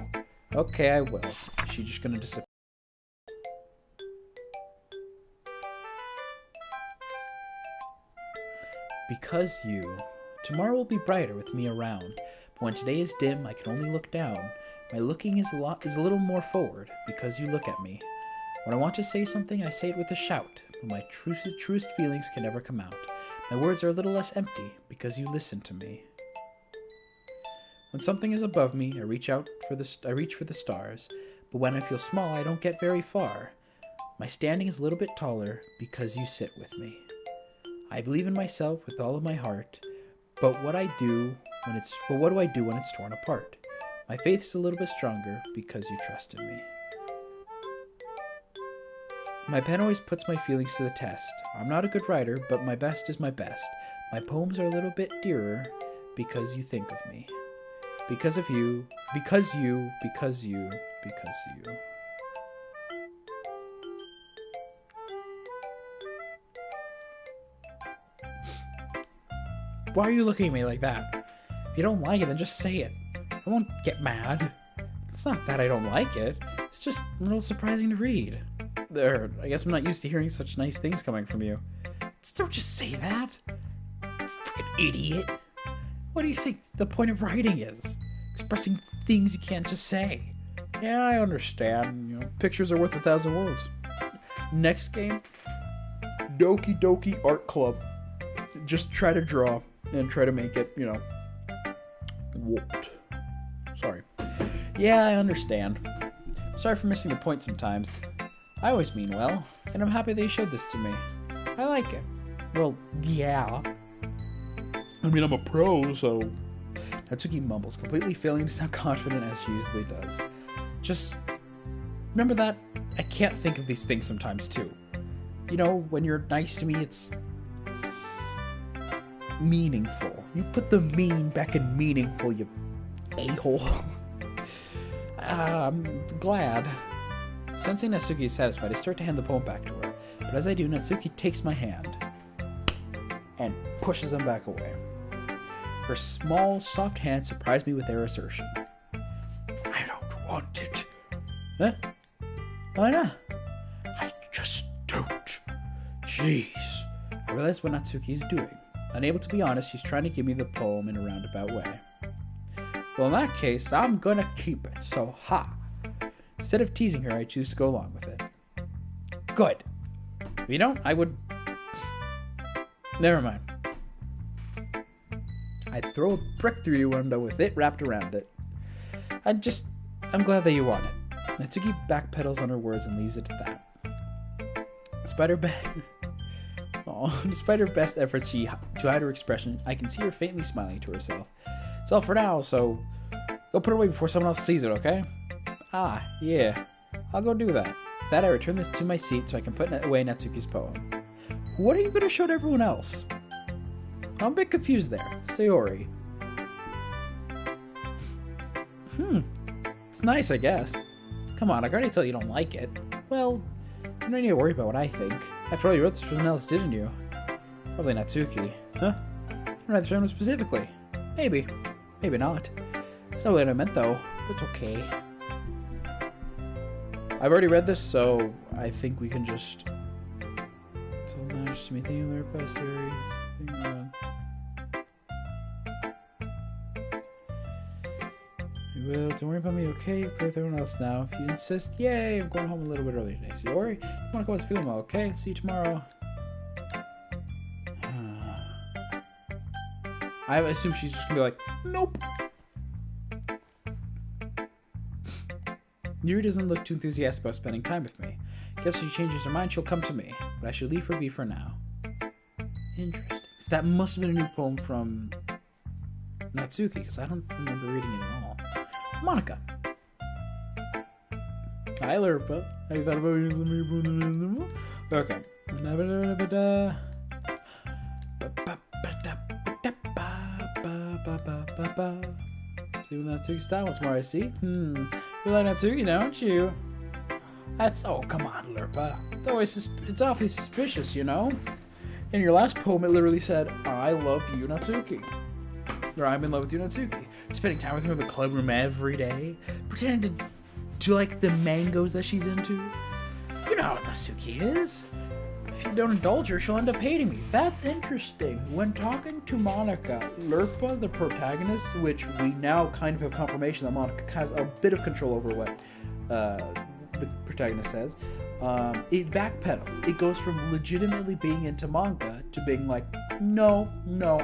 Speaker 1: Okay, I will. Is she just gonna disappear? Because you. Tomorrow will be brighter with me around, but when today is dim, I can only look down. My looking is a little more forward, because you look at me. When I want to say something, I say it with a shout, but my truest feelings can never come out. My words are a little less empty, because you listen to me. When something is above me, I reach for the stars, But when I feel small, I don't get very far. My standing is a little bit taller because you sit with me. I believe in myself with all of my heart, but what do I do when it's torn apart? My faith is a little bit stronger because you trust in me. My pen always puts my feelings to the test. I'm not a good writer, but my best is my best. My poems are a little bit dearer because you think of me. Because of you, because you, because you, because you. Why are you looking at me like that? If you don't like it, then just say it. I won't get mad. It's not that I don't like it. It's just a little surprising to read. I guess I'm not used to hearing such nice things coming from you. Just don't just say that. Freaking idiot. What do you think the point of writing is? Expressing things you can't just say. Yeah, I understand. You know, pictures are worth 1,000 words. Next game, Doki Doki Art Club. Just try to draw and try to make it, you know, warped. Sorry. Yeah, I understand. Sorry for missing the point sometimes. I always mean well, and I'm happy they showed this to me. I like it. Well, yeah. I mean, I'm a pro, so... Natsuki mumbles, completely failing to sound confident as she usually does. Just remember that I can't think of these things sometimes, too. You know, when you're nice to me, it's meaningful. You put the mean back in meaningful, you a-hole. I'm glad. Sensing Natsuki is satisfied, I start to hand the poem back to her. But as I do, Natsuki takes my hand and pushes them back away. Her small, soft hand surprised me with their assertion. I don't want it. Huh? Why not? I just don't. Jeez. I realize what Natsuki is doing. Unable to be honest, she's trying to give me the poem in a roundabout way. Well, in that case, I'm gonna keep it, so ha! Instead of teasing her, I choose to go along with it. Good. If you don't, I would... Never mind. I'd throw a brick through your window with it wrapped around it. I'm glad that you want it. Natsuki backpedals on her words and leaves it at that. Despite her best efforts to hide her expression, I can see her faintly smiling to herself. It's all for now, so go put it away before someone else sees it, okay? Ah, yeah. I'll go do that. With that, I return this to my seat so I can put away Natsuki's poem. What are you going to show to everyone else? I'm a bit confused there. Sayori. It's nice, I guess. Come on, I already told you don't like it. Well, you don't need to worry about what I think. After all, you wrote this for someone else, didn't you? Probably Natsuki. Huh? I don't write this for him specifically. Maybe. Maybe not. It's not what I meant, though. But it's okay. I've already read this, so I think we can just... It's all managed to me thinking of their past series. Well, don't worry about me, okay? Play with everyone else now. If you insist, yay! I'm going home a little bit early today. So, Sayori, you want to go watch the film, okay? See you tomorrow. I assume she's just gonna be like, nope. Yuri doesn't look too enthusiastic about spending time with me. Guess if she changes her mind, she'll come to me. But I should leave her be for now. Interesting. So that must have been a new poem from Natsuki, because I don't remember reading it at all. Monica. Hi, Lerpa. Have you thought about using me? Okay. See what Natsuki style once more, I see. You like Natsuki, don't you? Oh, come on, Lerpa. It's awfully suspicious, you know? In your last poem, it literally said, I love you, Natsuki. Or I'm in love with you, Natsuki. Spending time with her in the club room every day. Pretending to like the mangoes that she's into. You know how Natsuki is. If you don't indulge her, she'll end up hating me. That's interesting. When talking to Monica, Lerpa, the protagonist, which we now kind of have confirmation that Monica has a bit of control over what the protagonist says, it backpedals. It goes from legitimately being into manga to being like, no,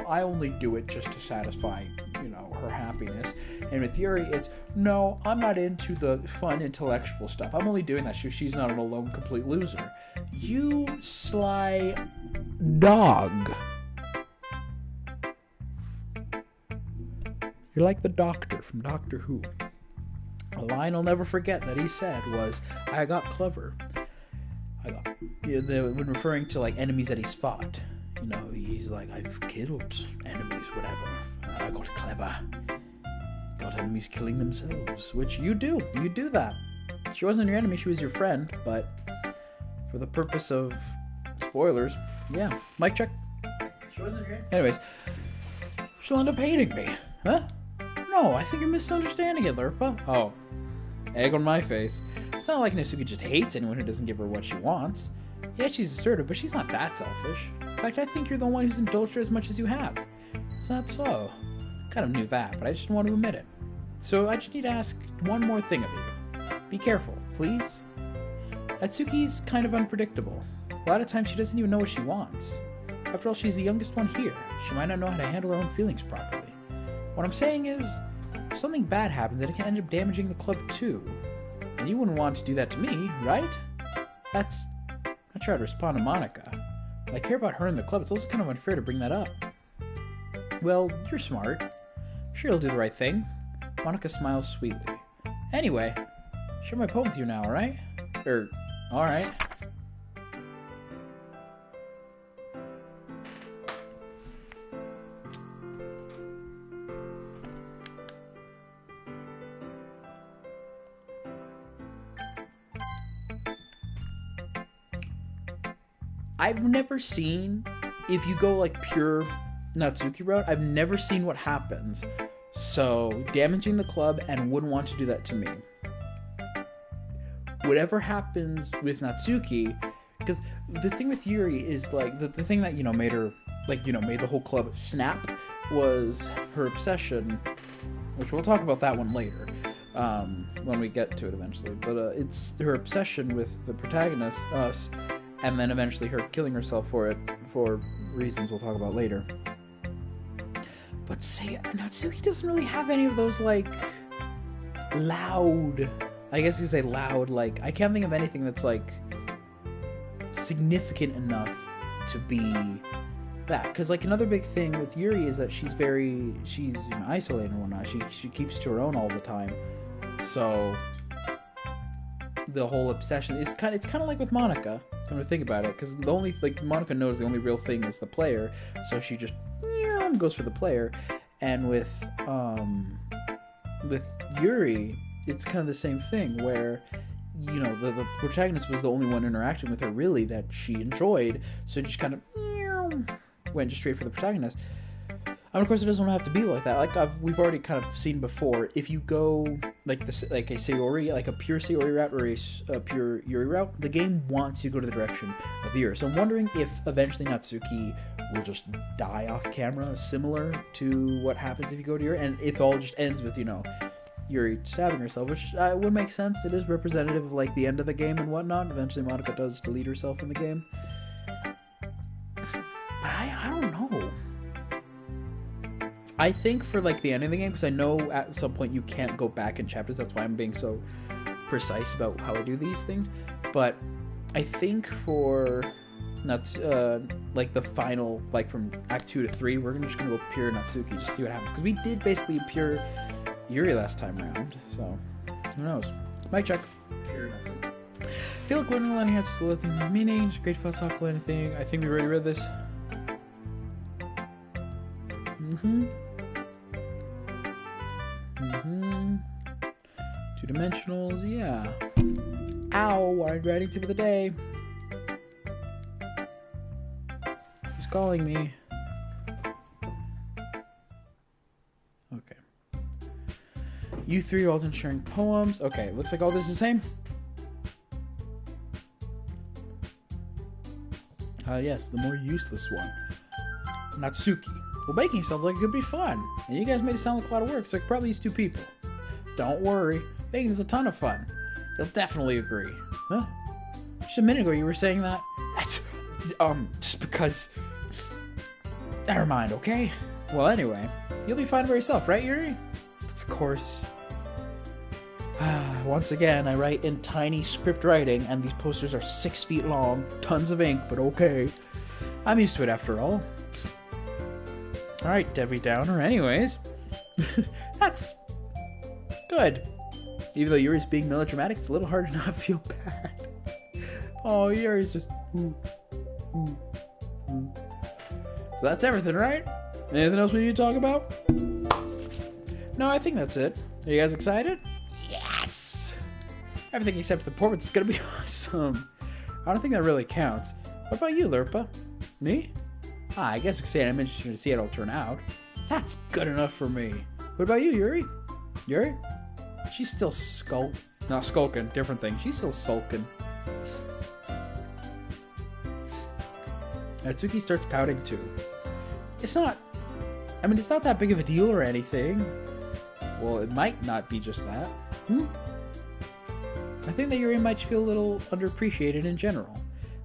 Speaker 1: I only do it just to satisfy, her her happiness. And with Yuri, it's, no, I'm not into the fun intellectual stuff. I'm only doing that so she's not an alone complete loser. You sly dog. You're like the Doctor from Doctor Who. A line I'll never forget that he said was, I got clever. When referring to like enemies that he's fought. You know, he's like, I've killed enemies, whatever. And then I got clever. Got enemies killing themselves. Which you do. You do that. She wasn't your enemy, she was your friend. But for the purpose of spoilers, yeah. Mic check. She wasn't your enemy. Anyways, she'll end up hating me. Huh? No, I think you're misunderstanding it, Lurpa. Oh. Egg on my face. It's not like Natsuki just hates anyone who doesn't give her what she wants. Yeah, she's assertive, but she's not that selfish. In fact, I think you're the one who's indulged her as much as you have. Is that so? I kind of knew that, but I just didn't want to admit it. So I just need to ask one more thing of you. Be careful, please. Natsuki's kind of unpredictable. A lot of times she doesn't even know what she wants. After all, she's the youngest one here. She might not know how to handle her own feelings properly. What I'm saying is, if something bad happens, it can end up damaging the club too. And you wouldn't want to do that to me, right? I tried to respond to Monica. I care about her and the club. It's also kind of unfair to bring that up. Well, you're smart. Sure you'll do the right thing. Monica smiles sweetly. Anyway, share my poem with you now, alright? Alright. I've never seen, if you go like pure Natsuki route, I've never seen what happens. So, damaging the club and wouldn't want to do that to me. Whatever happens with Natsuki, because the thing with Yuri is like, the thing that, made her, made the whole club snap was her obsession, which we'll talk about that one later, when we get to it eventually. But it's her obsession with the protagonist, us, and then eventually her killing herself for it, for reasons we'll talk about later. But say, Natsuki doesn't really have any of those, loud, I guess you could say loud, I can't think of anything that's, significant enough to be that. Because, another big thing with Yuri is that she's isolated and whatnot. She keeps to her own all the time. So, the whole obsession, it's kind of like with Monica. Come to think about it, because the only Monica knows the only real thing is the player, so she just goes for the player. And with Yuri, it's kind of the same thing, where the protagonist was the only one interacting with her really that she enjoyed, so it just kind of went just straight for the protagonist. And of course, it doesn't have to be like that. We've already kind of seen before. If you go a Sayori, a pure Sayori route or a pure Yuri route, the game wants you to go to the direction of Yuri. So I'm wondering if eventually Natsuki will just die off camera, similar to what happens if you go to Yuri, and if it all just ends with Yuri stabbing herself, which would make sense. It is representative of the end of the game and whatnot. Eventually, Monica does delete herself in the game. But I don't know. I think for the end of the game, because I know at some point you can't go back in chapters, that's why I'm being so precise about how I do these things. But I think for the final, from Act 2 to 3, we're just gonna go pure Natsuki, just see what happens. Because we did basically pure Yuri last time around, so who knows? Mic check. Pure Natsuki. I feel like learning a lot has to live in the meaning. Great philosophical anything. I think we already read this. Two dimensionals, yeah. Ow, our writing tip of the day. Who's calling me? Okay. You three are all done sharing poems. Okay, looks like all this is the same. Yes, the more useless one. Natsuki. Well, baking sounds like it could be fun. And you guys made it sound like a lot of work, so I could probably use 2 people. Don't worry. Baking is a ton of fun. You'll definitely agree. Huh? Just a minute ago you were saying that. That's, just because... Never mind, okay? Well, anyway, you'll be fine by yourself, right, Yuri? Of course. Once again, I write in tiny script writing, and these posters are 6 feet long. Tons of ink, but okay. I'm used to it after all. Alright, Debbie Downer. Anyways, that's good. Even though Yuri's being melodramatic, it's a little hard to not feel bad. Oh, Yuri's just... So that's everything, right? Anything else we need to talk about? No, I think that's it. Are you guys excited? Yes! Everything except the performance is gonna be awesome. I don't think that really counts. What about you, Lurpa? Me? I guess I could say I'm interested to see how it'll turn out. That's good enough for me. What about you, Yuri? Yuri? She's still not skulking, different thing. She's still sulking. Natsuki starts pouting too. It's not that big of a deal or anything. Well, it might not be just that. I think that Yuri might feel a little underappreciated in general.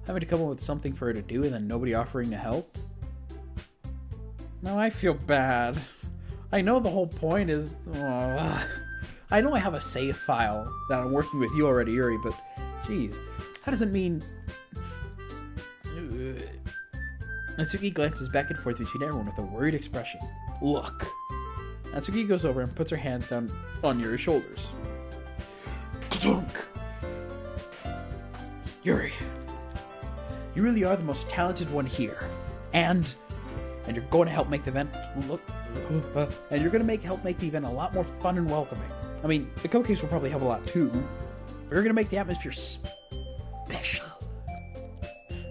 Speaker 1: Having to come up with something for her to do and then nobody offering to help. Now I feel bad. I know the whole point is... I know I have a save file that I'm working with you already, Yuri, but... Jeez. That doesn't mean... Natsuki glances back and forth between everyone with a worried expression. Look. Natsuki goes over and puts her hands down on Yuri's shoulders. Dunk! Yuri. You really are the most talented one here. And you're going to help make the event help make the event a lot more fun and welcoming. I mean, the cupcakes will probably help a lot too, but you're going to make the atmosphere special.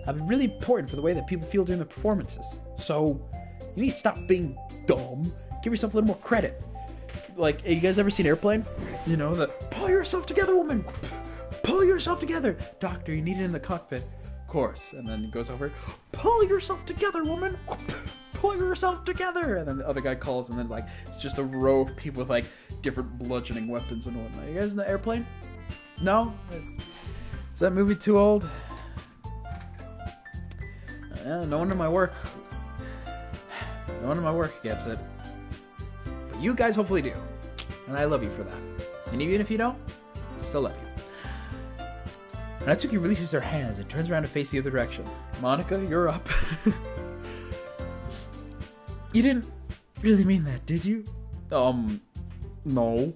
Speaker 1: That'll be really important for the way that people feel during the performances. So, you need to stop being dumb. Give yourself a little more credit. Like, you guys ever seen Airplane? You know, pull yourself together, woman! Pull yourself together! Doctor, you need it in the cockpit. Of course. And then he goes over, pull yourself together, woman! Pull yourself together! And then the other guy calls, and then, like, it's just a row of people with, like, different bludgeoning weapons and whatnot. You guys in the Airplane? No? Is that movie too old? No one in my work gets it. But you guys hopefully do. And I love you for that. And even if you don't, I still love you. Natsuki releases her hands and turns around to face the other direction. Monica, you're up. You didn't really mean that, did you? No.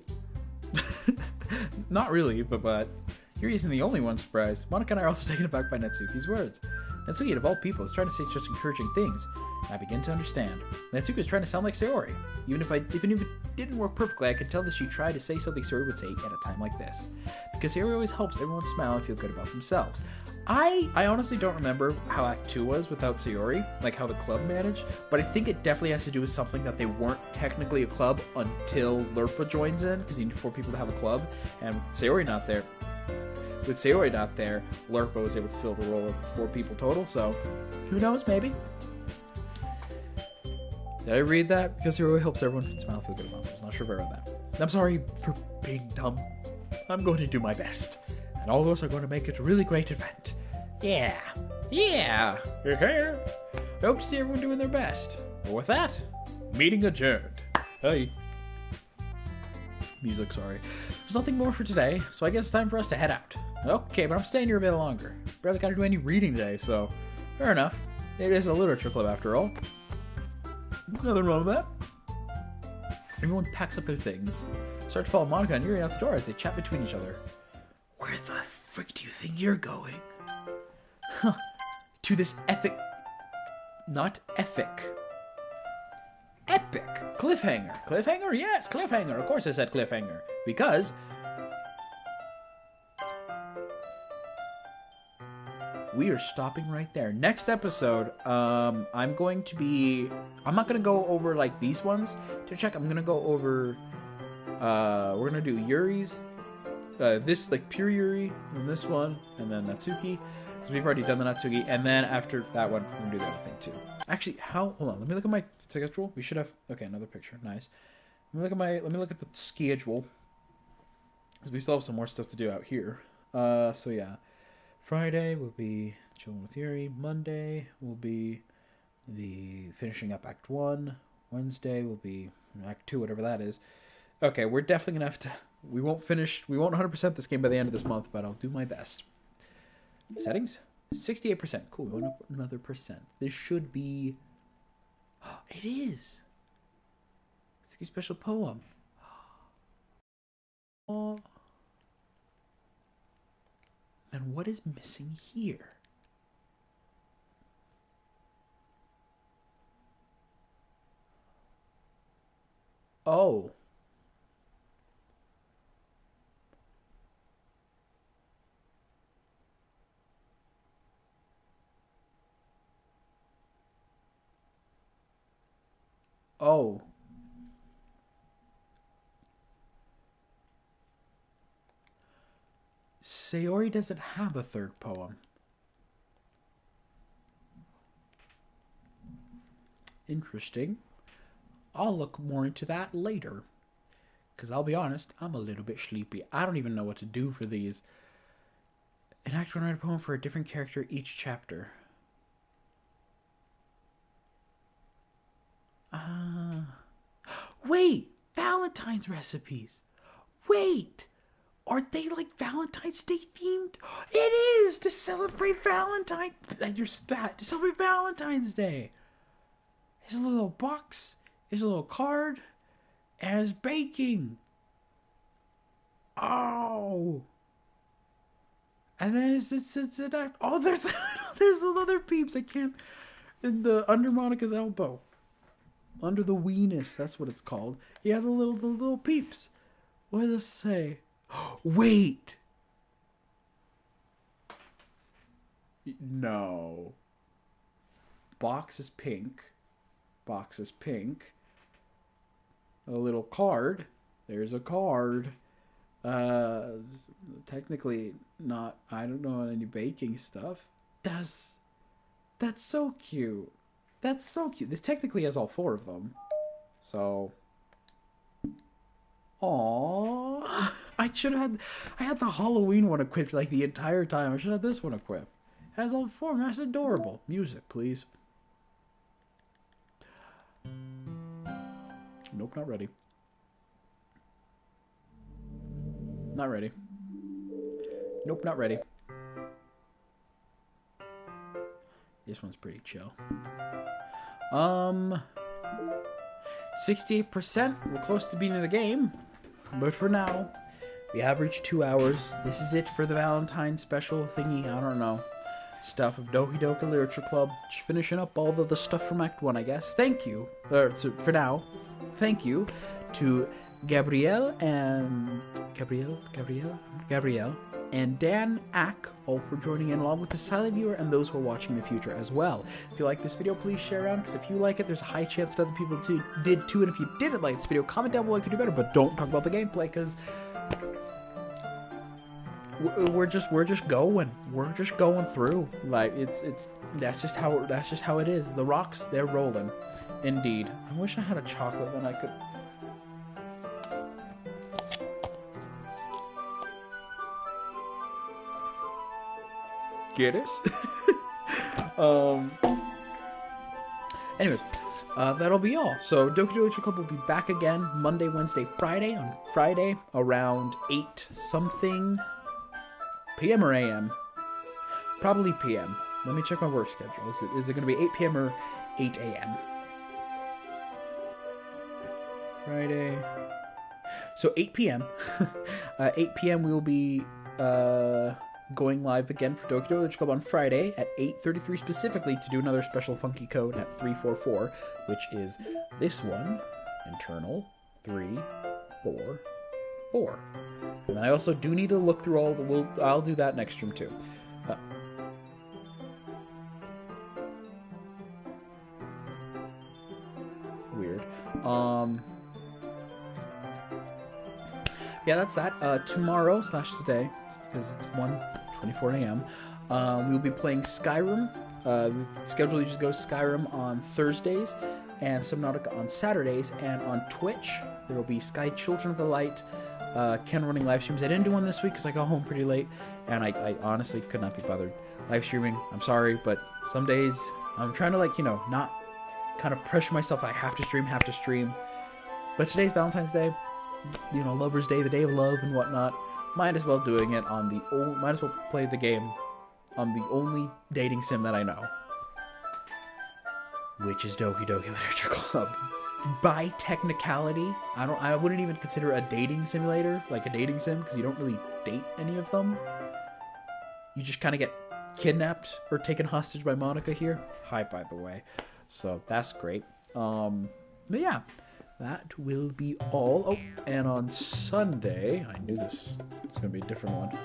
Speaker 1: Not really, but Yuri isn't the only one surprised. Monica and I are also taken aback by Natsuki's words. Natsuki, of all people, is trying to say such encouraging things. I begin to understand. Natsuki is trying to sound like Sayori. Even if it didn't work perfectly, I could tell that she tried to say something Sayori would say at a time like this. Because Sayori always helps everyone smile and feel good about themselves. I honestly don't remember how Act 2 was without Sayori, like how the club managed, but I think it definitely has to do with something that they weren't technically a club until Lurpa joins in, because you need 4 people to have a club, and with Sayori not there, Lurpa was able to fill the role of 4 people total, so who knows, maybe. Did I read that? Because Sayori helps everyone smile and feel good about themselves. Not sure if I read that. I'm sorry for being dumb. I'm going to do my best. And all of us are going to make it a really great event. Yeah. I hope to see everyone doing their best. But with that, meeting adjourned. Hey. Music, sorry. There's nothing more for today, so I guess it's time for us to head out. Okay, but I'm staying here a bit longer. Barely got to do any reading today, so fair enough. It is a literature club after all. Nothing wrong with that. Everyone packs up their things. Start to follow Monica and Yuri out the door as they chat between each other. Where the frick do you think you're going? Huh. To this epic... Not epic. Epic cliffhanger. Cliffhanger? Yes, cliffhanger. Of course I said cliffhanger. Because... we are stopping right there. Next episode, I'm not going to go over, like, these ones to check. I'm going to go over, we're going to do Yuri's, this, like, pure Yuri, and this one, and then Natsuki, because we've already done the Natsuki, and then after that one, we're going to do the other thing, too. Actually, hold on, let me look at my schedule. We should have, okay, another picture, nice. Let me look at the schedule, because we still have some more stuff to do out here. So yeah. Friday will be chilling with Yuri. Monday will be the finishing up Act 1. Wednesday will be Act 2, whatever that is. Okay, we're definitely going to have to... We won't 100% this game by the end of this month, but I'll do my best. Settings? 68%. Cool, we went up another percent. This should be... Oh, it is! It's a special poem. Oh. And what is missing here? Oh. Oh. Sayori doesn't have a third poem. Interesting. I'll look more into that later. Because I'll be honest, I'm a little bit sleepy. I don't even know what to do for these. An actor will write a poem for a different character each chapter. Wait! Valentine's recipes! Wait! Are they like Valentine's Day themed? It is! To celebrate Valentine's... To celebrate Valentine's Day! There's a little box. There's a little card. And it's baking. Oh! And then oh, there's another peeps. I can't... In the under Monica's elbow. Under the weenus. That's what it's called. Yeah, the little peeps. What does it say? Wait! No. Box is pink. Box is pink. A little card. There's a card. Technically not, I don't know any baking stuff. That's so cute. That's so cute. This technically has all 4 of them. So... Aww. I had the Halloween one equipped like the entire time. I should have this one equipped. It has all 4. That's adorable. Music, please. Nope, not ready. Not ready. Nope, not ready. This one's pretty chill. 68%. We're close to beating the game. But for now, we have reached 2 hours. This is it for the Valentine's special thingy. I don't know. Stuff of Doki Doki Literature Club. Just finishing up all the stuff from Act 1, I guess. Thank you. For now, thank you to Gabrielle and Dan Ack, all for joining in, along with the silent viewer and those who are watching in the future as well. If you like this video, please share around, because if you like it, there's a high chance that other people did too. And if you didn't like this video, comment down below. I could do better, but don't talk about the gameplay, because we're just going through. Like that's just how it is. The rocks, they're rolling. Indeed. I wish I had a chocolate when I could. Get it? Anyways, that'll be all. So Doki Doki Club will be back again Monday, Wednesday, Friday. On Friday around 8 something p.m. or a.m. Probably p.m. Let me check my work schedule. Is it going to be 8 p.m. or 8 a.m.? Friday. So 8 p.m. 8 p.m. we will be going live again for Doki Doki Club on Friday at 8:33 specifically to do another special funky code at 344, which is this one, internal 344. And I also do need to look through all the. I'll do that next stream too. Weird. Yeah, that's that. Tomorrow / today, because it's 1:24 a.m. We'll be playing Skyrim. The schedule usually goes Skyrim on Thursdays and Subnautica on Saturdays, and on Twitch there will be Sky Children of the Light, Ken running live streams. I didn't do one this week because I got home pretty late, and I honestly could not be bothered live streaming. I'm sorry, but some days I'm trying to, like, not kind of pressure myself. I have to stream. But today's Valentine's Day, you know, Lover's Day, the day of love and whatnot. Might as well doing it on might as well play the game on the only dating sim that I know, which is Doki Doki Literature Club. By technicality, I wouldn't even consider a dating simulator like a dating sim, because you don't really date any of them. You just kind of get kidnapped or taken hostage by Monica here. Hi, by the way. So that's great. But yeah, that will be all. Oh, and on Sunday, I knew this. It's going to be a different one.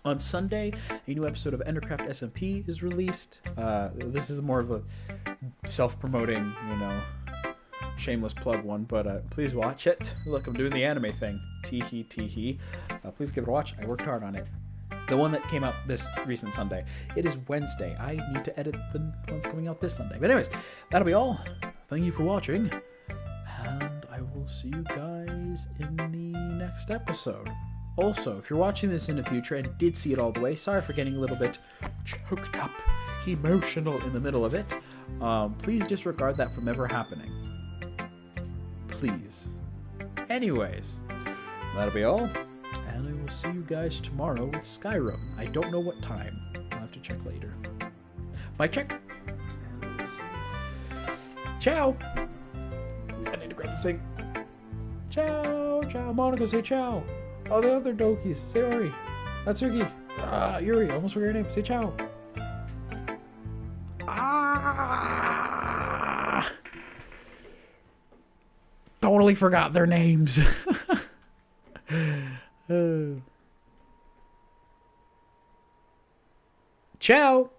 Speaker 1: On Sunday, a new episode of Endercraft SMP is released. This is more of a self-promoting, you know, shameless plug one, but please watch it. Look, I'm doing the anime thing. Tee-hee. Please give it a watch. I worked hard on it. The one that came out this recent Sunday. It is Wednesday. I need to edit the ones coming out this Sunday. But anyways, that'll be all. Thank you for watching. And I will see you guys in the next episode. Also, if you're watching this in the future and did see it all the way, sorry for getting a little bit choked up, emotional in the middle of it. Please disregard that from ever happening. Please. Anyways, that'll be all. And I will see you guys tomorrow with Skyrim. I don't know what time. I'll have to check later. Mic check. Ciao. I need to grab the thing. Ciao. Monica, say ciao. Oh, the other Dokis. Say Ori. That's Yuki. Yuri, almost forgot your name. Say ciao. Totally forgot their names. Ciao.